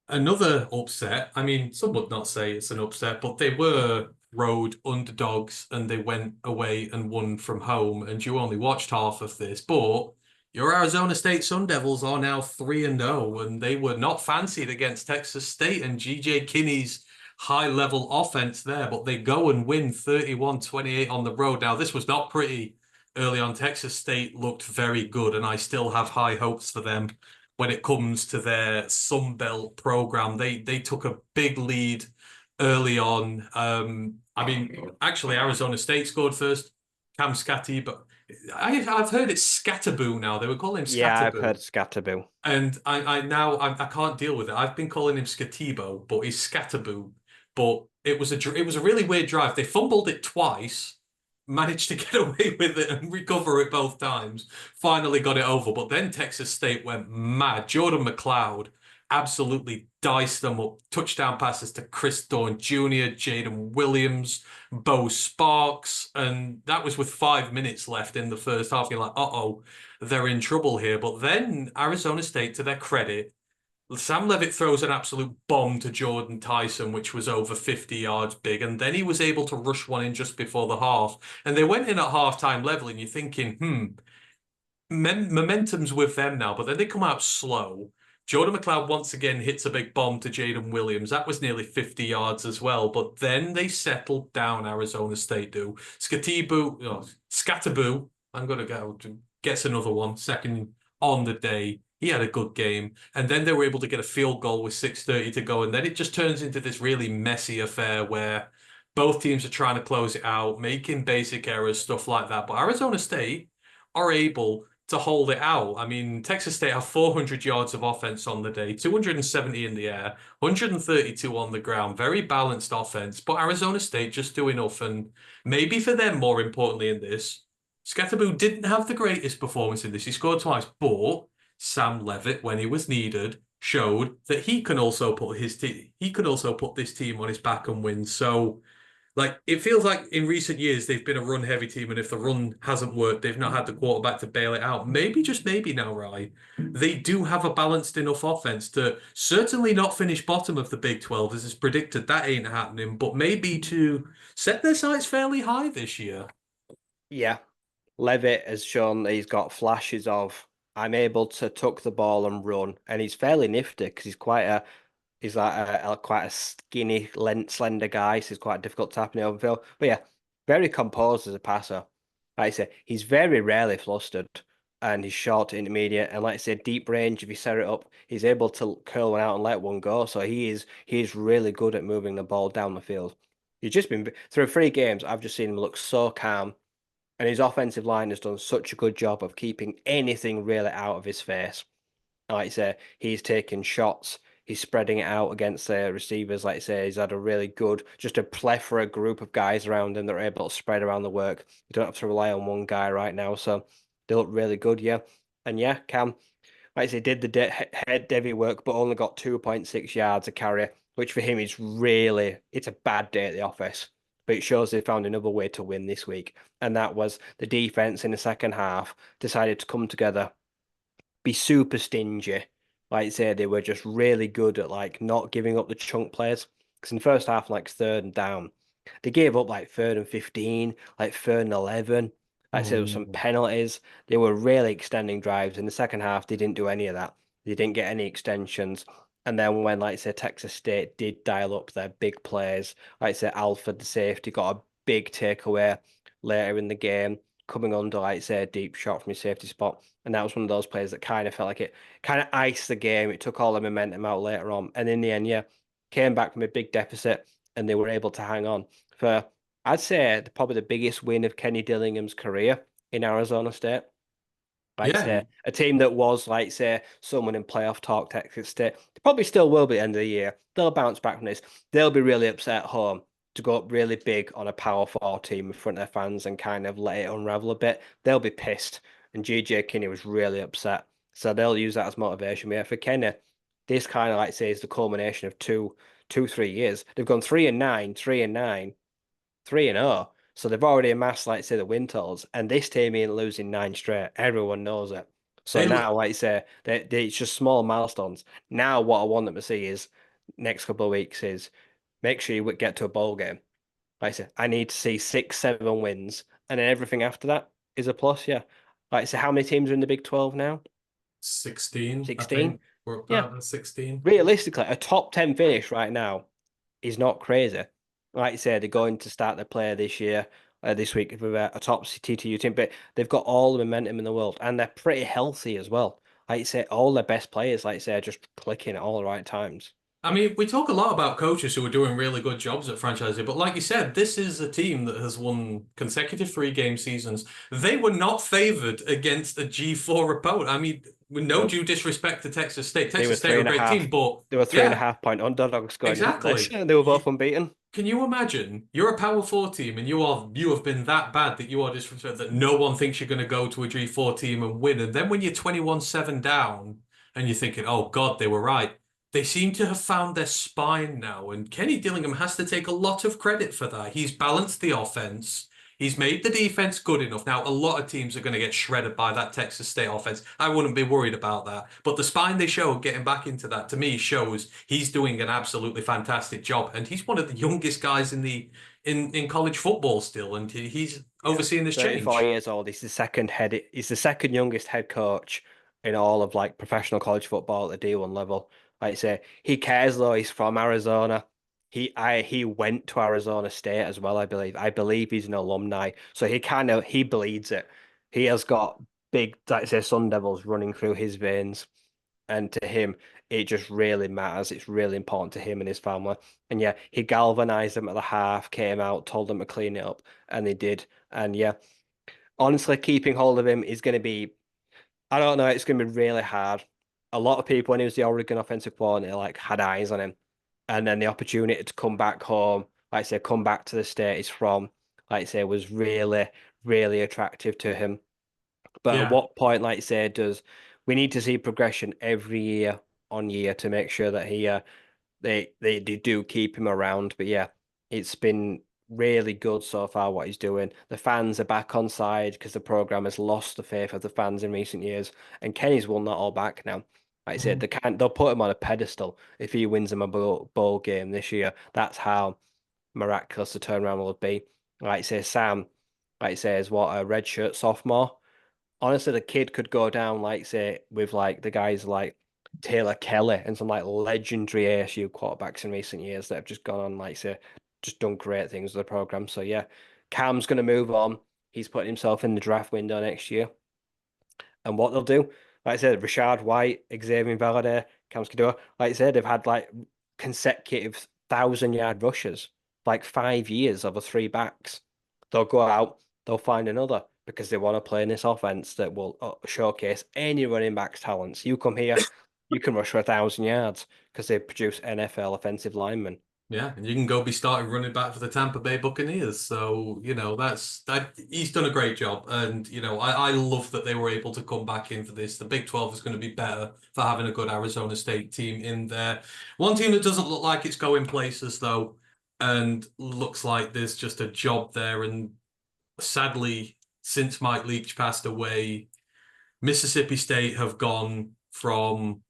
Another upset. I mean, some would not say it's an upset, but they were road underdogs and they went away and won from home. And you only watched half of this, but your Arizona State Sun Devils are now 3-0, and they were not fancied against Texas State and GJ Kinney's high-level offense there, but they go and win 31-28 on the road. Now, this was not pretty. early on. Texas State looked very good, and I still have high hopes for them when it comes to their Sun Belt program. They took a big lead early on. I mean, actually, Arizona State scored first. Cam Scatty, but I've heard it's Scatterboo now. They were calling him Yeah, I've Scatterboo. heard Scatterboo. And I can't deal with it. I've been calling him Scatibo, but he's Scatterboo. But it was a really weird drive. They fumbled it twice, managed to get away with it and recover it both times. Finally got it over. But then Texas State went mad. Jordan McLeod absolutely diced them up. Touchdown passes to Chris Dawn Jr., Jaden Williams, Bo Sparks, and that was with 5 minutes left in the first half. You're like, uh-oh, they're in trouble here. But then Arizona State, to their credit, Sam Levitt throws an absolute bomb to Jordan Tyson, which was over 50 yards big, and then he was able to rush one in just before the half. And they went in at halftime level, and you're thinking, momentum's with them now, but then they come out slow. Jordan McLeod once again hits a big bomb to Jaden Williams. That was nearly 50 yards as well. But then they settled down, Arizona State do. Scatterboo, I'm going to go, gets another one, second on the day. He had a good game. And then they were able to get a field goal with 6:30 to go. And then it just turns into this really messy affair where both teams are trying to close it out, making basic errors, stuff like that. But Arizona State are able to hold it out. I mean, Texas State have 400 yards of offense on the day, 270 in the air, 132 on the ground. Very balanced offense, but Arizona State just do enough. And maybe for them, more importantly in this, Scatterboo didn't have the greatest performance in this. He scored twice, but Sam Levitt, when he was needed, showed that he can also put this team on his back and win. So like it feels like in recent years they've been a run heavy team, and if the run hasn't worked, they've not had the quarterback to bail it out. Maybe just maybe now, Rye, they do have a balanced enough offense to certainly not finish bottom of the Big 12 as is predicted. That ain't happening, but maybe to set their sights fairly high this year. Yeah, Levitt has shown that he's got flashes of I'm able to tuck the ball and run, and he's fairly nifty because he's like quite a skinny, slender guy, so he's quite difficult tapping it over field. But yeah, very composed as a passer. Like I say, he's very rarely flustered, and he's short to intermediate, and like I say, deep range. If you set it up, he's able to curl one out and let one go. So he is really good at moving the ball down the field. He's just been through 3 games. I've just seen him look so calm, and his offensive line has done such a good job of keeping anything really out of his face. Like I say, he's taking shots. He's spreading it out against the receivers. Like I say, he's had a really good, just a plethora group of guys around him that are able to spread around the work. You don't have to rely on one guy right now. So they look really good, yeah. And yeah, Cam, like I say, did the heavy work, but only got 2.6 yards a carry, which for him is really, it's a bad day at the office. But it shows they found another way to win this week. And that was the defense in the second half decided to come together, be super stingy. Like I say, they were just really good at like not giving up the chunk plays. Because in the first half, like third and down, they gave up like third and 15, like third and 11. Like I said, there was some penalties. They were really extending drives. In the second half, they didn't do any of that. They didn't get any extensions. And then when, like I say, Texas State did dial up their big plays, like I say, Alford, the safety, got a big takeaway later in the game, coming under, like I say, a deep shot from his safety spot. And that was one of those plays that kind of felt like it kind of iced the game. It took all the momentum out later on. And in the end, yeah, came back from a big deficit and they were able to hang on for, I'd say, probably the biggest win of Kenny Dillingham's career in Arizona State. Like Yeah, say, a team that was, like say, someone in playoff talk, Texas State, they probably still will be at the end of the year. They'll bounce back from this. They'll be really upset at home to go up really big on a Power 4 team in front of their fans and kind of let it unravel a bit. They'll be pissed. And GJ Kinney was really upset. So they'll use that as motivation. But yeah, for Kenny, this kind of like say is the culmination of 3 years. They've gone 3-9, 3-9, 3-0. So they've already amassed, like say, the win totals. And this team ain't losing 9 straight. Everyone knows it. So they now, like you say, it's just small milestones. Now, what I want them to see is next couple of weeks is make sure you get to a bowl game. Like I said, I need to see 6, 7 wins, and then everything after that is a plus. Yeah. Like I said, how many teams are in the Big 12 now? 16, I 16. think. We're Yeah. about 16. Realistically, a top 10 finish right now is not crazy. Like you said, they're going to start their player this year. this week with a top TTU team, but they've got all the momentum in the world and they're pretty healthy as well. Like you say, all their best players, like you say, are just clicking at all the right times. I mean, we talk a lot about coaches who are doing really good jobs at franchising, but like you said, this is a team that has won consecutive three-game seasons. They were not favored against a G4 opponent. I mean, with no Nope. due disrespect to Texas State. They were Texas State three are a and a great team, half. but They were three and a yeah, half point underdogs going into this. exactly. They were both unbeaten. Can you imagine? You're a Power Four team, and you have been that bad that you are disrespected that no one thinks you're going to go to a G4 team and win. And then when you're 21-7 down, and you're thinking, "Oh God, they were right." They seem to have found their spine now, and Kenny Dillingham has to take a lot of credit for that. He's balanced the offense. He's made the defense good enough. Now, a lot of teams are going to get shredded by that Texas State offense. I wouldn't be worried about that. But the spine they show getting back into that, to me, shows he's doing an absolutely fantastic job. And he's one of the youngest guys in college football still, and he's Yeah. overseeing this 34 change. years old. He's the second youngest head coach in all of like professional college football at the D1 level. Like I say, he cares though. He's from Arizona. He went to Arizona State as well, I believe. I believe he's an alumni. So he bleeds it. He has got big, like I say, Sun Devils running through his veins. And to him, it just really matters. It's really important to him and his family. And yeah, he galvanized them at the half, came out, told them to clean it up, and they did. And yeah, honestly, keeping hold of him is going to be, I don't know, it's going to be really hard. A lot of people, when he was the Oregon offensive coordinator, like had eyes on him. And then the opportunity to come back home, like I say, come back to the state he's from, like I say, was really, really attractive to him. But at Yeah. what point, like you say, does we need to see progression every year on year to make sure that they do keep him around. But yeah, it's been really good so far what he's doing. The fans are back on side because the program has lost the faith of the fans in recent years, and Kenny's won that all back now. Like I said, they'll put him on a pedestal if he wins them a bowl game this year. That's how miraculous the turnaround will be. Like I say, Sam, like I say, is what a redshirt sophomore. Honestly, the kid could go down, like say, with like the guys like Taylor Kelly and some like legendary ASU quarterbacks in recent years that have just gone on, like say, just done great things with the program. So yeah, Cam's gonna move on. He's putting himself in the draft window next year. And what they'll do, like I said, Rashad White, Xavier Valade, Cam Skidoo, like I said, they've had like consecutive 1,000-yard rushes, like 5 years over three backs. They'll go out, they'll find another because they want to play in this offense that will showcase any running back's talents. You come here, you can rush for 1,000 yards because they produce NFL offensive linemen. Yeah, and you can go be starting running back for the Tampa Bay Buccaneers. So, he's done a great job. And, I love that they were able to come back in for this. The Big 12 is going to be better for having a good Arizona State team in there. One team that doesn't look like it's going places, though, and looks like there's just a job there. And sadly, since Mike Leach passed away, Mississippi State have gone from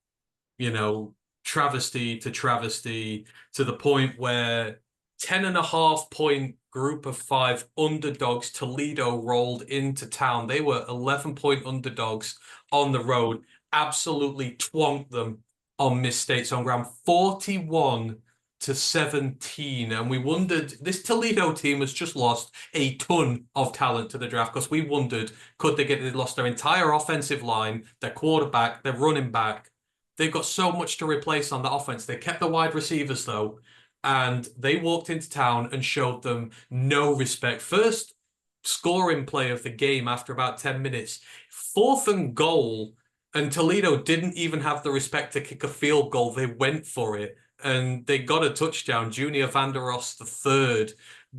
you know, travesty to travesty to the point where 10.5 point group of five underdogs, Toledo rolled into town. They were 11 point underdogs on the road, absolutely twonked them on Miss State's home ground, 41-17. And we wondered, this Toledo team has just lost a ton of talent to the draft because we wondered, they lost their entire offensive line, their quarterback, their running back. They've got so much to replace on the offense. They kept the wide receivers, though, and they walked into town and showed them no respect. First scoring play of the game after about 10 minutes, 4th and goal, and Toledo didn't even have the respect to kick a field goal. They went for it, and they got a touchdown. Junior Vanderos III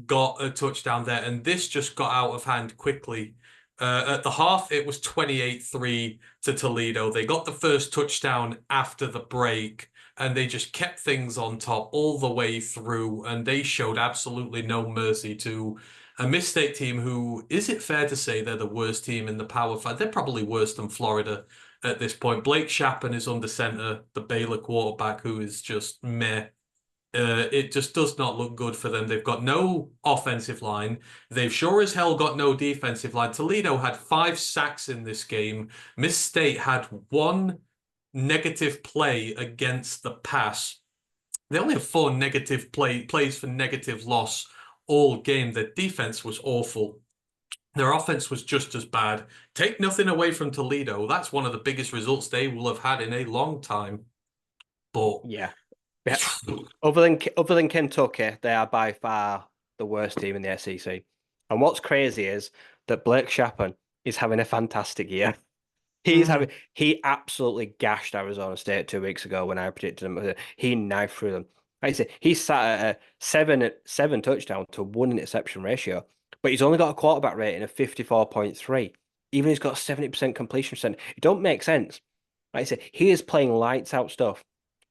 got a touchdown there, and this just got out of hand quickly. At the half, it was 28-3 to Toledo. They got the first touchdown after the break, and they just kept things on top all the way through, and they showed absolutely no mercy to a Miss State team who, is it fair to say they're the worst team in the Power Five? They're probably worse than Florida at this point. Blake Shappen is under center, the Baylor quarterback, who is just meh. It just does not look good for them. They've got no offensive line. They've sure as hell got no defensive line. Toledo had 5 sacks in this game. Miss State had one negative play against the pass. They only have four negative plays for negative loss all game. Their defense was awful. Their offense was just as bad. Take nothing away from Toledo. That's one of the biggest results they will have had in a long time. But Yeah. Yeah. Other than Kentucky, they are by far the worst team in the SEC. And what's crazy is that Blake Shapen is having a fantastic year. He absolutely gashed Arizona State 2 weeks ago when I predicted them. He knifed through them. Like I say, he sat at a seven touchdown to 1 interception ratio, but he's only got a quarterback rating of 54.3. Even he's got 70% completion percent. It don't make sense. Like I say, he is playing lights out stuff.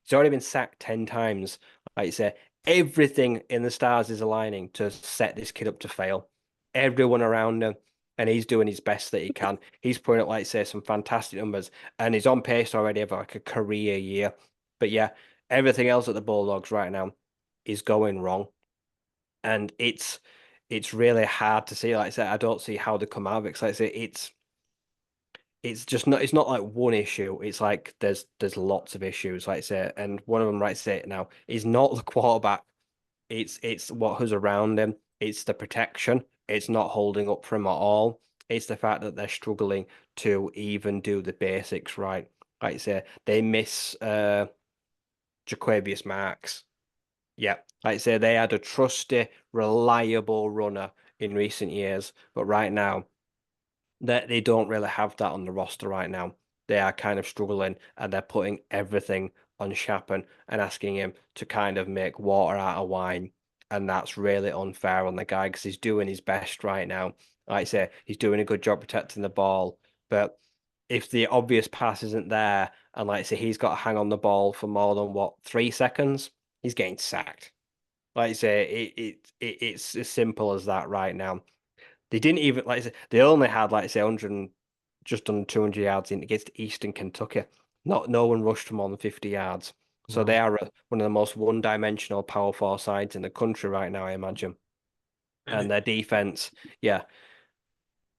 He's already been sacked 10 times. Like I say, everything in the stars is aligning to set this kid up to fail. Everyone around him, and he's doing his best that he can. He's putting up, like say, some fantastic numbers, and he's on pace already of like a career year. But yeah, everything else at the Bulldogs right now is going wrong, and it's really hard to see. Like I said, I don't see how they come out of it. 'Cause like I say, it's just not, it's not like one issue. It's like there's lots of issues, like I say, and one of them, right, say it now, is not the quarterback. It's what who's around him. It's the protection. It's not holding up for him at all. It's the fact that they're struggling to even do the basics right. Like I say, they miss Jaquavius Marks. Yeah, like I say, they had a trusty, reliable runner in recent years, but right now that they don't really have that on the roster right now. They are kind of struggling, and they're putting everything on Shapen and asking him to kind of make water out of wine. And that's really unfair on the guy because he's doing his best right now. Like I say, he's doing a good job protecting the ball. But if the obvious pass isn't there, and like I say, he's got to hang on the ball for more than what, 3 seconds, he's getting sacked. Like I say, it's as simple as that right now. They didn't even, like I said, they only had, like I say, 100, just under 200 yards in against Eastern Kentucky. No one rushed for more than 50 yards. So they Wow. are one of the most one-dimensional Power Four sides in the country right now, I imagine. And And their defense, yeah,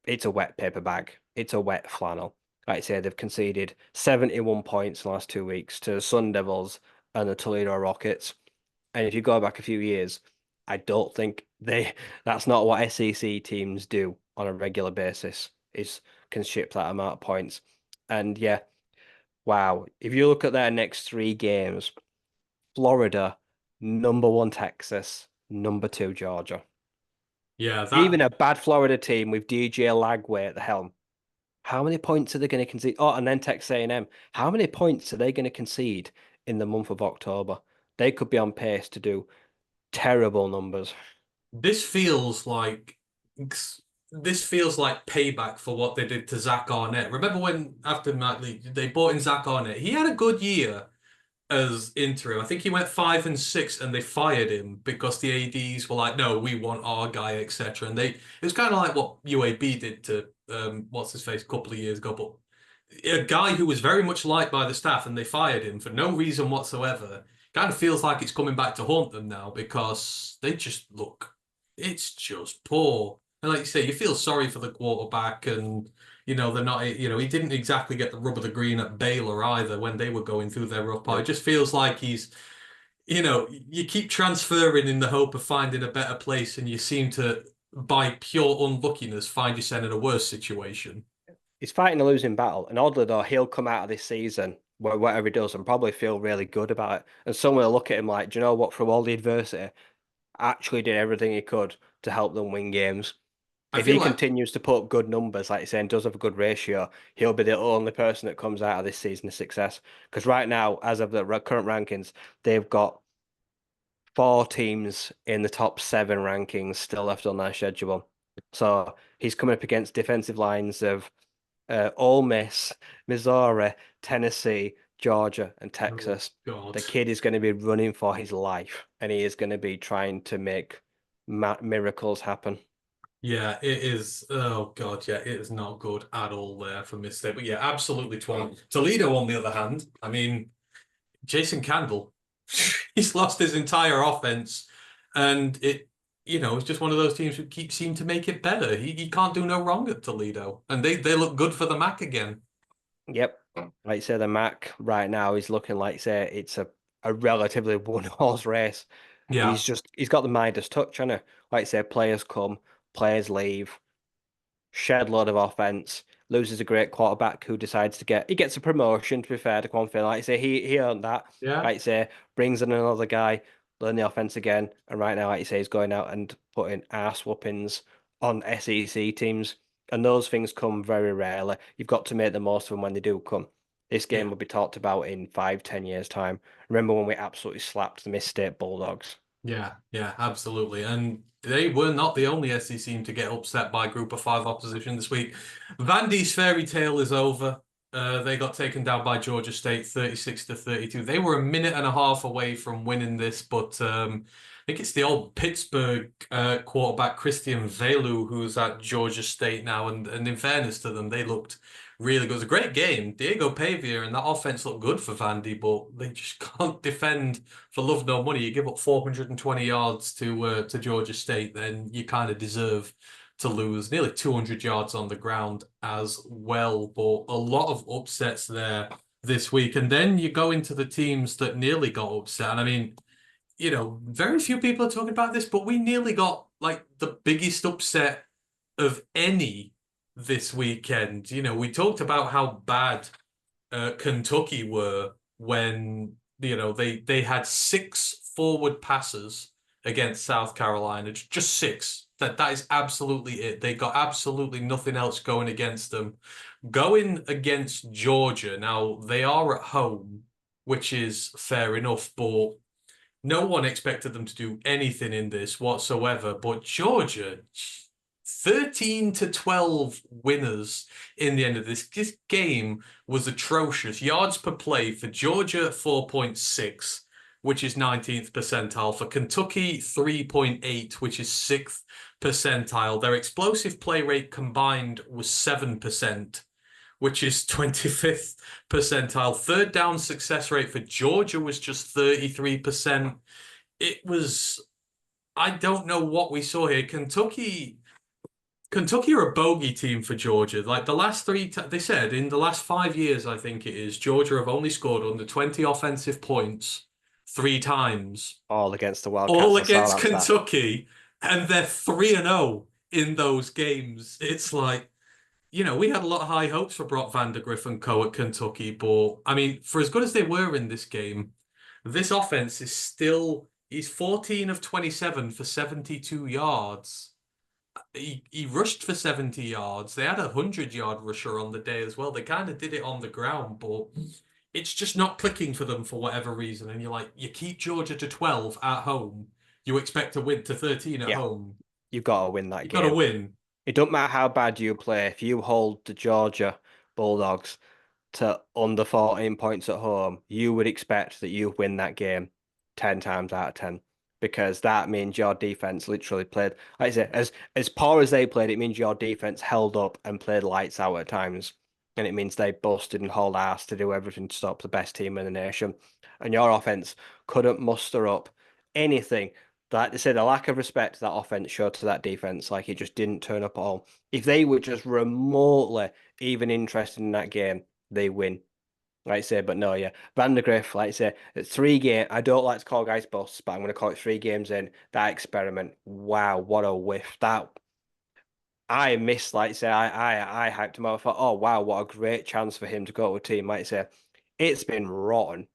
it's a wet paper bag. It's a wet flannel. Like I say, they've conceded 71 points in the last 2 weeks to the Sun Devils and the Toledo Rockets. And if you go back a few years, I don't think that's not what SEC teams do on a regular basis, is can ship that amount of points. And yeah, wow. If you look at their next 3 games, Florida, #1 Texas, #2 Georgia. yeah, Even that a bad Florida team with DJ Lagway at the helm. How many points are they going to concede? Oh, and then Texas A&M. How many points are they going to concede in the month of October? They could be on pace to do terrible numbers. this feels like this feels like payback for what they did to Zach Arnett. Remember when after Matt Lee, they brought in Zach Arnett? He had a good year as interim. I think he went 5-6 and they fired him because the ADs were like, no, we want our guy, etc. And it was kind of like what UAB did to what's his face a couple of years ago, but a guy who was very much liked by the staff and they fired him for no reason whatsoever. Kind of feels like it's coming back to haunt them now because they just look, it's just poor. And like you say, you feel sorry for the quarterback and they're not, he didn't exactly get the rub of the green at Baylor either when they were going through their rough part. It Nope. just feels like you keep transferring in the hope of finding a better place and you seem to, by pure unluckiness, find yourself in a worse situation. He's fighting a losing battle, and oddly though, he'll come out of this season, whatever he does, and probably feel really good about it. And someone will look at him like, do you know what? Through all the adversity, actually did everything he could to help them win games. I If feel he like continues to put up good numbers, like you're saying, does have a good ratio, he'll be the only person that comes out of this season a success. Because right now, as of the current rankings, they've got 4 teams in the top 7 rankings still left on their schedule. So he's coming up against defensive lines of Ole Miss, Missouri, Tennessee, Georgia, and oh Texas. God. The kid is going to be running for his life, and he is going to be trying to make miracles happen. Yeah, it is. Oh God, yeah, it is not good at all there for Mississippi. But yeah, absolutely twat. Toledo, on the other hand, I mean, Jason Campbell, he's lost his entire offense, and it's just one of those teams who keep seem to make it better. He can't do no wrong at Toledo, and they look good for the MAC again. Yep. Like you say, the Mac right now is looking like it's a relatively one horse race. And Yeah, he's got the Midas touch, hasn't he? like I say, players come, players leave, shed load of offense, loses a great quarterback who decides he gets a promotion, to be fair to Confield. Like I say, he earned that. Yeah. Like I say, brings in another guy, learn the offense again, and right now, like you say, he's going out and putting ass whoopings on SEC teams. And those things come very rarely. You've got to make the most of them when they do come. This game Yeah. will be talked about in 5, 10 years' time. Remember when we absolutely slapped the Miss State Bulldogs? Yeah, yeah, absolutely. And they were not the only SEC team to get upset by Group of Five opposition this week. Vandy's fairy tale is over. They got taken down by Georgia State 36-32. They were a minute and a half away from winning this, but I think it's the old Pittsburgh quarterback Christian Velu who's at Georgia State now. And in fairness to them, they looked really good. It was a great game. Diego Pavia and that offense looked good for Vandy, but they just can't defend for love nor money. You give up 420 yards to Georgia State, then you kind of deserve to lose. Nearly 200 yards on the ground as well, but a lot of upsets there this week. And then you go into the teams that nearly got upset. And I mean, very few people are talking about this, but we nearly got like the biggest upset of any this weekend. We talked about how bad Kentucky were when they had 6 forward passes against South Carolina, just 6. That is absolutely it. They got absolutely nothing else going against them. Going against Georgia, now they are at home, which is fair enough, but no one expected them to do anything in this whatsoever. But Georgia, 13-12 winners in the end of this. This game was atrocious. Yards per play for Georgia, 4.6, which is 19th percentile. For Kentucky, 3.8, which is 6th percentile. Their explosive play rate combined was 7%, which is 25th percentile. Third down success rate for Georgia was just 33%. I don't know what we saw here. Kentucky are a bogey team for Georgia. Like the last they said in the last 5 years, I think it is, Georgia have only scored under 20 offensive points 3 times. All against the Wildcats. All I saw against that stat. Kentucky, and they're 3-0 in those games. It's like, we had a lot of high hopes for Brock Vandagriff and co at Kentucky, but I mean, for as good as they were in this game, this offense is he's 14 of 27 for 72 yards. He rushed for 70 yards. They had a 100-yard rusher on the day as well. They kind of did it on the ground, but it's just not clicking for them for whatever reason. And you keep Georgia to 12 at home. You expect to win to 13 at home. You've got to win that You've game. got to win. It don't matter how bad you play. If you hold the Georgia Bulldogs to under 14 points at home, you would expect that you win that game 10 times out of 10. Because that means your defense literally played, like I say, as poor as they played, it means your defense held up and played lights out at times. And it means they busted and hauled ass to do everything to stop the best team in the nation. And your offense couldn't muster up anything. Like they said, the lack of respect that offense showed to that defense, like it just didn't turn up at all. If they were just remotely even interested in that game, they win. Like I say, but no, yeah. Vandagriff, like I say, it's 3 games. I don't like to call guys busts, but I'm going to call it 3 games in. That experiment, wow, what a whiff. That I missed, like I say, I hyped him up. I thought, oh, wow, what a great chance for him to go to a team. Like I say, it's been rotten.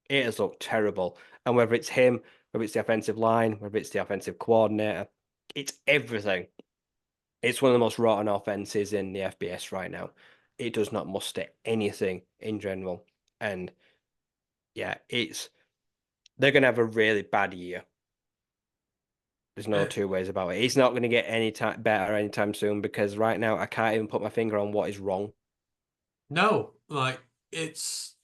It has looked terrible. And whether it's him, whether it's the offensive line, whether it's the offensive coordinator, it's everything. It's one of the most rotten offenses in the FBS right now. It does not muster anything in general. And yeah, they're going to have a really bad year. There's no two ways about it. It's not going to get any better anytime soon because right now I can't even put my finger on what is wrong. No, like it's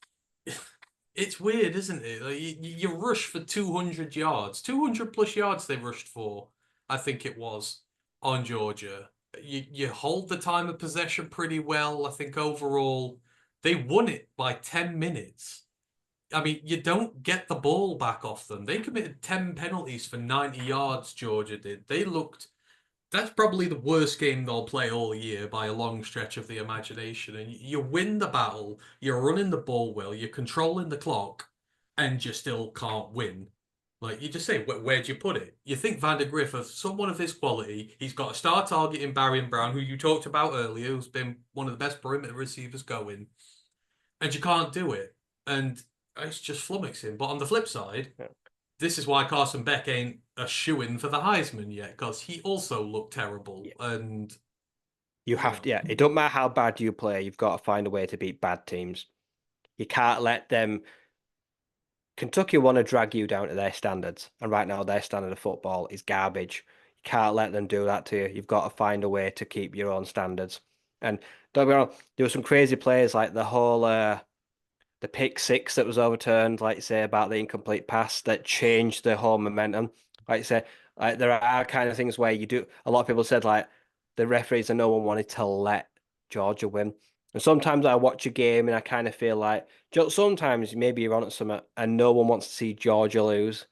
weird, isn't it? Like you rush for 200 yards, 200 plus yards they rushed for, I think it was, on Georgia. You hold the time of possession pretty well. I think overall they won it by 10 minutes. I mean, you don't get the ball back off them. They committed 10 penalties for 90 yards, Georgia did. That's probably the worst game they'll play all year by a long stretch of the imagination. And you win the battle, you're running the ball well, you're controlling the clock, and you still can't win. Like you just say, where do you put it? You think Van der Griff, of someone of his quality, he's got a star target in Barry and Brown, who you talked about earlier, who's been one of the best perimeter receivers going, and you can't do it. And it's just flummoxing. But on the flip side, Yeah. this is why Carson Beck ain't a shoo-in for the Heisman yet, because he also looked terrible. Yeah. And You you have know, to, yeah, it don't matter how bad you play, you've got to find a way to beat bad teams. You can't let them. Kentucky want to drag you down to their standards, and right now their standard of football is garbage. You can't let them do that to you. You've got to find a way to keep your own standards. And don't get me wrong, there were some crazy plays like the pick six that was overturned, like you say, about the incomplete pass that changed the whole momentum. Like you say, like there are kind of things where you do. A lot of people said like the referees and no one wanted to let Georgia win. And sometimes I watch a game and I kind of feel like sometimes maybe you're on at something and no one wants to see Georgia lose.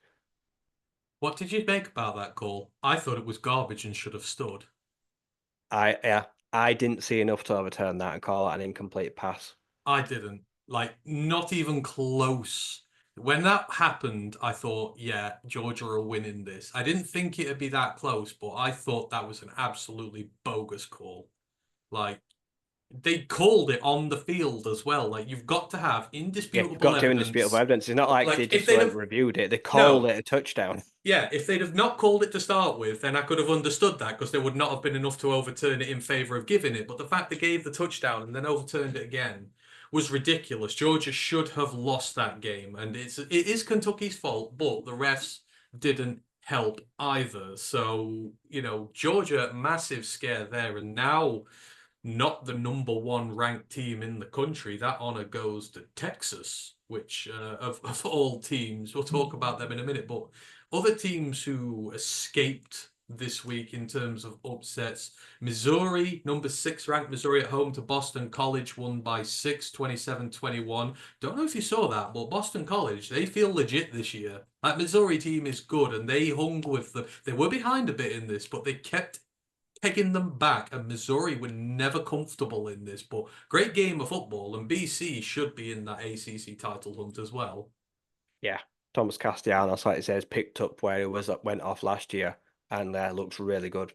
what did you make about that call? I thought it was garbage and should have stood. I didn't see enough to overturn that and call that an incomplete pass. I didn't. Like, not even close. When that happened, I thought, yeah, Georgia are winning this. I didn't think it'd be that close, but I thought that was an absolutely bogus call. Like, they called it on the field as well. Like, you've got to have Yeah, you've indisputable got to indisputable evidence. evidence. It's not like they Like, if just they'd went have, and reviewed it. They called no, it a touchdown. yeah, if they'd have not called it to start with, then I could have understood that because there would not have been enough to overturn it in favor of giving it. But the fact they gave the touchdown and then overturned it again was ridiculous. Georgia should have lost that game, and it is Kentucky's fault, but the refs didn't help either. So, Georgia, massive scare there, and now not the number one ranked team in the country. That honor goes to Texas, which of all teams, we'll talk about them in a minute, but other teams who escaped this week in terms of upsets. Missouri, number six ranked Missouri at home to Boston College, won by 6, 27-21. Don't know if you saw that, but Boston College, they feel legit this year. That Missouri team is good, and they hung with they were behind a bit in this, but they kept pegging them back, and Missouri were never comfortable in this. But great game of football, and BC should be in that ACC title hunt as well. Yeah, Thomas Castellanos, like it says, picked up where he went off last year, and looks really good.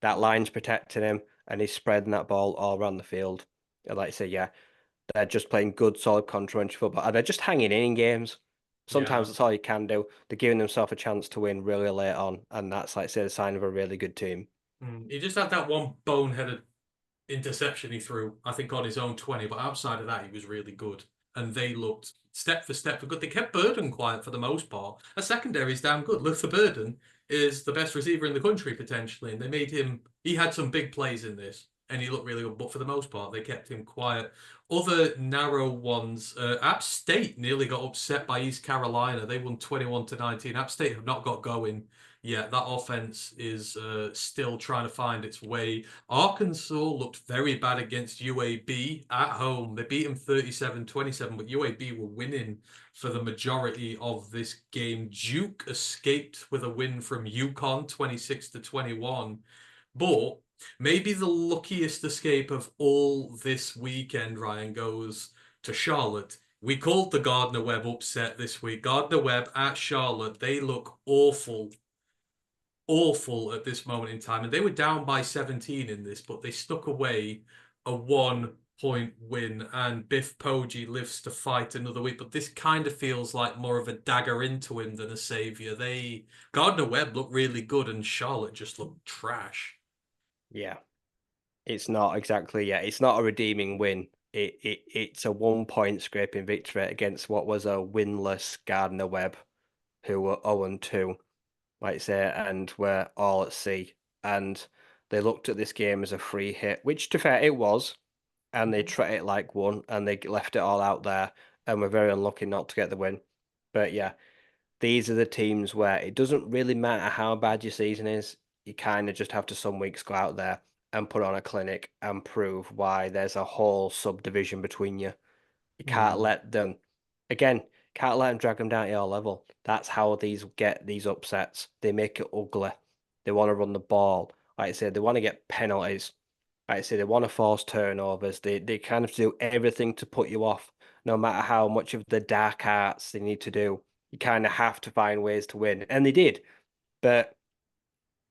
That line's protecting him, and he's spreading that ball all around the field. And like I say, yeah, they're just playing good, solid contra football, and they're just hanging in games. Sometimes Yeah. that's all you can do. They're giving themselves a chance to win really late on, and that's like I say, the sign of a really good team. He just had that one boneheaded interception he threw, I think, on his own 20, but outside of that, he was really good. And they looked step for step for good. They kept Burden quiet for the most part. A secondary is damn good. Luther Burden is the best receiver in the country, potentially. And they made him, he had some big plays in this, and he looked really good. But for the most part, they kept him quiet. Other narrow ones, App State nearly got upset by East Carolina. They won 21-19. App State have not got going yet. That offense is still trying to find its way. Arkansas looked very bad against UAB at home. They beat them 37-27, but UAB were winning for the majority of this game. Duke escaped with a win from UConn 26-21. But maybe the luckiest escape of all this weekend, Ryan, goes to Charlotte. We called the Gardner Webb upset this week. Gardner Webb at Charlotte, they look awful, awful at this moment in time. And they were down by 17 in this, but they stuck away a 1-point win. And Biff Poggi lives to fight another week. But this kind of feels like more of a dagger into him than a savior. Gardner Webb looked really good, and Charlotte just looked trash. Yeah, it's not exactly, yeah, it's not a redeeming win. It's a 1 point scraping victory against what was a winless Gardner Webb, who were 0-2, like I say, and were all at sea. And they looked at this game as a free hit, which to be fair it was, and they treated it like one, and they left it all out there, and were very unlucky not to get the win. But yeah, these are the teams where it doesn't really matter how bad your season is. You kind of just have to some weeks go out there and put on a clinic and prove why there's a whole subdivision between you. You can't Mm. let them, again, can't let them drag them down to your level. That's how these get these upsets. They make it ugly. They want to run the ball. Like I said, they want to get penalties. Like I say, they want to force turnovers. They kind of do everything to put you off, no matter how much of the dark arts they need to do. You kind of have to find ways to win, and they did. But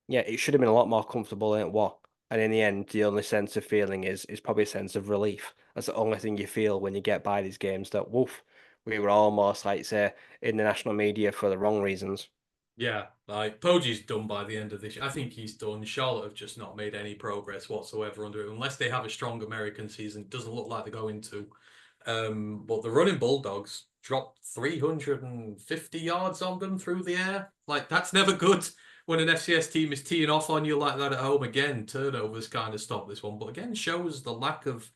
yeah, it should have been a lot more comfortable than it was. And in the end, the only sense of feeling is probably a sense of relief. That's the only thing you feel when you get by these games. That woof, we were almost like say in the national media for the wrong reasons. Yeah, like Poji's done by the end of this. I think he's done. Charlotte have just not made any progress whatsoever under it, unless they have a strong American season. It doesn't look like they're going to. But the running Bulldogs dropped 350 yards on them through the air. Like that's never good when an FCS team is teeing off on you like that at home. Again, turnovers kind of stop this one, but again shows the lack of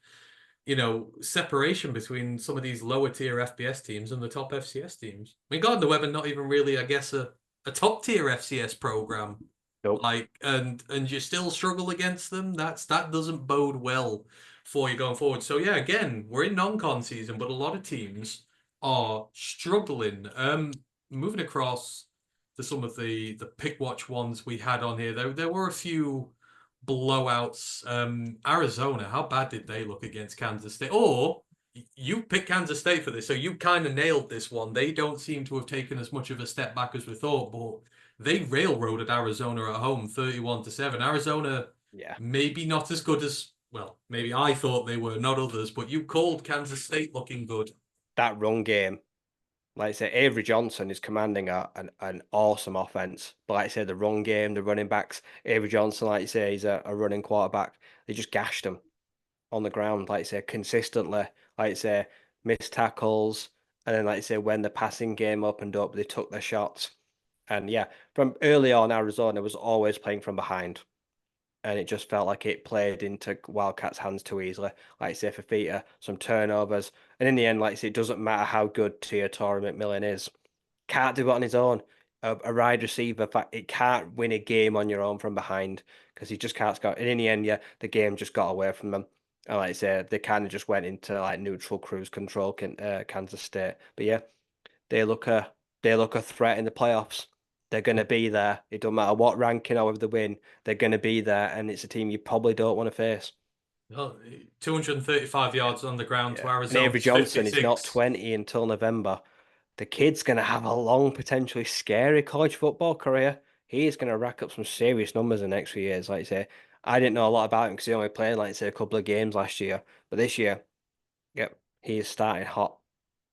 separation between some of these lower tier FBS teams and the top FCS teams. I mean, Gardner Webber not even really, I guess, a top tier FCS program. Nope. Like, and you still struggle against them. That doesn't bode well for you going forward. So yeah, again, we're in non-con season, but a lot of teams are struggling. Moving across to some of the pick watch ones we had on here, there were a few blowouts. Arizona, how bad did they look against Kansas State? Or you picked Kansas State for this, so you kind of nailed this one. They don't seem to have taken as much of a step back as we thought, but they railroaded Arizona at home 31-7. Arizona, Yeah. maybe not as good as, well, maybe I thought they were, not others, but you called Kansas State looking good. That run game, like I say, Avery Johnson is commanding an awesome offense. But like I say, the run game, the running backs, Avery Johnson, like you say, he's a running quarterback. They just gashed him on the ground, like I say, consistently. Like I say, missed tackles. And then, like I say, when the passing game opened up, they took their shots. And yeah, from early on, Arizona was always playing from behind. And it just felt like it played into Wildcats' hands too easily. Like I say, Fafita, some turnovers. And in the end, like I say, it doesn't matter how good Torrey McMillan is. Can't do it on his own. A wide receiver, it can't win a game on your own from behind because he just can't score. And in the end, yeah, the game just got away from them. And like I say, they kind of just went into like neutral cruise control, Kansas State. But yeah, they look a they look a threat in the playoffs. They're going to be there. It don't matter what ranking or if they win, they're going to be there, and it's a team you probably don't want to face. Oh, 235 Yeah, yards on the ground to yeah. And Avery Arizona's Johnson is not 56. 20 until November. The kid's going to have a long, potentially scary college football career. He is going to rack up some serious numbers in the next few years. Like I say, I didn't know a lot about him because he only played, like I say, a couple of games last year. But this year, yep, he is starting hot.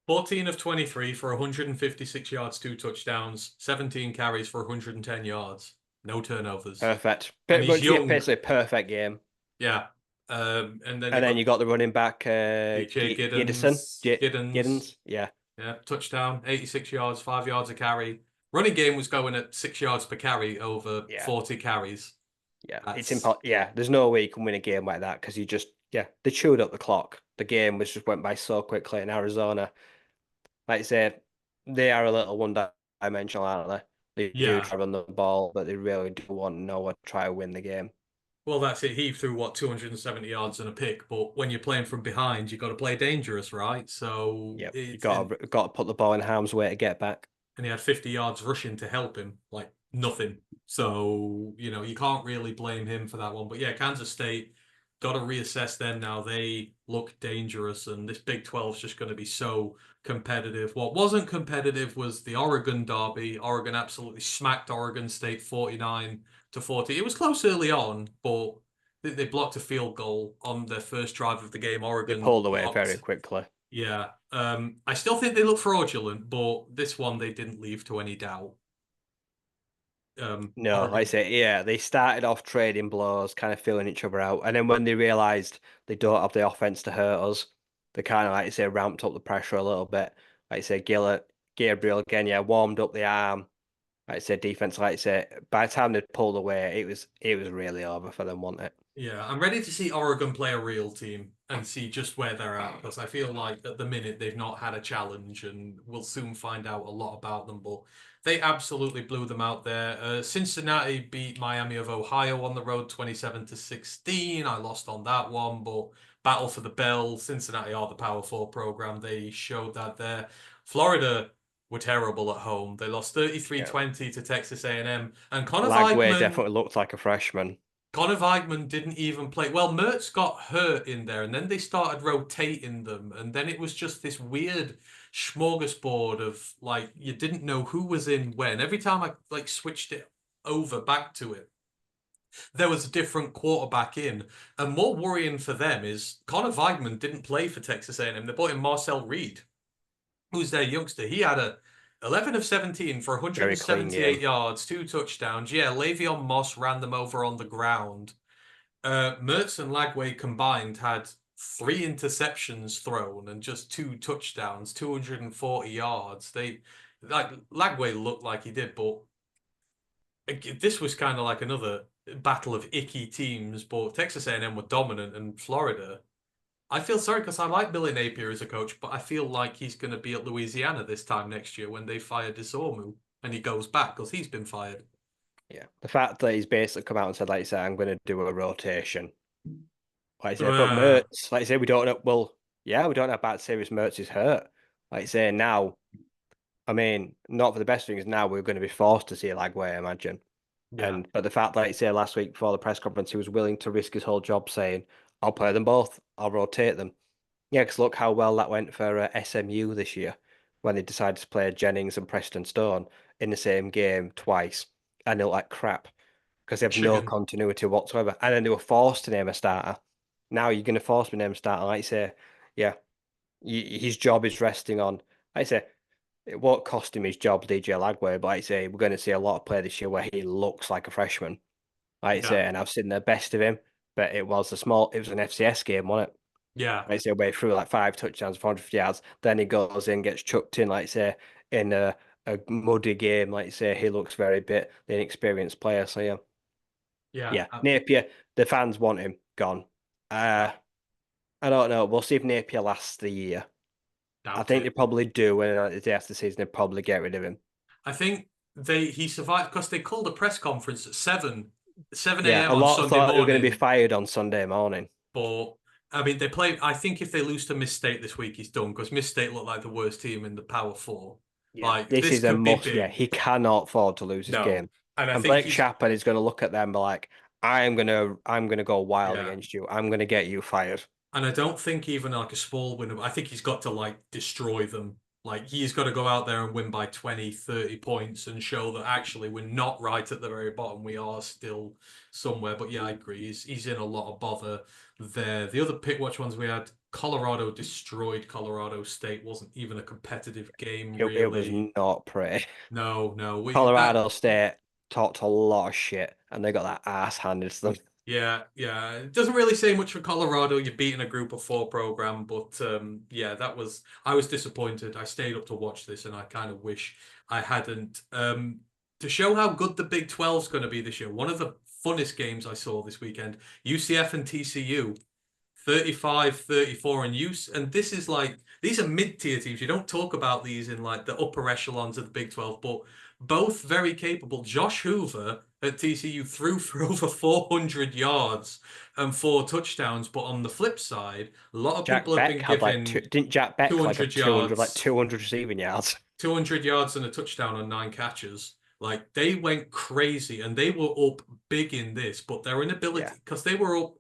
14 of 23 for 156 yards, two touchdowns, 17 carries for 110 yards, no turnovers. Perfect. And Pretty he's much, yeah, young. basically a perfect game. Yeah. And then And they've then got you got the running back, DJ Giddison, Giddens. Giddens. Yeah, Yeah, touchdown, 86 yards, 5 yards a carry. Running game was going at 6 yards per carry over yeah, 40 carries. yeah. It's That's impossible. Yeah, there's no way you can win a game like that because you just, yeah, they chewed up the clock. The game was just went by so quickly in Arizona. Like I say, they are a little one-dimensional, aren't they? They do yeah. try to run the ball, but they really do want no one to try to win the game. Well, that's it. He threw what 270 yards and a pick, but when you're playing from behind, you've got to play dangerous, right? So Yep, you it's got to put the ball in harm's way to get back. and he had 50 yards rushing to help him, like nothing. So, you can't really blame him for that one. But yeah, Kansas State got to reassess them now. They look dangerous, and this Big 12 is just going to be so competitive. What wasn't competitive was the Oregon derby. Oregon absolutely smacked Oregon State 49-40. It was close early on, but they blocked a field goal on their first drive of the game. They Oregon pulled away very blocked. quickly. Yeah. I still think they look fraudulent, but this one they didn't leave to any doubt. No, like I Oregon. say, yeah, they started off trading blows, kind of filling each other out, and then when they realised they don't have the offense to hurt us, they kind of like I say ramped up the pressure a little bit. Like I say, Gabriel again, yeah, warmed up the arm. Like I say, defense, like I say, by the time they pulled away, it was really over for them, wasn't it? Yeah, I'm ready to see Oregon play a real team and see just where they're at because I feel like at the minute they've not had a challenge and we'll soon find out a lot about them. But they absolutely blew them out there. Cincinnati beat Miami of Ohio on the road 27-16. I lost on that one, but battle for the bell. Cincinnati are the Power Four program. They showed that there. Florida were terrible at home. They lost Yeah. 33-20 to Texas A&M. And Connor Lagway Weidman. definitely looked like a freshman. Connor Weidman didn't even play. Well, Mertz got hurt in there, and then they started rotating them, and then it was just this weird smorgasbord of like you didn't know who was in when. Every time I like switched it over back to it, there was a different quarterback in. And more worrying for them is Connor Weidman didn't play for Texas A&M. They brought in Marcel Reed, who's their youngster. He had a 11 of 17 for Very clean game. 178 yards, 2 touchdowns. Yeah, Le'Veon Moss ran them over on the ground. Mertz and Lagway combined had 3 interceptions thrown and just 2 touchdowns, 240 yards. They like Lagway looked like he did, but this was kind of like another battle of icky teams. But Texas A&M were dominant, and Florida. I feel sorry because I like Billy Napier as a coach, but I feel like he's going to be at Louisiana this time next year when they fire DeSormu and he goes back because he's been fired. Yeah. The fact that he's basically come out and said, like you said, I'm going to do a rotation. Like I said, but Uh, Mertz, like I say, we don't know. Well, yeah, we don't know about serious Mertz is hurt. Like I say, now, I mean, not for the best things. Now we're going to be forced to see Lagway, I imagine. yeah, But the fact that he said last week before the press conference, he was willing to risk his whole job, saying, "I'll play them both. I'll rotate them." Yeah, because look how well that went for SMU this year when they decided to play Jennings and Preston Stone in the same game twice, and they look like crap because they have no Michigan. continuity whatsoever. And then they were forced to name a starter. Now you're going to force me to name a starter. Like I say, yeah, his job is resting on. Like I say, it won't cost him his job, DJ Lagway, but like I say, we're going to see a lot of play this year where he looks like a freshman. Like I Yeah, say, and I've seen the best of him, but it was an FCS game, wasn't it? yeah, Like I say, way through like 5 touchdowns, 450 yards. Then he goes in, gets chucked in, like I say, in a muddy game. Like I say, he looks very bit the inexperienced player. So yeah, yeah. yeah, Napier, the fans want him gone. Uh, I don't know. We'll see if Napier lasts the year. I Doubt think they it. probably do, and the day after the season, they probably get rid of him. I think he survived because they called a press conference at 7 Yeah, a.m. a on lot Sunday thought they were going to be morning. fired on Sunday morning. But I mean, they played. I think if they lose to Miss State this week, he's done because Miss State look like the worst team in the Power Four. Yeah, Like this this is a could be must. Yeah, big. he cannot afford to lose his No, game. and I And think Blake he's Chapman is going to look at them and be like, I'm gonna go wild yeah. against you. I'm gonna get you fired." And I don't think even like a small win. I think he's got to like destroy them. Like he's got to go out there and win by 20, 30 points and show that actually we're not right at the very bottom. We are still somewhere. But yeah, I agree. He's in a lot of bother there. The other pick watch ones we had, Colorado destroyed Colorado State. Wasn't even a competitive game It was really. not pretty. No, no. We that Colorado State talked a lot of shit, and they got that ass handed to them. Yeah, yeah. It doesn't really say much for Colorado. You're beating a group of four program, but yeah, I was disappointed. I stayed up to watch this and I kind of wish I hadn't. To show how good the Big 12's going to be this year, one of the funnest games I saw this weekend, UCF and TCU. 35-34 and use and this is like these are mid-tier teams. You don't talk about these in like the upper echelons of the Big 12, but both very capable. Josh Hoover at TCU threw for over 400 yards and 4 touchdowns, but on the flip side, a lot of Jack people have Beck been had like giving didn't Jack Beck like a 200 200 like yards 200 receiving yards? 200 yards and a touchdown on 9 catches. Like they went crazy and they were up big in this, but their Yeah, inability, because they were up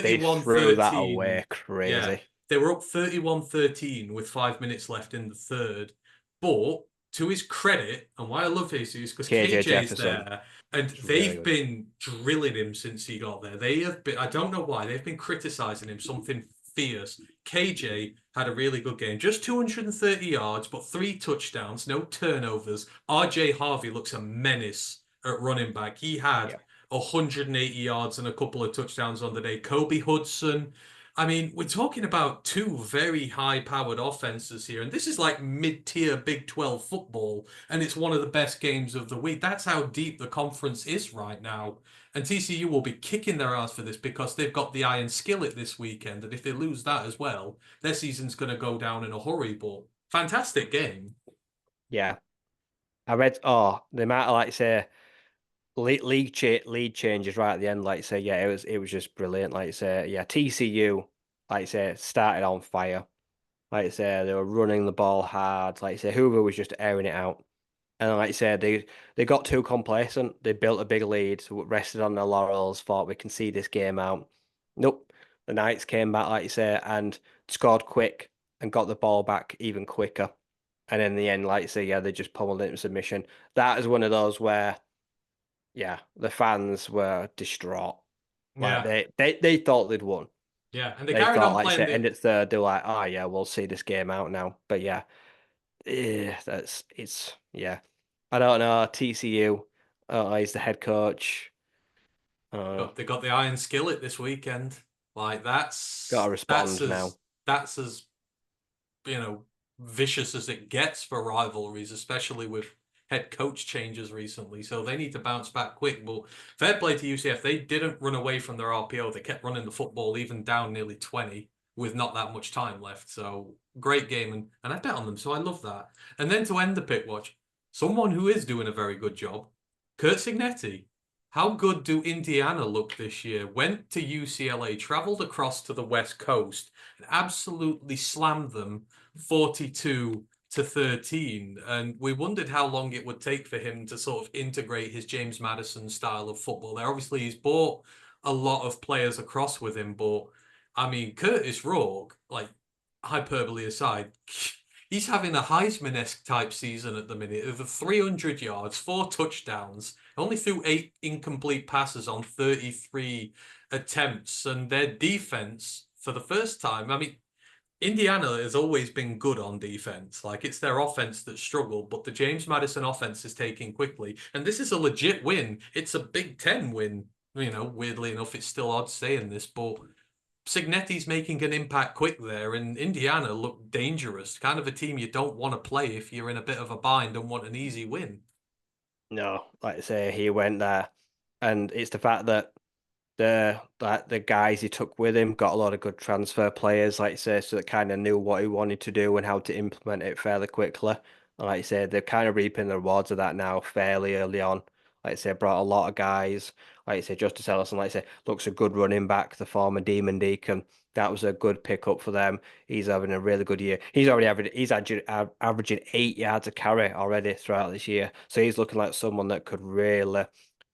they threw that away 31-13. Yeah, crazy. they were up 31-13 with 5 minutes left in the third. But to his credit, and why I love Jesus is because KJ KJ's Jefferson there and was really they've good. been drilling him since he got there. They have been, I don't know why, they've been criticizing him something fierce. KJ had a really good game, just 230 yards, but 3 touchdowns, no turnovers. RJ Harvey looks a menace at running back. He had Yeah, 180 yards and a couple of touchdowns on the day. Kobe Hudson. I mean, we're talking about two very high-powered offenses here, and this is like mid-tier Big 12 football, and it's one of the best games of the week. That's how deep the conference is right now. And TCU will be kicking their ass for this because they've got the iron skillet this weekend, and if they lose that as well, their season's going to go down in a hurry. But fantastic game. yeah. I read. Oh, they might like say lead changes right at the end. Like say, yeah, it was just brilliant. Like say, yeah, TCU, like say, started on fire. Like say, they were running the ball hard. Like say, Hoover was just airing it out. And like you said, they got too complacent. They built a big lead, rested on their laurels, thought we can see this game out. Nope. The Knights came back, like you say, and scored quick and got the ball back even quicker. And in the end, like you say, yeah, they just pummeled it into submission. That is one of those where, yeah, the fans were distraught. Like Yeah, they thought they'd won. yeah, and they They carried thought, on like you playing said, the. end at third, they're like, oh yeah, we'll see this game out now. But yeah, yeah. I don't know. TCU, he's the head coach. Uh, They got the iron skillet this weekend. Like got to that's respond now. as you know vicious as it gets for rivalries, especially with head coach changes recently. So they need to bounce back quick. But fair play to UCF. They didn't run away from their RPO. They kept running the football even down nearly 20 with not that much time left. So great game and I bet on them. So I love that. And then to end the pick watch, someone who is doing a very good job, Kurt Signetti. How good do Indiana look this year? Went to UCLA, traveled across to the West Coast, and absolutely slammed them 42-13. And we wondered how long it would take for him to sort of integrate his James Madison style of football there. Obviously, he's brought a lot of players across with him, but I mean, Curtis Rourke, like hyperbole aside, he's having a Heisman-esque type season at the minute. Over 300 yards, 4 touchdowns, only threw 8 incomplete passes on 33 attempts, and their defense for the first time. I mean, Indiana has always been good on defense. Like it's their offense that struggled, but the James Madison offense is taking quickly. And this is a legit win. It's a Big Ten win. Weirdly enough, it's still odd saying this, but Signetti's making an impact quick there, and Indiana look dangerous. Kind of a team you don't want to play if you're in a bit of a bind and want an easy win. No, like I say, he went there, and it's the fact that the guys he took with him got a lot of good transfer players, like you say, so that kind of knew what he wanted to do and how to implement it fairly quickly. And like you say, they're kind of reaping the rewards of that now fairly early on. Like I say, brought a lot of guys. Like you say, Justice Ellison, like I say, looks a good running back, the former Demon Deacon. That was a good pickup for them. He's having a really good year. He's averaging 8 yards a carry already throughout this year. So he's looking like someone that could really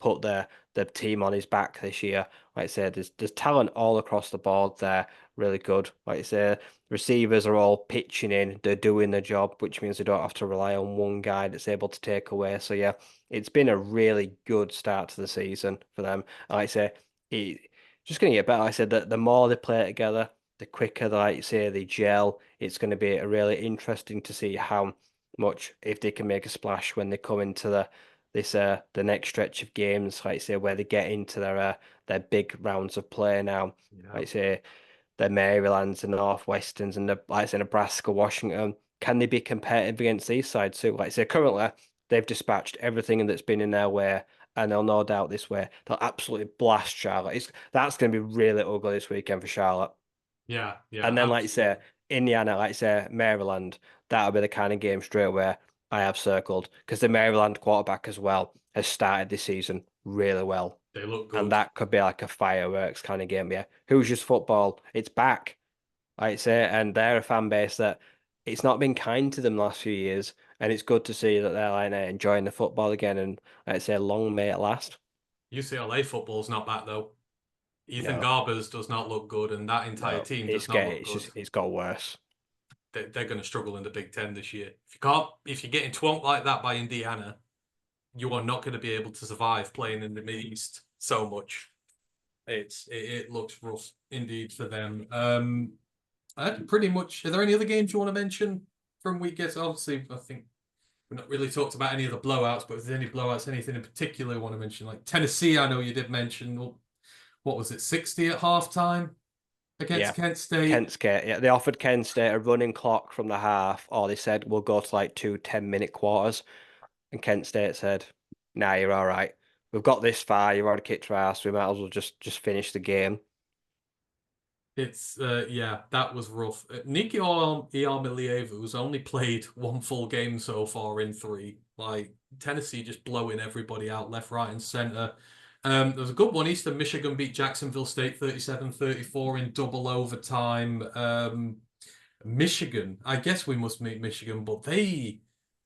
put the team on his back this year. Like I said, there's talent all across the board there, really good. Like I say, receivers are all pitching in, they're doing the job, which means they don't have to rely on one guy that's able to take away. So yeah, it's been a really good start to the season for them. Like I say, it just gonna get better. Like I said that the more they play together, the quicker, like you say, they gel. It's going to be really interesting to see how much if they can make a splash when they come into the next stretch of games, like I say, where they get into their big rounds of play now. Yeah. Like I say, the Marylands and Northwesterns and the like I say Nebraska, Washington. Can they be competitive against these sides too? Like I say, currently they've dispatched everything that's been in their way, and they'll no doubt this way they'll absolutely blast Charlotte. That's going to be really ugly this weekend for Charlotte. Yeah, yeah, And then, like you say, absolutely. Indiana, like you say, Maryland, that'll be the kind of game straight away I have circled because the Maryland quarterback as well has started this season really well. They look And good. that could be like a fireworks kind of game. Yeah. Hoosiers football, it's back, like I say, and they're a fan base that it's not been kind to them last few years. And it's good to see that they're like enjoying the football again. And like I say, long may it last. UCLA football's not back though. Ethan No, Garbers does not look good, and that entire no, team does not look good. it's got worse. They're going to struggle in the Big Ten this year. If you're getting twonked like that by Indiana, you are not going to be able to survive playing in the Mid East so much. It looks rough indeed for them. Pretty much. Are there any other games you want to mention from weekends? Obviously, I think we've not really talked about any of the blowouts, but if there's any blowouts, anything in particular you want to mention? Like Tennessee, I know you did mention. What was it, 60 at halftime Yeah. against Kent State? Kent State, yeah, they offered Kent State a running clock from the half, or they said we'll go to like 2 10-minute quarters. And Kent State said, "Nah, you're all right. We've got this far. You've already kicked our ass. We might as well just finish the game." It's yeah, that was rough. Nicky Iamaleava only played one full game so far in three. Like Tennessee just blowing everybody out left, right, and center. There was a good one. Eastern Michigan beat Jacksonville State 37-34 in double overtime. Michigan, I guess we must meet Michigan, but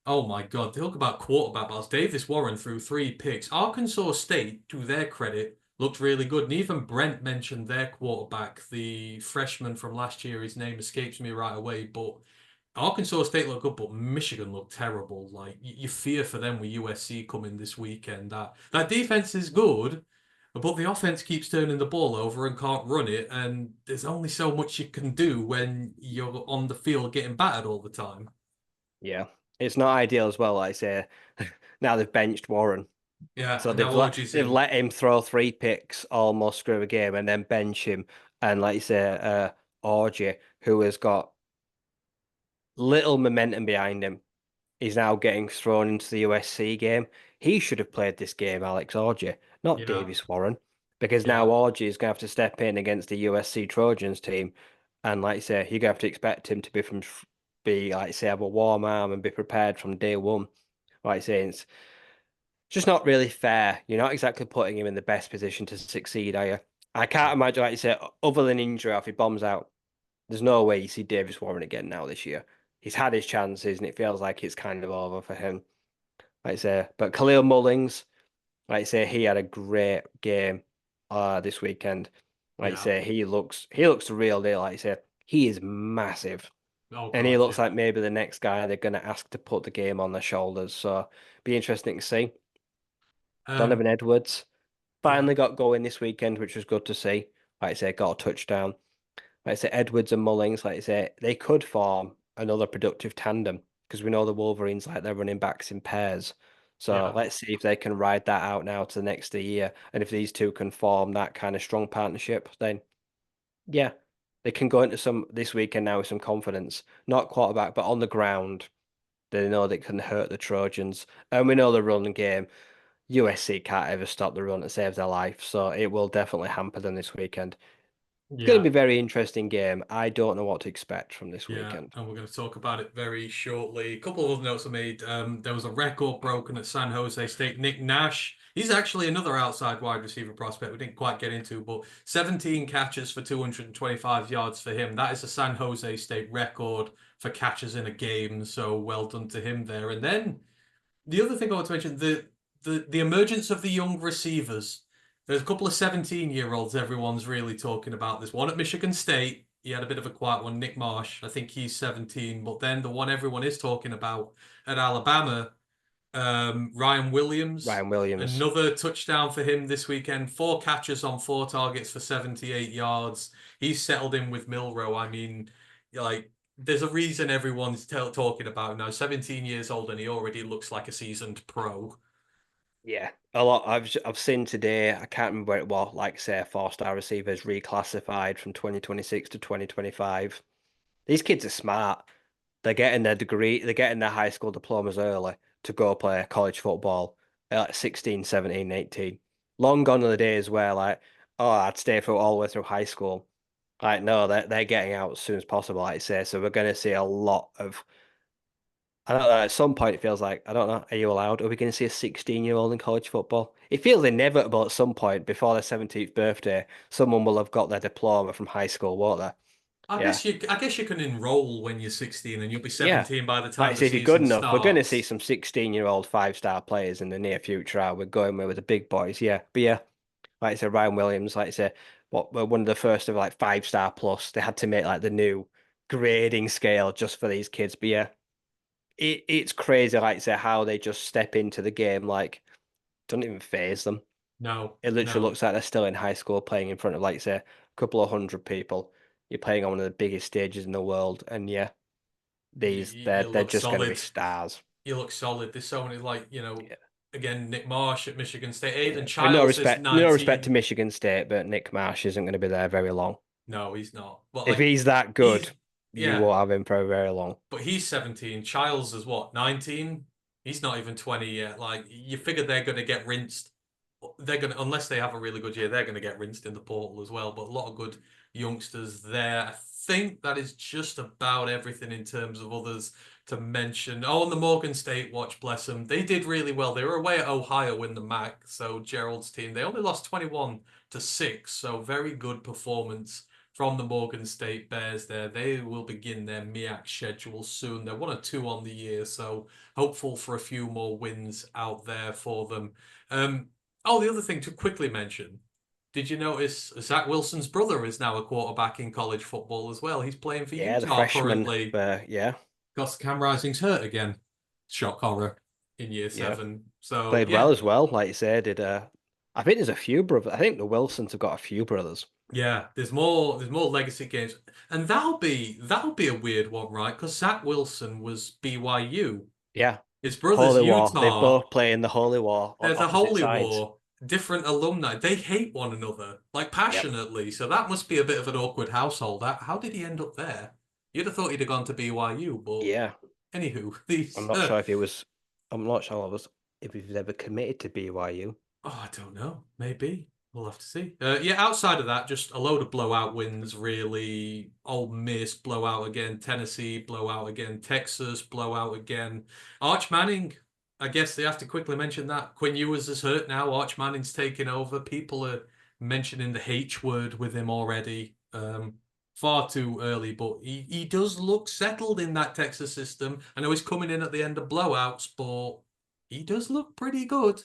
Oh my God, talk about quarterback battles. Davis Warren threw 3 picks. Arkansas State, to their credit, looked really good. And even Brent mentioned their quarterback, the freshman from last year. His name escapes me right away, but Arkansas State looked good, but Michigan looked terrible. Like you fear for them with USC coming this weekend. That defense is good, but the offense keeps turning the ball over and can't run it. And there's only so much you can do when you're on the field getting battered all the time. Yeah, it's not ideal as well. Like I say, now they've benched Warren, Yeah, so and now Orji's they've in. let him throw 3 picks almost through a game, and then bench him. And like you say, Orji, who has got little momentum behind him, is now getting thrown into the USC game. He should have played this game, Alex Orji, not Yeah, Davis Warren, because now yeah, Orji is going to have to step in against the USC Trojans team, and like you say, you're going to have to expect him to be like you say have a warm arm and be prepared from day one. Like I say, it's just not really fair. You're not exactly putting him in the best position to succeed, are you? I can't no. imagine, like you say, other than injury, if he bombs out, there's no way you see Davis Warren again now this year. He's had his chances, and it feels like it's kind of over for him. Like I say, but Khalil Mullings, like I say, he had a great game this weekend. Like I Yeah. say, he looks the real deal. Like I say, he is massive, Oh and he God, looks yeah. like maybe the next guy they're going to ask to put the game on their shoulders. So be interesting to see. Um, Donovan Edwards yeah, finally got going this weekend, which was good to see. Like I say, got a touchdown. Like I say, Edwards and Mullings, like I say, they could form another productive tandem because we know the Wolverines like their running backs in pairs. So yeah, let's see if they can ride that out now to the next year. And if these two can form that kind of strong partnership, then yeah, they can go into some this weekend now with some confidence. Not quarterback, but on the ground, they know they can hurt the Trojans. And we know the run game. USC can't ever stop the run to save their life, so it will definitely hamper them this weekend. Going to yeah. be a very interesting game. I don't know what to expect from this Yeah, weekend. and we're going to talk about it very shortly. A couple of other notes I made. There was a record broken at San Jose State. Nick Nash, he's actually another outside wide receiver prospect we didn't quite get into, but 17 catches for 225 yards for him. That is a San Jose State record for catches in a game, so well done to him there. And then the other thing I want to mention, the emergence of the young receivers. There's a couple of 17-year-olds everyone's really talking about. There's one at Michigan State. He had a bit of a quiet one, Nick Marsh. I think he's 17. But then the one everyone is talking about at Alabama, Ryan Williams. Ryan Williams. Another touchdown for him this weekend. 4 catches on 4 targets for 78 yards. He's settled in with Milrow. I mean, like, there's a reason everyone's talking about him now. 17 years old and he already looks like a seasoned pro. Yeah, a lot. I've seen today. I can't remember where it was. Like say, a four-star receivers reclassified from 2026 to 2025. These kids are smart. They're getting their degree. They're getting their high school diplomas early to go play college football at like 16, 17, 18. Long gone are the days where like, oh, I'd stay through all the way through high school. Like, no, they're getting out as soon as possible. Like I say, so we're going to see a lot of I don't know. At some point, it feels like I don't know. Are you allowed? Are we going to see a 16-year-old in college football? It feels inevitable at some point before their 17th birthday. Someone will have got their diploma from high school, won't they? Yeah, I guess you can enroll when you're 16 and you'll be yeah. 17 by the Like I time the say, if you're good season enough, we're going to see starts. some 16-year-old five-star players in the near future. We're going with the big boys. Yeah, but yeah, like I said, Ryan Williams. Like I say, what were one of the first of like five-star plus. They had to make like the new grading scale just for these kids. But yeah, it's crazy. Like I say, how they just step into the game like. Doesn't even phase them. No, It literally no. looks like they're still in high school playing in front of, like, say, a couple of hundred people. You're playing on one of the biggest stages in the world, and yeah, these You they're look just going to be solid. stars. You look solid. There's so many, like, Yeah, again, Nick Marsh at Michigan State. yeah. Aiden With no Childs is respect, no respect to 19. Michigan State, but Nick Marsh isn't going to be there very long. No, he's not. But If like he's that good, he's you yeah, won't have him for very long. but he's 17. Childs is what, 19? He's not even 20 yet. Like you figure they're gonna get rinsed. They're gonna unless they have a really good year, they're gonna get rinsed in the portal as well. But a lot of good youngsters there. I think that is just about everything in terms of others to mention. Oh, and the Morgan State watch, bless them. They did really well. They were away at Ohio in the MAC, so Gerald's team. They only lost 21-6, so very good performance from the Morgan State Bears there. They will begin their MEAC schedule soon. They're 1-2 on the year, so hopeful for a few more wins out there for them. Oh, the other thing to quickly mention, did you notice Zach Wilson's brother is now a quarterback in college football as well? He's playing for Yeah, the Utah freshman. currently. Yeah, Because Cam Rising's hurt again. Shock horror in year yeah. 7. So Played well yeah, as well. Like you said, did I think there's a few brothers. I think the Wilsons have got a few brothers. yeah. There's more legacy games, and that'll be a weird one, right? Because Zach Wilson was BYU. Yeah. His brother's Holy War. They Utah. both play in the Holy War on There's a opposite holy sides. war. Different alumni. They hate one another like Yep. passionately. So that must be a bit of an awkward household. How did he end up there? You'd have thought he'd have gone to BYU, but Yeah. anywho, I'm these. not sure if he was. I'm not sure if he was ever committed to BYU. Oh, I don't know. Maybe. We'll have to see. Yeah, outside of that, just a load of blowout wins, really. Ole Miss, blowout again. Tennessee, blowout again. Texas, blowout again. Arch Manning, I guess they have to quickly mention that. Quinn Ewers is hurt now. Arch Manning's taking over. People are mentioning the H word with him already. Far too early, but he does look settled in that Texas system. I know he's coming in at the end of blowouts, but he does look pretty good.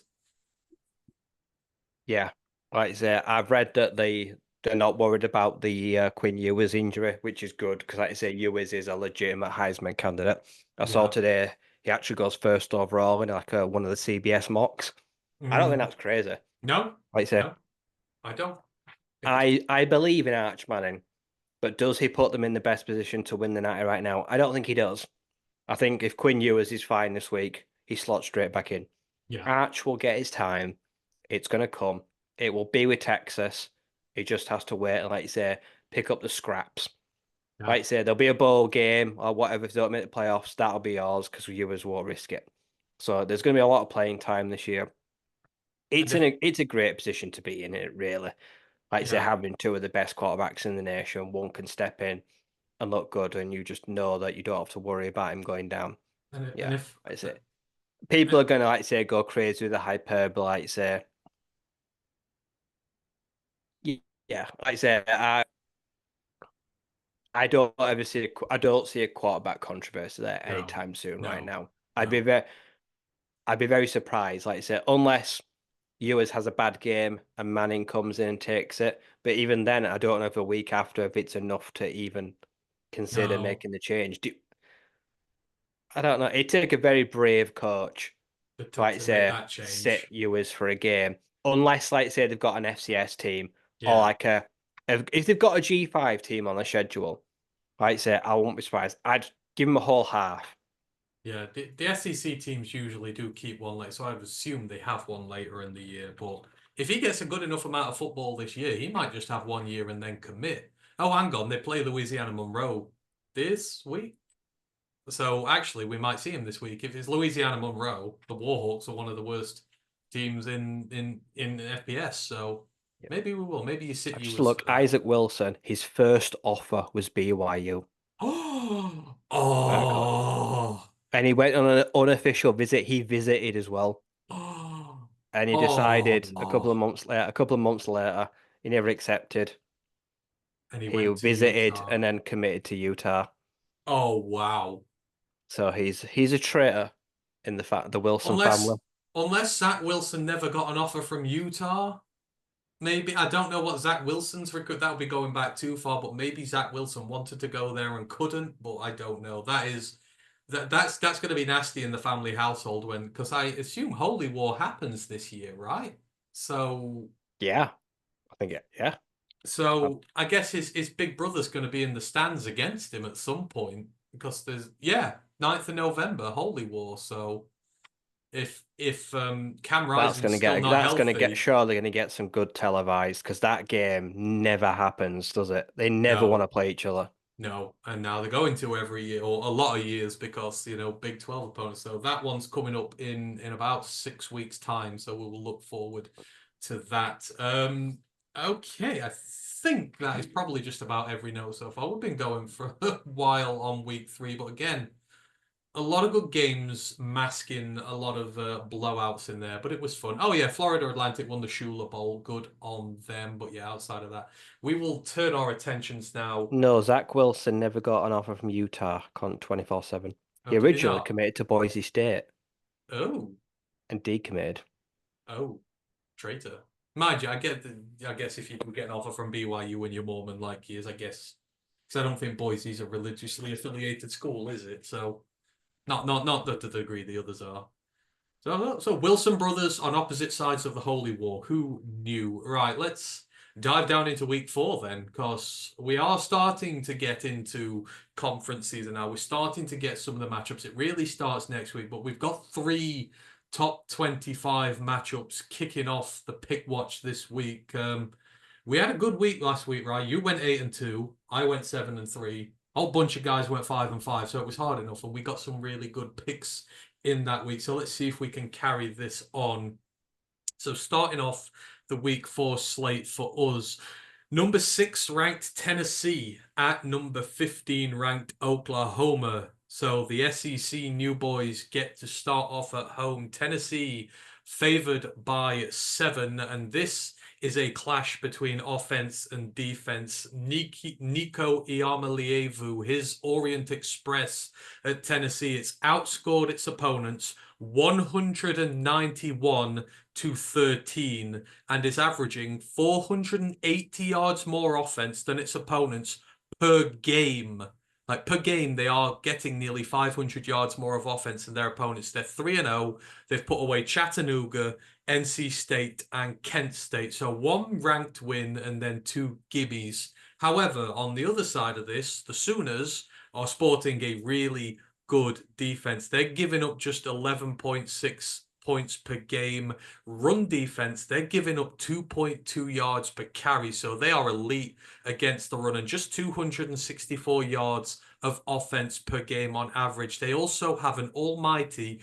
Yeah. Like I say, I've read that they're not worried about the Quinn Ewers injury, which is good because, like I say, Ewers is a legitimate Heisman candidate. I saw Yeah. today he actually goes first overall in like one of the CBS mocks. I don't think Mm. that's crazy. No, Like I say, no, I don't. If it's I believe in Arch Manning, but does he put them in the best position to win the Natty right now? I don't think he does. I think if Quinn Ewers is fine this week, he slots straight back in. yeah, Arch will get his time. It's going to come. It will be with Texas. He just has to wait and, like you say, pick up the scraps. yeah. Like you say, there'll be a bowl game or whatever. If they don't make the playoffs, that'll be yours because Ewers won't risk it. So there's going to be a lot of playing time this year. And if It's a great position to be in it, really. Like you say, yeah, having two of the best quarterbacks in the nation, one can step in and look good, and you just know that you don't have to worry about him going down. and Yeah, if like I say, people are going to, like say, go crazy with the hyperbole. Like say, yeah, like I say, I don't see a quarterback controversy there no, anytime soon. Right no, now, no, I'd be very surprised. Like I say, unless Ewers has a bad game and Manning comes in and takes it. But even then, I don't know if a week after if it's enough to even consider no, making the change. I don't know. It'd take a very brave coach like to make say that sit change. Ewers for a game, unless like say they've got an FCS team or Yeah, like a if they've got a G5 team on the schedule, like say I won't be surprised. I'd give them a whole half. yeah. The SEC teams usually do keep one late, so I would assume they have one later in the year. But if he gets a good enough amount of football this year, he might just have 1 year and then commit. Oh, hang on, they play Louisiana Monroe this week. So actually, we might see him this week. If it's Louisiana Monroe, the Warhawks are one of the worst teams in FPS. So Yeah. maybe we will. Maybe you sit I just Ewers look for that. Isaac Wilson. His first offer was BYU, Oh, uh, oh, and he went on an unofficial visit. He visited as well, oh, and he decided oh. a couple of months later, he never accepted. And he He went to visited Utah. and then committed to Utah. Oh, wow. So he's a traitor in the Wilson family. Unless unless Zach Wilson never got an offer from Utah. Maybe I don't know what Zach Wilson's recruit. That would be going back too far, but maybe Zach Wilson wanted to go there and couldn't. But I don't know. That's going to be nasty in the family household when because I assume Holy War happens this year, right? So Yeah, I think it. Yeah, so I guess his big brother's going to be in the stands against him at some point because there's 9th of November Holy War. So if Cam Rising's still not that's gonna get healthy. surely gonna get some good televised because that game never happens, does it? They never want to No. play each other. No, and now they're going to every year or a lot of years because Big 12 opponents. So that one's coming up in about 6 weeks' time. So we will look forward to that. Okay, I think that is probably just about every note so far. We've been going for a while on week 3, but again, a lot of good games masking a lot of blowouts in there, but it was fun. Oh yeah, Florida Atlantic won the Shula Bowl. Good on them. But yeah, outside of that, we will turn our attentions now. No, Zach Wilson never got an offer from Utah 24/7. Oh, He did he originally not? committed to Boise State Oh, and decommitted. oh, traitor. Mind you, I guess if you can get an offer from BYU when you're Mormon like he is, I guess. Because I don't think Boise's a religiously affiliated school, is it? So not to the degree the others are. So Wilson brothers on opposite sides of the holy war. Who knew? Right, let's dive down into week 4 then, because we are starting to get into conference season now. We're starting to get some of the matchups. It really starts next week, but we've got 3 top 25 matchups kicking off the pick watch this week. We had a good week last week, right? You went 8-2, I went 7-3. A whole bunch of guys went 5-5, so it was hard enough, and we got some really good picks in that week. So let's see if we can carry this on. So starting off the week 4 slate for us, number 6 ranked Tennessee at number 15 ranked Oklahoma. So the SEC new boys get to start off at home. Tennessee favored by 7, and this is a clash between offense and defense. Nico Iamaleava, his Orient Express at Tennessee, it's outscored its opponents 191-13 and is averaging 480 yards more offense than its opponents per game. Like per game, they are getting nearly 500 yards more of offense than their opponents. They're 3-0. They've put away Chattanooga, NC State, and Kent State. So 1 ranked win and then 2 gibbies. However, on the other side of this, the Sooners are sporting a really good defense. They're giving up just 11.6 points per game. Run defense, they're giving up 2.2 yards per carry. So they are elite against the run and just 264 yards of offense per game on average. They also have an almighty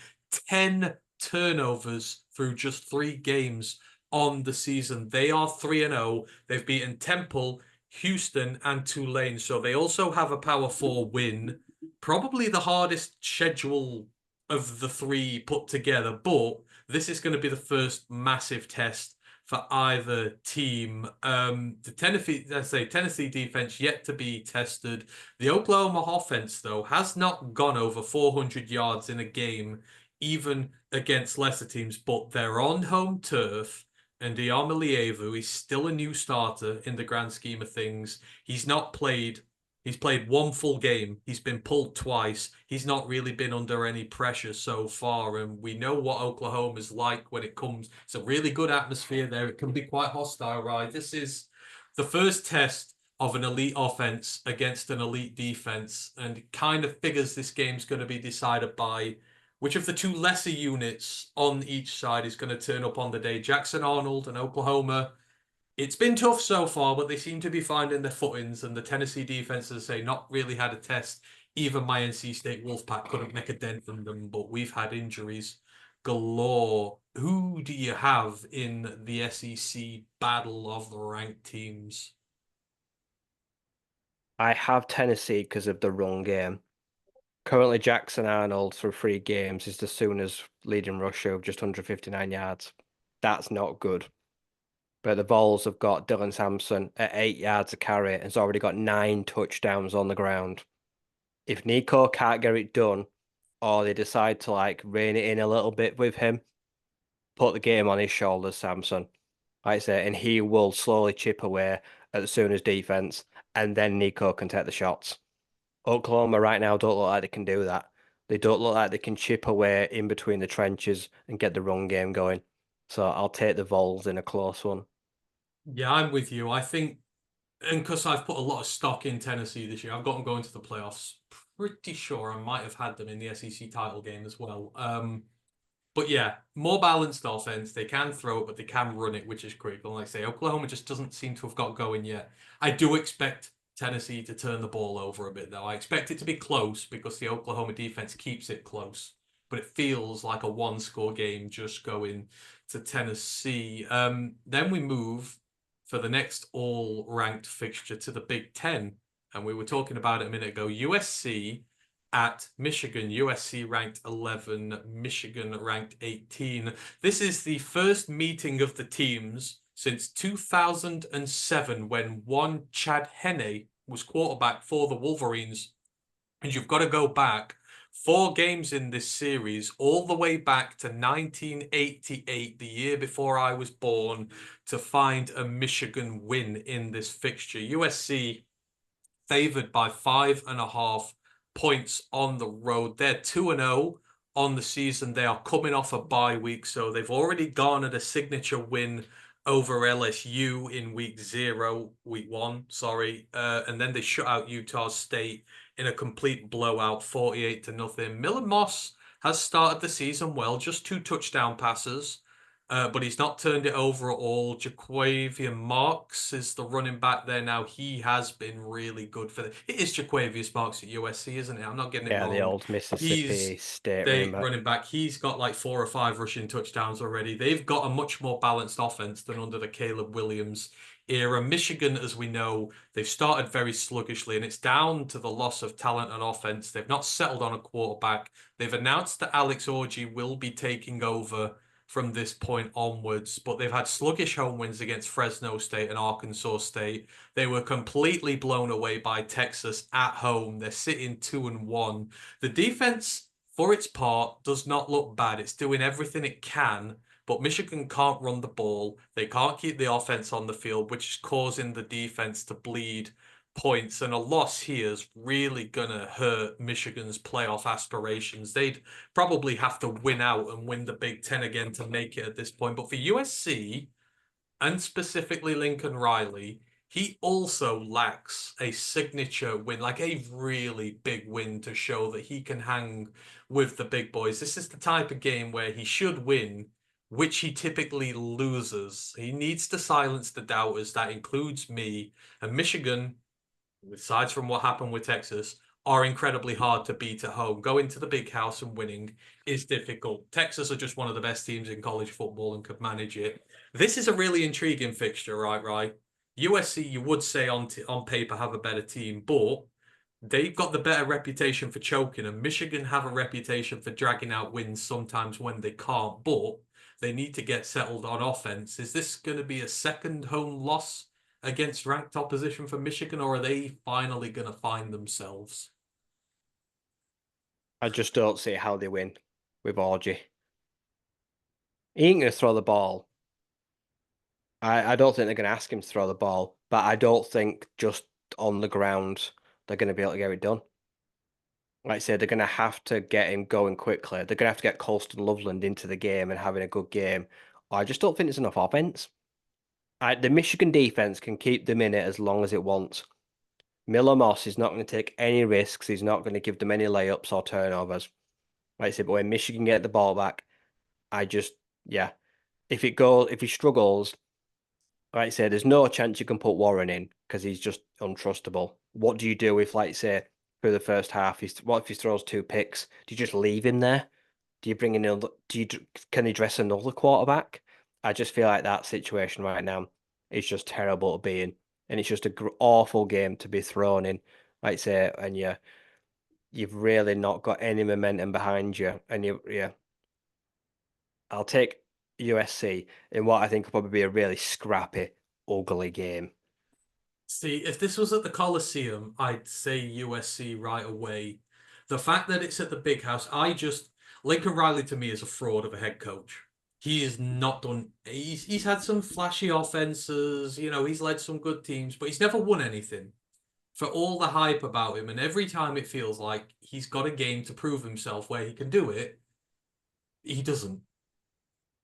10 turnovers through just 3 games on the season. They are 3-0. They've beaten Temple, Houston, and Tulane. So they also have a Power 4 win. Probably the hardest schedule of the 3 put together, but this is going to be the first massive test for either team. The Tennessee defense yet to be tested. The Oklahoma offense, though, has not gone over 400 yards in a game, even against lesser teams, but they're on home turf. And Iamaleava is still a new starter in the grand scheme of things. He's played 1 full game. He's been pulled twice. He's not really been under any pressure so far. And we know what Oklahoma's like when it comes. It's a really good atmosphere there. It can be quite hostile, right? This is the first test of an elite offense against an elite defense. And it kind of figures this game's going to be decided by which of the 2 lesser units on each side is going to turn up on the day. Jackson Arnold and Oklahoma. It's been tough so far, but they seem to be finding their footings, and the Tennessee defense, as I say, not really had a test. Even my NC State Wolfpack couldn't make a dent in them, but we've had injuries galore. Who do you have in the SEC battle of the ranked teams? I have Tennessee because of the run game. Currently, Jackson Arnold through 3 games is the Sooners' leading rusher of just 159 yards. That's not good. But the Vols have got Dylan Sampson at 8 yards a carry and has already got 9 touchdowns on the ground. If Nico can't get it done, or they decide to like rein it in a little bit with him, put the game on his shoulders, Sampson. Like I say, and he will slowly chip away at the Sooners' defense, and then Nico can take the shots. Oklahoma right now don't look like they can do that. They don't look like they can chip away in between the trenches and get the run game going. So I'll take the Vols in a close one. Yeah, I'm with you. I think, and because I've put a lot of stock in Tennessee this year, I've got them going to the playoffs. Pretty sure I might have had them in the SEC title game as well. But yeah, more balanced offense. They can throw it, but they can run it, which is critical. Like I say, Oklahoma just doesn't seem to have got going yet. I do expect Tennessee to turn the ball over a bit, though. I expect it to be close because the Oklahoma defense keeps it close. But it feels like a 1-score game just going to Tennessee. Then we move for the next all-ranked fixture to the Big Ten. And we were talking about it a minute ago. USC at Michigan. USC ranked 11, Michigan ranked 18. This is the first meeting of the teams since 2007 when one Chad Henne was quarterback for the Wolverines. And you've got to go back 4 games in this series, all the way back to 1988, the year before I was born, to find a Michigan win in this fixture. USC favored by 5.5 points on the road. They're 2-0 on the season. They are coming off a bye week, so they've already garnered a signature win over LSU in week 1, sorry. And then they shut out Utah State in a complete blowout, 48-0. Miller Moss has started the season well, just 2 touchdown passes. But he's not turned it over at all. Jaquavian Marks is the running back there now. He has been really good for it is Jaquavius Marks at USC, isn't it? I'm not getting it wrong. The old Mississippi State running back. He's got like 4 or 5 rushing touchdowns already. They've got a much more balanced offense than under the Caleb Williams era. Michigan, as we know, they've started very sluggishly, and it's down to the loss of talent and offense. They've not settled on a quarterback. They've announced that Alex Orji will be taking over from this point onwards, but they've had sluggish home wins against Fresno State and Arkansas State. They were completely blown away by Texas at home. They're sitting 2-1. The defense, for its part, does not look bad. It's doing everything it can, but Michigan can't run the ball. They can't keep the offense on the field, which is causing the defense to bleed points, and a loss here is really gonna hurt Michigan's playoff aspirations. They'd probably have to win out and win the Big Ten again to make it at this point. But for USC, and specifically Lincoln Riley, he also lacks a signature win, like a really big win to show that he can hang with the big boys. This is the type of game where he should win, which he typically loses. He needs to silence the doubters. That includes me. And Michigan, aside from what happened with Texas, are incredibly hard to beat at home. Going to the big house and winning is difficult. Texas are just one of the best teams in college football and could manage it. This is a really intriguing fixture, right? USC, you would say on paper, have a better team, but they've got the better reputation for choking, and Michigan have a reputation for dragging out wins sometimes when they can't, but they need to get settled on offense. Is this going to be a second home loss against ranked opposition for Michigan, or are they finally going to find themselves? I just don't see how they win with Orji. He ain't going to throw the ball. I don't think they're going to ask him to throw the ball, but I don't think just on the ground they're going to be able to get it done. Like I said, they're going to have to get him going quickly. They're going to have to get Colston Loveland into the game and having a good game. I just don't think there's enough offense. The Michigan defense can keep them in it as long as it wants. Miller Moss is not going to take any risks. He's not going to give them any layups or turnovers. Like I said, but when Michigan get the ball back, if he struggles, like I say, there's no chance you can put Warren in because he's just untrustable. What do you do if, like say, through the first half, what if he throws 2 picks? Do you just leave him there? Do you bring in another? Can he dress another quarterback? I just feel like that situation right now is just terrible to be in, and it's just an awful game to be thrown in. Like I say, and you've really not got any momentum behind you, and I'll take USC in what I think will probably be a really scrappy, ugly game. See, if this was at the Coliseum, I'd say USC right away. The fact that it's at the big house, Lincoln Riley to me is a fraud of a head coach. He has not done, he's had some flashy offenses, he's led some good teams, but he's never won anything. For all the hype about him, and every time it feels like he's got a game to prove himself where he can do it, he doesn't.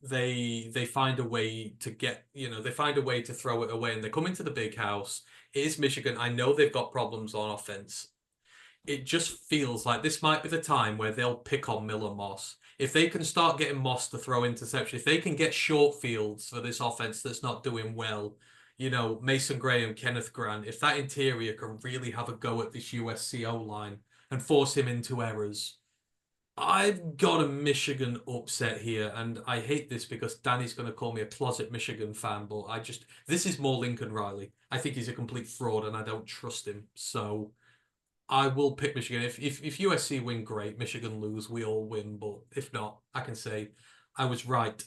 They find a way to throw it away, and they come into the big house. It is Michigan. I know they've got problems on offense. It just feels like this might be the time where they'll pick on Miller Moss. If they can start getting Moss to throw interception, if they can get short fields for this offense that's not doing well, Mason Graham, Kenneth Grant, if that interior can really have a go at this USC O-line and force him into errors, I've got a Michigan upset here, and I hate this because Danny's going to call me a closet Michigan fan, but this is more Lincoln Riley. I think he's a complete fraud, and I don't trust him. So I will pick Michigan. If USC win, great. Michigan lose, we all win. But if not, I can say I was right.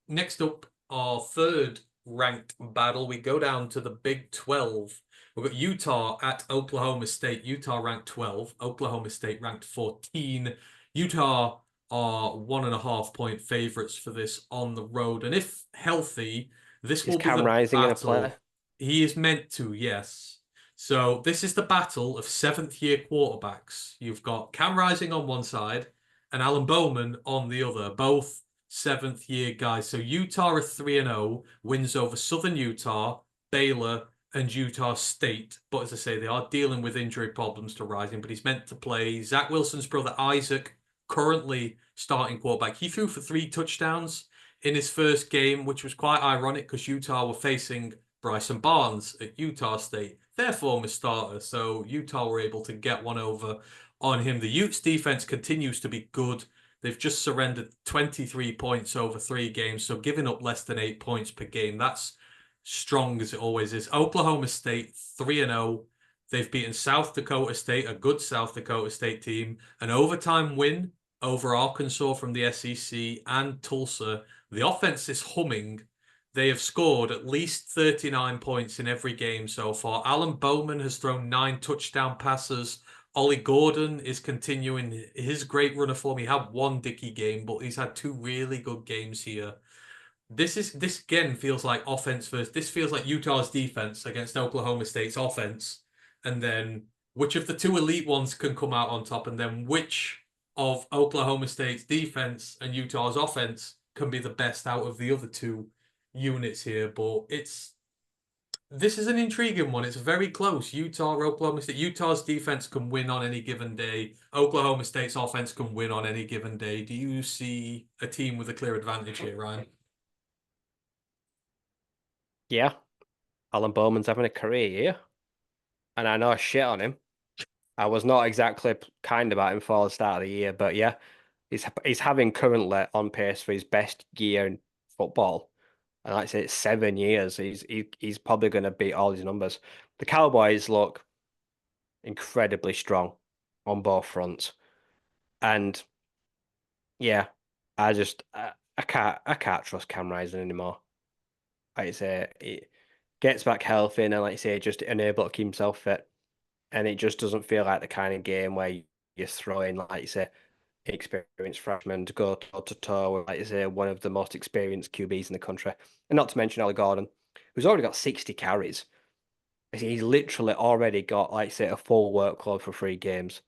Next up, our third ranked battle. We go down to the Big 12. We've got Utah at Oklahoma State. Utah ranked 12. Oklahoma State ranked 14. Utah are 1.5 point favorites for this on the road. And if healthy, this Is will be Cam the Rising going to play? battle. He is meant to, yes. So this is the battle of seventh-year quarterbacks. You've got Cam Rising on one side and Alan Bowman on the other, both seventh-year guys. So Utah are 3-0, wins over Southern Utah, Baylor, and Utah State. But as I say, they are dealing with injury problems to Rising, but he's meant to play. Zach Wilson's brother Isaac, currently starting quarterback. He threw for 3 touchdowns in his first game, which was quite ironic because Utah were facing Bryson Barnes at Utah State, their former starter. So Utah were able to get one over on him. The Utes defense continues to be good. They've just surrendered 23 points over 3 games, so giving up less than 8 points per game. That's strong as it always is. Oklahoma State 3-0. They've beaten South Dakota State, a good South Dakota State team, an overtime win over Arkansas from the SEC and Tulsa. The offense is humming. They have scored at least 39 points in every game so far. Alan Bowman has thrown 9 touchdown passes. Ollie Gordon is continuing his great run of form. He had one Dickey game, but he's had 2 really good games here. This again feels like offense first. This feels like Utah's defense against Oklahoma State's offense. And then which of the 2 elite ones can come out on top, and then which of Oklahoma State's defense and Utah's offense can be the best out of the other 2 units here. But this is an intriguing one. It's very close. Utah, Oklahoma State. Utah's defense can win on any given day. Oklahoma State's offense can win on any given day. Do you see a team with a clear advantage here, Ryan? Yeah. Alan Bowman's having a career year. And I know I shit on him. I was not exactly kind about him for the start of the year, but yeah, he's having currently on pace for his best year in football. And like I say, it's 7 years. He's probably going to beat all his numbers. The Cowboys look incredibly strong on both fronts, and yeah, I can't trust Cam Rising anymore. Like I say, he gets back healthy, and like I say, just unable to keep himself fit, and it just doesn't feel like the kind of game where you're throwing, like you say, experienced freshmen to go toe to toe with, like you say, one of the most experienced QBs in the country, and not to mention Ollie Gordon, who's already got 60 carries. He's literally already got, like say, a full workload for 3 games.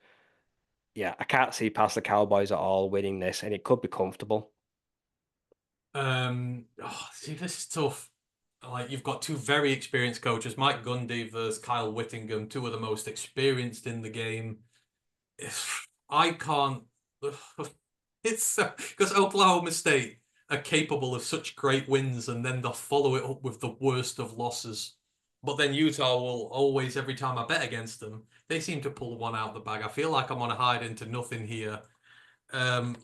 Yeah, I can't see past the Cowboys at all winning this, and it could be comfortable. See, this is tough. Like you've got 2 very experienced coaches, Mike Gundy versus Kyle Whittingham, 2 of the most experienced in the game. I can't. It's because Oklahoma State are capable of such great wins, and then they'll follow it up with the worst of losses. But then Utah will always, every time I bet against them, they seem to pull one out of the bag. I feel like I'm on a hide into nothing here. Um,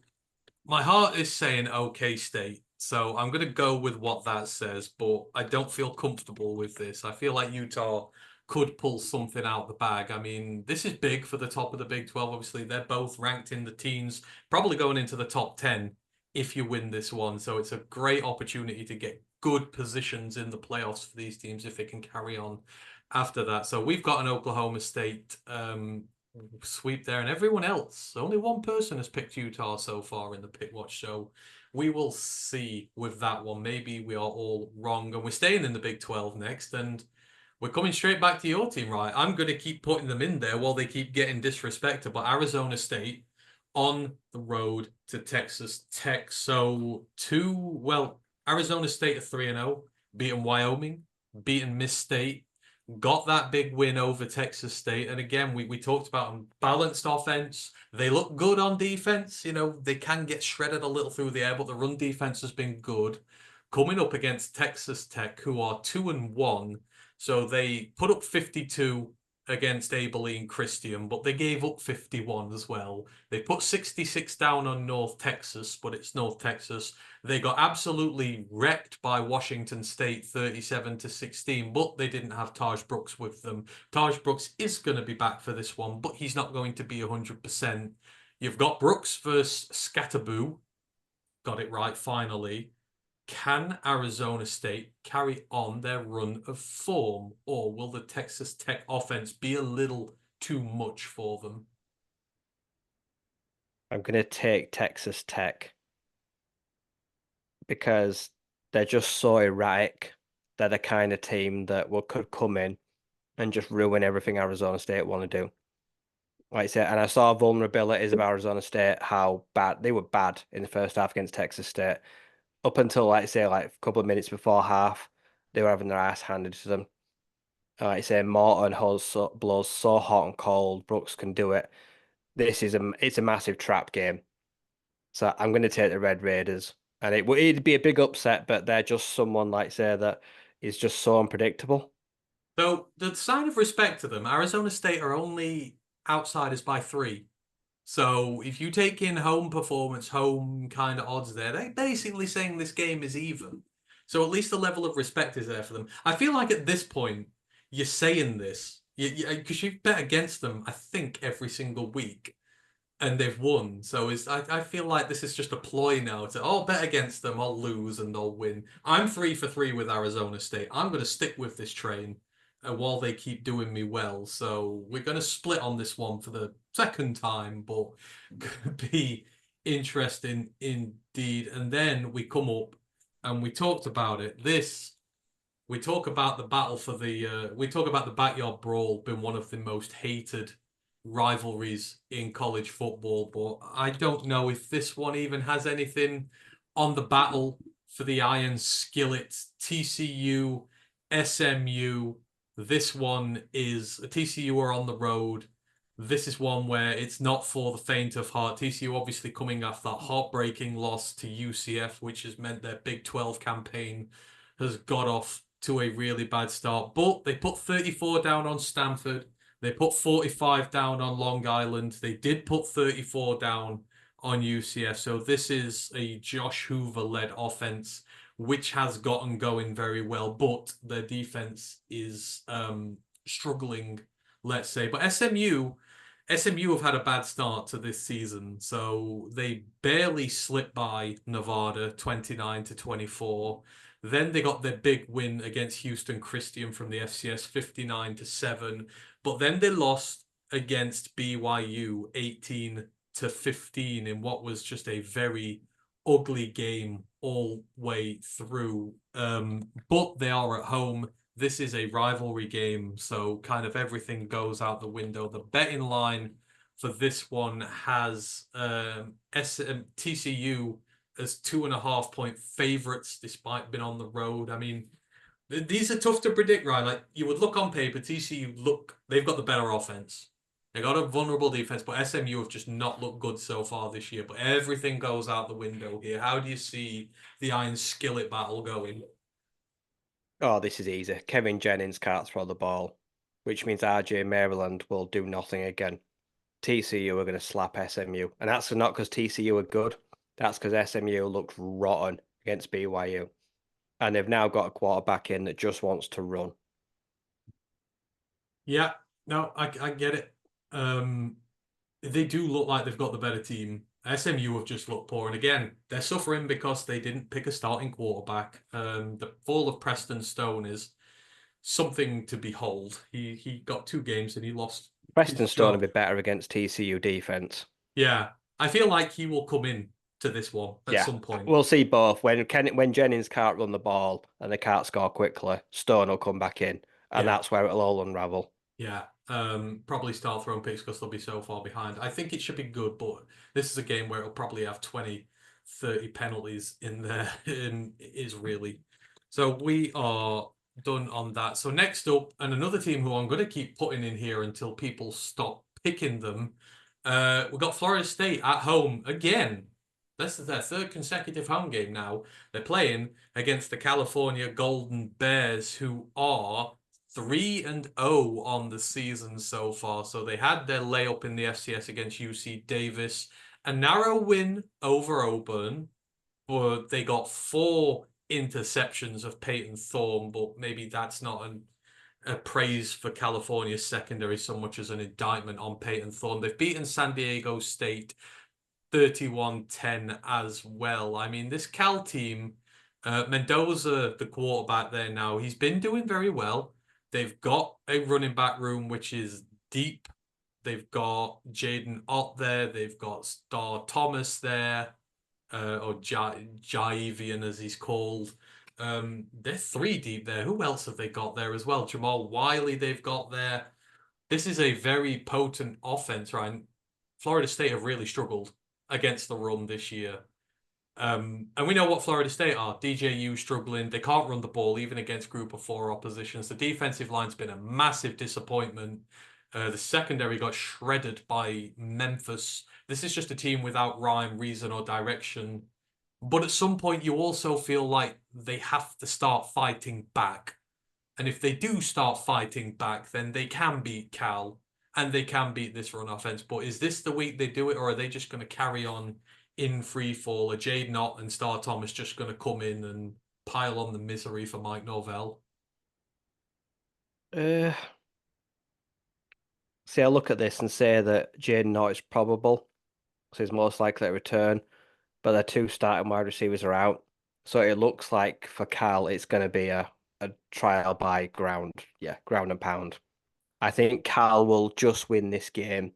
my heart is saying OK State, so I'm going to go with what that says, but I don't feel comfortable with this. I feel like Utah could pull something out the bag. I mean, this is big for the top of the Big 12. Obviously, they're both ranked in the teens, probably going into the top 10 if you win this one. So it's a great opportunity to get good positions in the playoffs for these teams if they can carry on after that. So we've got an Oklahoma State sweep there, and everyone else, only one person has picked Utah so far in the Pick Watch. So we will see with that one. Maybe we are all wrong, and we're staying in the Big 12 next, and we're coming straight back to your team, right? I'm going to keep putting them in there while they keep getting disrespected. But Arizona State on the road to Texas Tech. So Arizona State are 3-0, beating Wyoming, beating Miss State, got that big win over Texas State. And again, we talked about them. Balanced offense. They look good on defense. You know, they can get shredded a little through the air, but the run defense has been good. Coming up against Texas Tech, who are 2-1. So they put up 52 against Abilene Christian, but they gave up 51 as well. They put 66 down on North Texas, but it's North Texas. They got absolutely wrecked by Washington State 37-16, but they didn't have Taj Brooks with them. Taj Brooks is going to be back for this one, but he's not going to be 100%. You've got Brooks versus Scatterboo. Got it right finally. Can Arizona State carry on their run of form, or will the Texas Tech offense be a little too much for them? I'm going to take Texas Tech because they're just so erratic. They're the kind of team that could come in and just ruin everything Arizona State want to do. Like I said, and I saw vulnerabilities of Arizona State, how bad they were bad in the first half against Texas State. Up until, like I say, like a couple of minutes before half, they were having their ass handed to them. Like I say, Morton blows so hot and cold. Brooks can do it. It's a massive trap game. So I'm going to take the Red Raiders, and it'd be a big upset, but they're just someone, like say, that is just so unpredictable. So the sign of respect to them, Arizona State are only outsiders by 3. So if you take in home performance, home kind of odds there, they're basically saying this game is even. So at least the level of respect is there for them. I feel like at this point, you're saying this because you've bet against them, I think, every single week, and they've won. So I feel like this is just a ploy now to, oh, bet against them, I'll lose and I'll win. I'm 3 for 3 with Arizona State. I'm going to stick with this train while they keep doing me well. So we're going to split on this one for the second time, but could be interesting indeed. And then we come up and we talked about it. We talk about the battle for we talk about the Backyard Brawl being one of the most hated rivalries in college football, but I don't know if this one even has anything on the battle for the Iron Skillet. TCU, SMU. This one is TCU are on the road. This is one where it's not for the faint of heart. TCU obviously coming off that heartbreaking loss to UCF, which has meant their Big 12 campaign has got off to a really bad start. But they put 34 down on Stanford. They put 45 down on Long Island. They did put 34 down on UCF. So this is a Josh Hoover-led offense, which has gotten going very well, but their defense is struggling, let's say. But SMU have had a bad start to this season, so they barely slipped by Nevada 29-24. Then they got their big win against Houston Christian from the FCS 59-7, but then they lost against BYU 18-15 in what was just a very ugly game all way through. But they are at home. This is a rivalry game, so kind of everything goes out the window. The betting line for this one has TCU as 2.5-point favorites, despite being on the road. I mean, these are tough to predict, right? Like you would look on paper, they've got the better offense. They got a vulnerable defense, but SMU have just not looked good so far this year. But everything goes out the window here. How do you see the Iron Skillet battle going? Oh, this is easy. Kevin Jennings can't throw the ball, which means RJ Maryland will do nothing again. TCU are going to slap SMU. And that's not because TCU are good. That's because SMU looked rotten against BYU. And they've now got a quarterback in that just wants to run. Yeah, no, I get it. They do look like they've got the better team. SMU have just looked poor. And again, they're suffering because they didn't pick a starting quarterback. The fall of Preston Stone is something to behold. He got 2 games and he lost his Preston Stone will job. be better against TCU defense. Yeah, I feel like he will come in to this one at Yeah, some point. we'll see both. When Jennings can't run the ball and they can't score quickly, Stone will come back in. And Yeah, that's where it'll all unravel. yeah. Probably start throwing picks because they'll be so far behind. I think it should be good, but this is a game where it'll probably have 20, 30 penalties in there. And it is really. So we are done on that. So next up, and another team who I'm going to keep putting in here until people stop picking them. We've got Florida State at home again. This is their 3rd consecutive home game now. They're playing against the California Golden Bears, who are 3-0 on the season so far. So they had their layup in the FCS against UC Davis, a narrow win over Auburn, but they got 4 interceptions of Peyton Thorne, but maybe that's not a praise for California's secondary so much as an indictment on Peyton Thorne. They've beaten San Diego State 31-10 as well. I mean, this Cal team, Mendoza, the quarterback there now, he's been doing very well. They've got a running back room which is deep. They've got Jaden Ott there. They've got Star Thomas there, or Jivian as he's called. They're 3 deep there. Who else have they got there as well? Jamal Wiley they've got there. This is a very potent offense, right? Florida State have really struggled against the run this year. And we know what Florida State are. DJU struggling. They can't run the ball even against group of 4 oppositions. The defensive line's been a massive disappointment. The secondary got shredded by Memphis. This is just a team without rhyme, reason, or direction. But at some point, you also feel like they have to start fighting back. And if they do start fighting back, then they can beat Cal and they can beat this run offense. But is this the week they do it, or are they just going to carry on in free fall? Are Jade Knott and Star Thomas just going to come in and pile on the misery for Mike Norvell? See, I look at this and say that Jaden Knott is probable, so he's most likely to return, but their 2 starting wide receivers are out. So it looks like for Cal, it's going to be a trial by ground. Yeah, ground and pound. I think Cal will just win this game.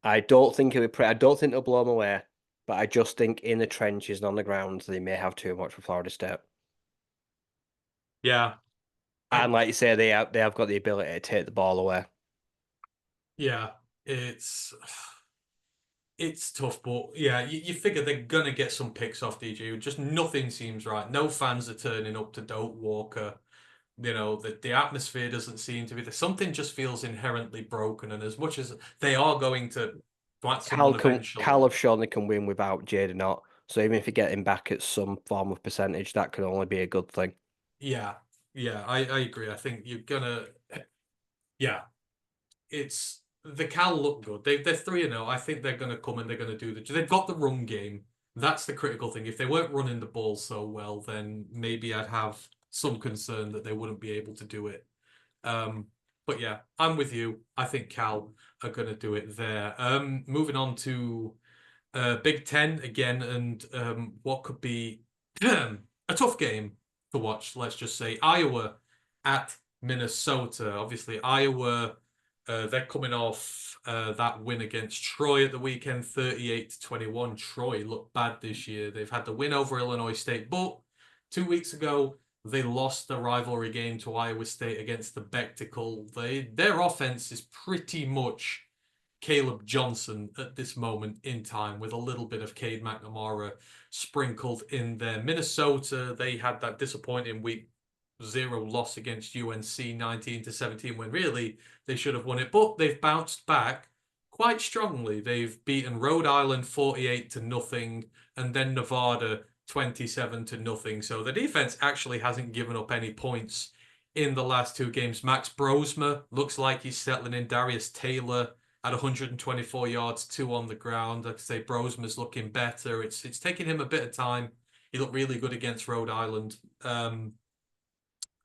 I don't think I don't think they'll blow them away, but I just think in the trenches and on the ground, they may have too much for Florida State. Yeah. And like you say, they have got the ability to take the ball away. Yeah, it's tough, but yeah, you figure they're gonna get some picks off DG. Just nothing seems right. No fans are turning up to Doak Walker. You know, the atmosphere doesn't seem to be there. Something just feels inherently broken. And as much as they are going to fight someone Cal eventually, have shown they can win without Jaden Knott. So even if you get him back at some form of percentage, that could only be a good thing. yeah, yeah, I agree. I think you're gonna, yeah, it's the Cal look good. They're 3-0. I think they're gonna come and they're gonna do they've got the run game. That's the critical thing. If they weren't running the ball so well, then maybe I'd have some concern that they wouldn't be able to do it. But yeah, I'm with you. I think Cal are going to do it there. Moving on to Big Ten again, and what could be a tough game to watch. Let's just say Iowa at Minnesota. Obviously, Iowa, they're coming off that win against Troy at the weekend, 38-21. Troy looked bad this year. They've had the win over Illinois State, but 2 weeks ago they lost the rivalry game to Iowa State against the Spectacle. Their offense is pretty much Caleb Johnson at this moment in time, with a little bit of Cade McNamara sprinkled in there. Minnesota, they had that disappointing week 0 loss against UNC 19-17 when really they should have won it, but they've bounced back quite strongly. They've beaten Rhode Island 48-0 and then Nevada 27-0. So the defense actually hasn't given up any points in the last 2 games. Max Brosma looks like he's settling in. Darius Taylor at 124 yards, 2 on the ground. Like I say, Brosma's looking better. It's taking him a bit of time. He looked really good against Rhode Island.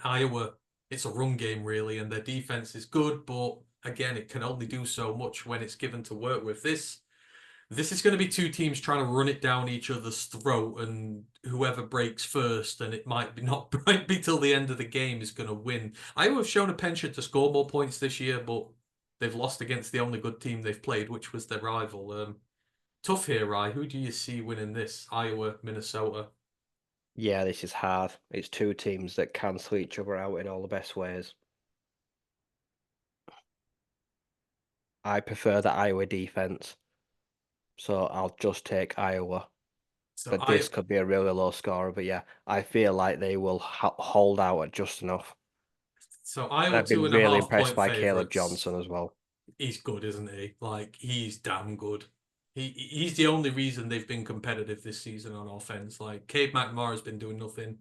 Iowa, it's a run game really, and their defense is good, but again, it can only do so much when it's given to work with. This is going to be 2 teams trying to run it down each other's throat, and whoever breaks first, and it might be till the end of the game, is going to win. Iowa have shown a penchant to score more points this year, but they've lost against the only good team they've played, which was their rival. Tough here, Rye. Who do you see winning this? Iowa, Minnesota? Yeah, this is hard. It's 2 teams that cancel each other out in all the best ways. I prefer the Iowa defense, so I'll just take Iowa. So But this could be a really low scorer. But yeah, I feel like they will hold out at just enough. So And Iowa I've two been and a really half impressed point by Caleb favorites. Johnson as well. He's good, isn't he? Like, he's damn good. He's the only reason they've been competitive this season on offense. Like, Cade McNamara's been doing nothing.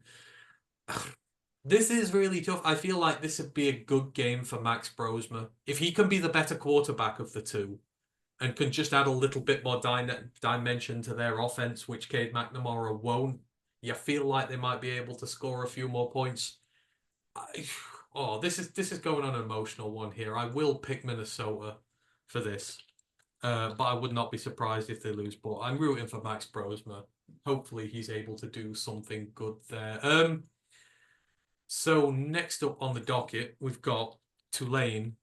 This is really tough. I feel like this would be a good game for Max Brosmer. If he can be the better quarterback of the two and can just add a little bit more dimension to their offense, which Cade McNamara won't, you feel like they might be able to score a few more points. I, oh, this is going on an emotional one here. I will pick Minnesota for this, but I would not be surprised if they lose. But I'm rooting for Max Brosmer. Hopefully, he's able to do something good there. So next up on the docket, we've got Tulane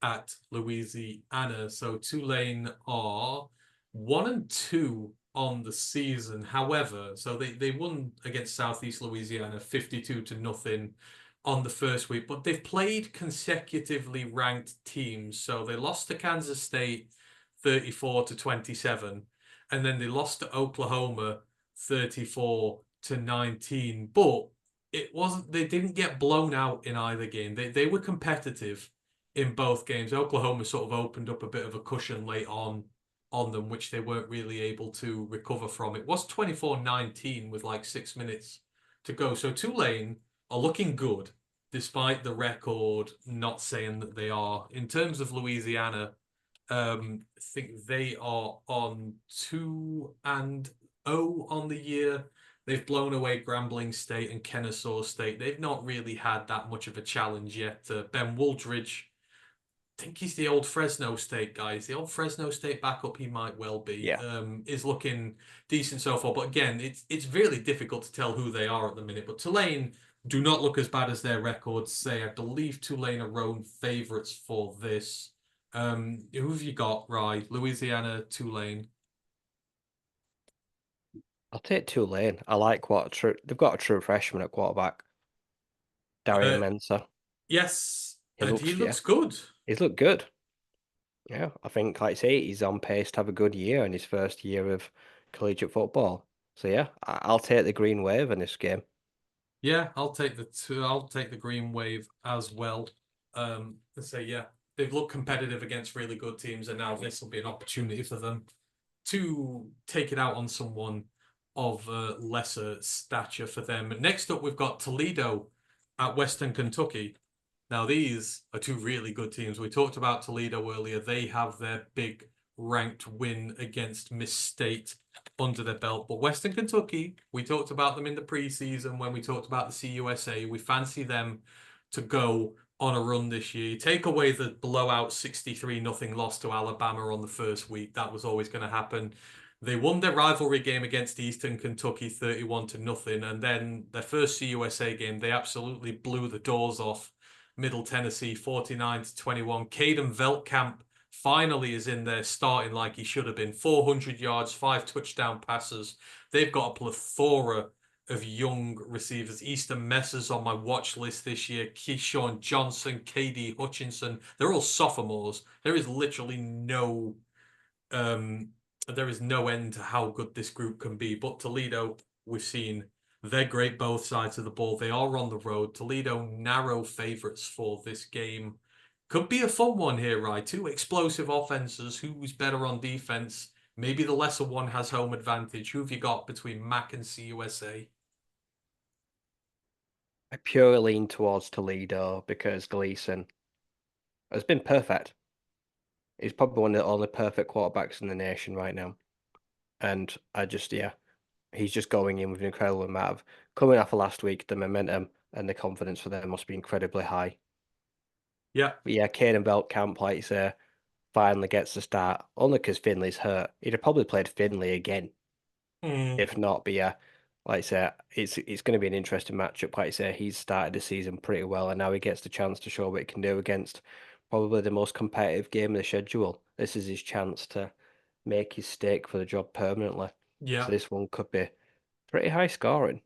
at Louisiana. So Tulane are 1-2 on the season. However, so they won against Southeast Louisiana 52-0 on the first week, but they've played consecutively ranked teams. So they lost to Kansas State 34-27, and then they lost to Oklahoma 34-19. But it wasn't, they didn't get blown out in either game. They were competitive in both games. Oklahoma sort of opened up a bit of a cushion late on them, which they weren't really able to recover from. It was 24-19 with like 6 minutes to go. So Tulane are looking good, despite the record not saying that they are. In terms of Louisiana, I think they are on 2-0 on the year. They've blown away Grambling State and Kennesaw State. They've not really had that much of a challenge yet. Ben Wooldridge, I think he's the old Fresno State guy. He's the old Fresno State backup. He might well be. Yeah. Is looking decent so far. But again, it's really difficult to tell who they are at the minute. But Tulane do not look as bad as their records say. I believe Tulane are own favourites for this. Who have you got, Rye? Louisiana, Tulane. I'll take Tulane. I like they've got a true freshman at quarterback, Darian Uh, Mensah. yes, He and he looks, yeah, looks good. he's looked good. Yeah, I think, like I say, he's on pace to have a good year in his first year of collegiate football. So yeah, I'll take the green wave in this game. Yeah, I'll take the two. I'll take the Green Wave as well. And say yeah, they've looked competitive against really good teams, and now this will be an opportunity for them to take it out on someone of lesser stature for them. Next up, we've got Toledo at Western Kentucky. Now, these are two really good teams. We talked about Toledo earlier. They have their big ranked win against Miss State under their belt. But Western Kentucky, we talked about them in the preseason when we talked about the CUSA. We fancy them to go on a run this year. You take away the blowout 63-0 loss to Alabama on the first week. That was always going to happen. They won their rivalry game against Eastern Kentucky 31-0. And then their first CUSA game, they absolutely blew the doors off Middle Tennessee 49-21. Caden Veltkamp finally is in there starting like he should have been. 400 yards, 5 touchdown passes. They've got a plethora of young receivers. Easton Messers on my watch list this year. Keyshawn Johnson, KD Hutchinson. They're all sophomores. There is literally there is no end to how good this group can be. But Toledo, we've seen they're great both sides of the ball. They are on the road. Toledo narrow favorites for this game. Could be a fun one here, right? Two explosive offenses. Who's better on defense? Maybe the lesser one has home advantage. Who have you got between MAC and CUSA? I purely lean towards Toledo because Gleason has been perfect. He's probably one of the only perfect quarterbacks in the nation right now. And yeah, he's just going in with an incredible amount of coming off of last week, the momentum and the confidence for them must be incredibly high. Yeah. But yeah, Caden Veltkamp, like you say, finally gets the start, only because Finley's hurt. He'd have probably played Finley again, if not. But yeah, like I say, it's going to be an interesting matchup. Like I say, he's started the season pretty well, and now he gets the chance to show what he can do against probably the most competitive game of the schedule. This is his chance to make his stake for the job permanently. Yeah. So this one could be pretty high scoring.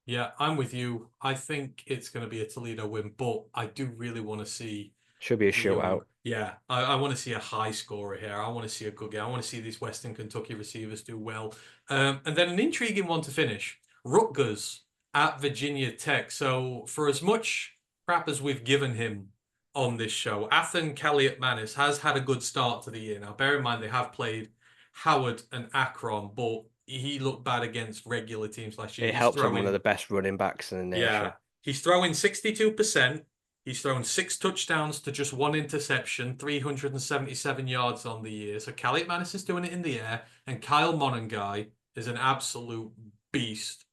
Yeah, I'm with you. I think it's going to be a Toledo win, but I do really want to see Should be a the young. shootout. Yeah, I want to see a high scorer here. I want to see a good game. I want to see these Western Kentucky receivers do well. And then an intriguing one to finish. Rutgers at Virginia Tech. So for as much crap as we've given him on this show, Athan Manis has had a good start to the year. Now, bear in mind they have played Howard and Akron, but he looked bad against regular teams last year. It He's helps him one of throwing, the best running backs in the yeah, nation. He's throwing 62%. He's thrown 6 touchdowns to just 1 interception, 377 yards on the year. So Callie Manis is doing it in the air, and Kyle Monangai is an absolute beast.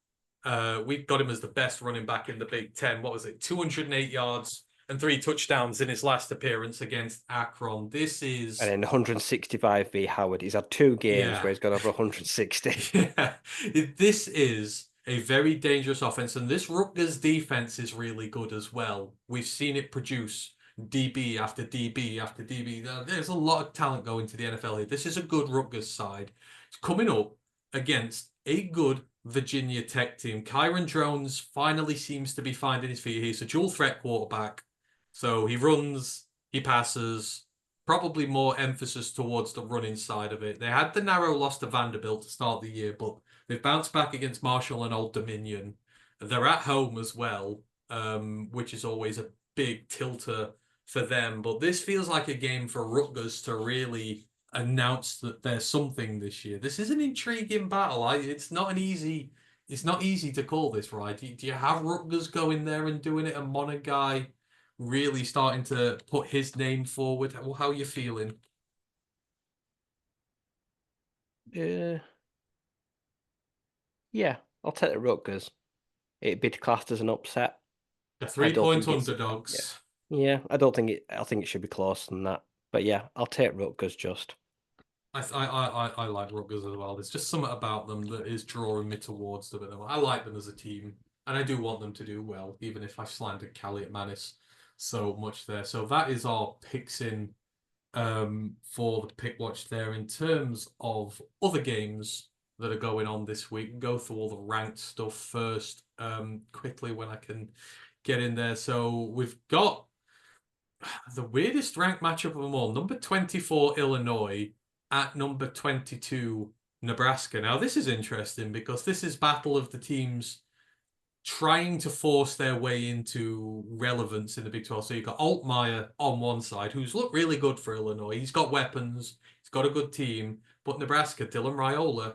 We've got him as the best running back in the Big Ten. What was it? 208 yards and 3 touchdowns in his last appearance against Akron. This is... And in 165 v Howard, he's had 2 games where he's gone over 160. Yeah, this is a very dangerous offense, and this Rutgers defense is really good as well. We've seen it produce DB after DB after DB. There's a lot of talent going to the NFL here. This is a good Rutgers side. It's coming up against a good Virginia Tech team. Kyron Drones finally seems to be finding his feet. He's a dual threat quarterback. So he runs, he passes, probably more emphasis towards the running side of it. They had the narrow loss to Vanderbilt to start the year, but they've bounced back against Marshall and Old Dominion. They're at home as well, which is always a big tilter for them. But this feels like a game for Rutgers to really announce that there's something this year. This is an intriguing battle. It's not easy to call this, right? Do you have Rutgers going there and doing it, and Monaghan really starting to put his name forward? How are you feeling? Yeah, I'll take the Rutgers. It'd be classed as an upset. The 3-point underdogs. Yeah, I think it should be closer than that. But yeah, I'll take Rutgers just. I like Rutgers as well. There's just something about them that is drawing me towards them. I like them as a team, and I do want them to do well, even if I've slandered Callie at Manis so much there. So that is our picks in for the pick watch there. In terms of other games that are going on this week, we'll go through all the ranked stuff first quickly when I can get in there. So we've got the weirdest ranked matchup of them all. Number 24 Illinois at number 22 Nebraska. Now this is interesting because this is battle of the teams trying to force their way into relevance in the Big 12. So you've got Altmaier on one side, who's looked really good for Illinois. He's got weapons. He's got a good team. But Nebraska, Dylan Raiola,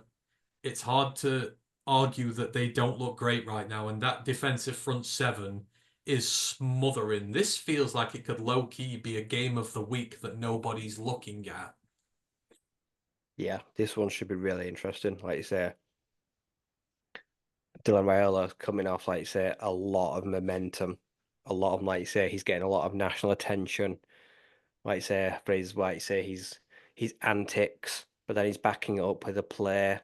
it's hard to argue that they don't look great right now. And that defensive front seven is smothering. This feels like it could low-key be a game of the week that nobody's looking at. Yeah, this one should be really interesting. Like you say, Dylan Raiola coming off, like you say, a lot of momentum. A lot of, like you say, he's getting a lot of national attention. Like you say, phrases like you say, his antics, but then he's backing it up with a play.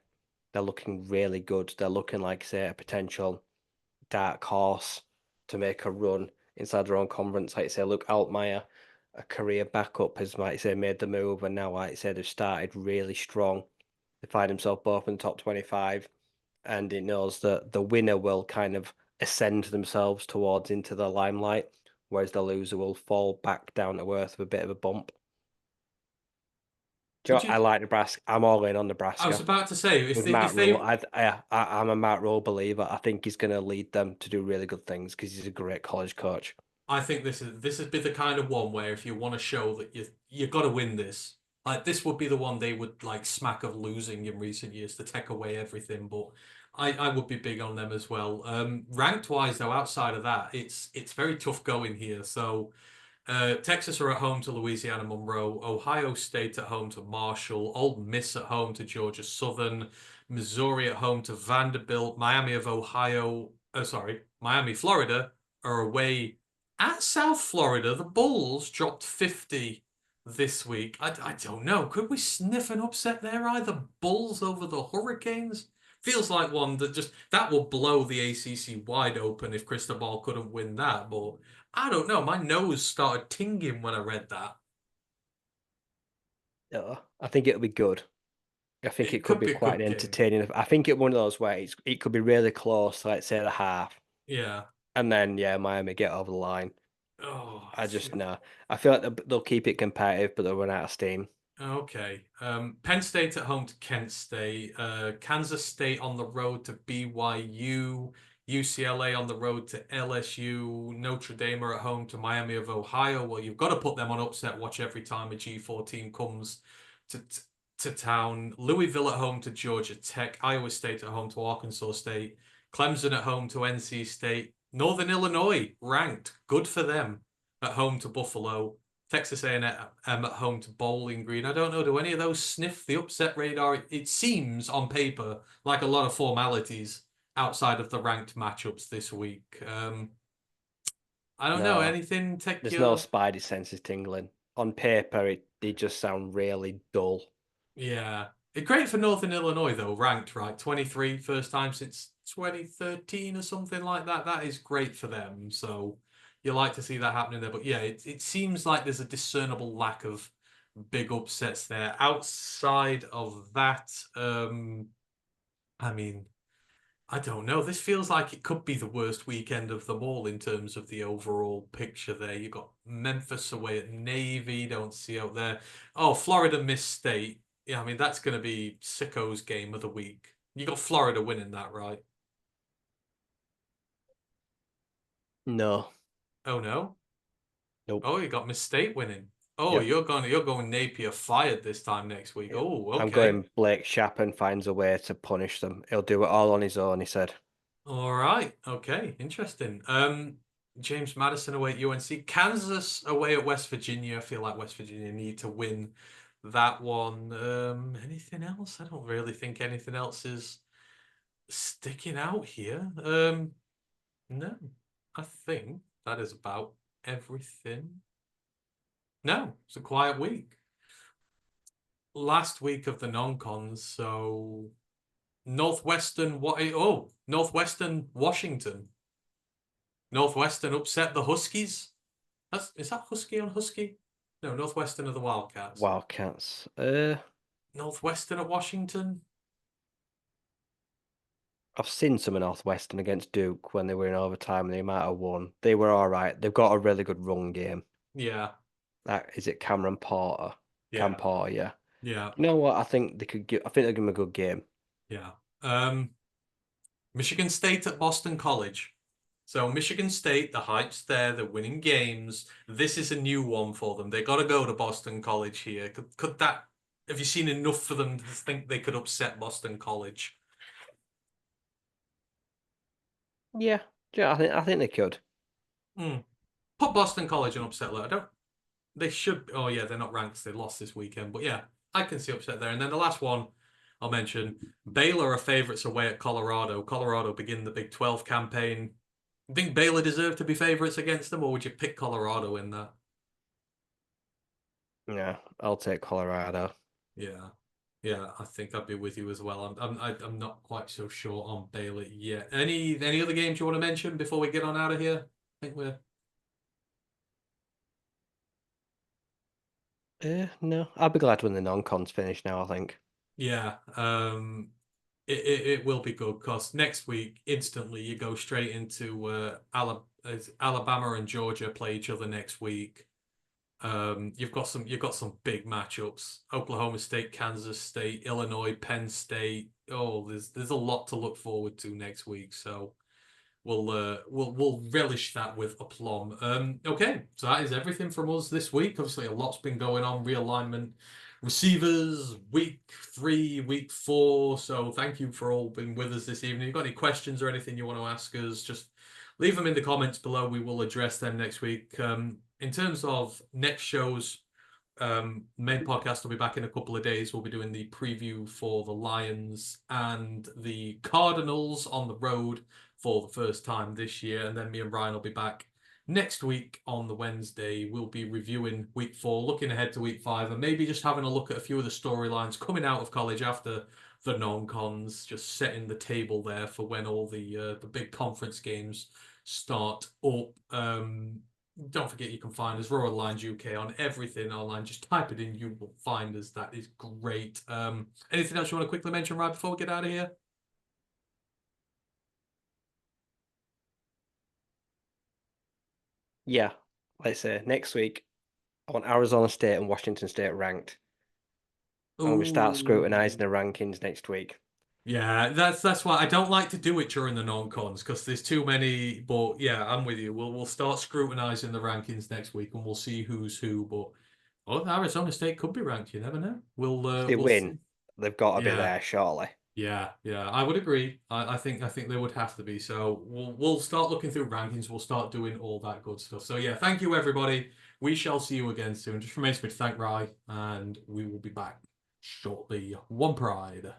They're looking really good. They're looking like, say, a potential dark horse to make a run inside their own conference. Like you say, look, Altmaier, a career backup, has, like you say, made the move, and now, like you say, they've started really strong. They find themselves both in the top 25, and it knows that the winner will kind of ascend themselves towards into the limelight, whereas the loser will fall back down to earth with a bit of a bump. I like Nebraska. I'm all in on Nebraska. I was about to say, with Matt Rule, I'm a Matt Rule believer. I think he's going to lead them to do really good things because he's a great college coach. I think this has been the kind of one where if you want to show that you got to win this, like this would be the one they would like smack of losing in recent years to take away everything. But I would be big on them as well. Ranked wise though, outside of that, it's very tough going here. So Texas are at home to Louisiana Monroe, Ohio State at home to Marshall, Ole Miss at home to Georgia Southern, Missouri at home to Vanderbilt, Miami, Florida are away at South Florida. The Bulls dropped 50 this week. I don't know. Could we sniff an upset there? Either Bulls over the Hurricanes? Feels like one that will blow the ACC wide open if Cristobal couldn't win that. But I don't know. My nose started tingling when I read that. I think it'll be good. I think it could be quite entertaining. I think it's one of those where it could be really close, let's say the half. Yeah. And then, Miami get over the line. Oh, I just know. I feel like they'll keep it competitive, but they'll run out of steam. Okay. Penn State at home to Kent State. Kansas State on the road to BYU. UCLA on the road to LSU. Notre Dame are at home to Miami of Ohio. Well, you've got to put them on upset watch every time a G4 team comes to town. Louisville at home to Georgia Tech. Iowa State at home to Arkansas State. Clemson at home to NC State. Northern Illinois ranked. Good for them. At home to Buffalo. Texas A&M at home to Bowling Green. I don't know. Do any of those sniff the upset radar? It seems on paper like a lot of formalities outside of the ranked matchups this week. I don't know. No, Anything take there's no your... spidey senses tingling. On paper, they just sound really dull. Yeah. It's great for Northern Illinois, though, ranked, right? 23, first time since 2013 or something like that. That is great for them. So you like to see that happening there. But yeah, it seems like there's a discernible lack of big upsets there. Outside of that, I mean, I don't know. This feels like it could be the worst weekend of them all in terms of the overall picture there. You got Memphis away at Navy, don't see out there. Oh, Florida Miss State. Yeah, I mean, that's going to be Sicko's game of the week. You got Florida winning that, right? No, Oh no. nope. Oh, you got Miss State winning. Oh, Yep. you're going Napier fired this time next week. Yep. Oh, I'm okay. going Blake Shappen finds a way to punish them. He'll do it all on his own, he said. All right. Okay. Interesting. James Madison away at UNC. Kansas away at West Virginia. I feel like West Virginia need to win that one. Anything else? I don't really think anything else is sticking out here. No. I think that is about everything. No, it's a quiet week. Last week of the non-cons, so Northwestern what Northwestern Washington. Northwestern upset the Huskies. Is that Husky on Husky? No, Northwestern are the Wildcats. Wildcats. Northwestern at Washington. I've seen some of Northwestern against Duke when they were in overtime and they might have won. They were all right. They've got a really good run game. Yeah, That is it, Cameron Porter. Cam yeah, Porter, yeah. yeah, You know what? I think they'll give him a good game. yeah. Michigan State at Boston College. So Michigan State, the hype's there. They're winning games. This is a new one for them. They got to go to Boston College here. Could that? Have you seen enough for them to think they could upset Boston College? Yeah. Yeah, I think they could. Hmm. Put Boston College and upset later. Don't they should? Oh yeah, they're not ranked. They lost this weekend, but yeah, I can see upset there. And then the last one I'll mention: Baylor are favourites away at Colorado. Colorado begin the Big 12 campaign. You think Baylor deserve to be favourites against them, or would you pick Colorado in that? Yeah, I'll take Colorado. Yeah, yeah, I think I'd be with you as well. I'm not quite so sure on Baylor yet. Any other games you want to mention before we get on out of here? I think we're No, I'll be glad when the non-cons finish now, I think. yeah. It will be good because next week instantly you go straight into Alabama and Georgia play each other next week. You've got some big matchups: Oklahoma State, Kansas State, Illinois, Penn State. Oh, there's a lot to look forward to next week. So we'll relish that with aplomb. Okay, so that is everything from us this week. Obviously, a lot's been going on. Realignment, receivers, week 3, week 4. So thank you for all being with us this evening. If you've got any questions or anything you want to ask us, just leave them in the comments below. We will address them next week. In terms of next shows, main podcast will be back in a couple of days. We'll be doing the preview for the Lions and the Cardinals on the road for the first time this year. And then me and Ryan will be back next week on the Wednesday. We'll be reviewing week 4, looking ahead to week 5, and maybe just having a look at a few of the storylines coming out of college after the non-cons, just setting the table there for when all the big conference games start up. Don't forget you can find us Royal Lines UK on everything online. Just type it in, you will find us. That is great. Anything else you want to quickly mention right before we get out of here? Yeah, like I say, next week I want Arizona State and Washington State ranked. I'm going to start scrutinizing Ooh. the rankings next week. Yeah, that's why I don't like to do it during the non-cons because there's too many. But yeah, I'm with you. We'll start scrutinizing the rankings next week and we'll see who's who. But Arizona State could be ranked. You never know. If they We'll win, see. they've got to be Yeah. there, surely. Yeah, I would agree. I think they would have to be. So we'll start looking through rankings. We'll start doing all that good stuff. So yeah, thank you everybody. We shall see you again soon. Just remains for me to thank Rye, and we will be back shortly. One Pride.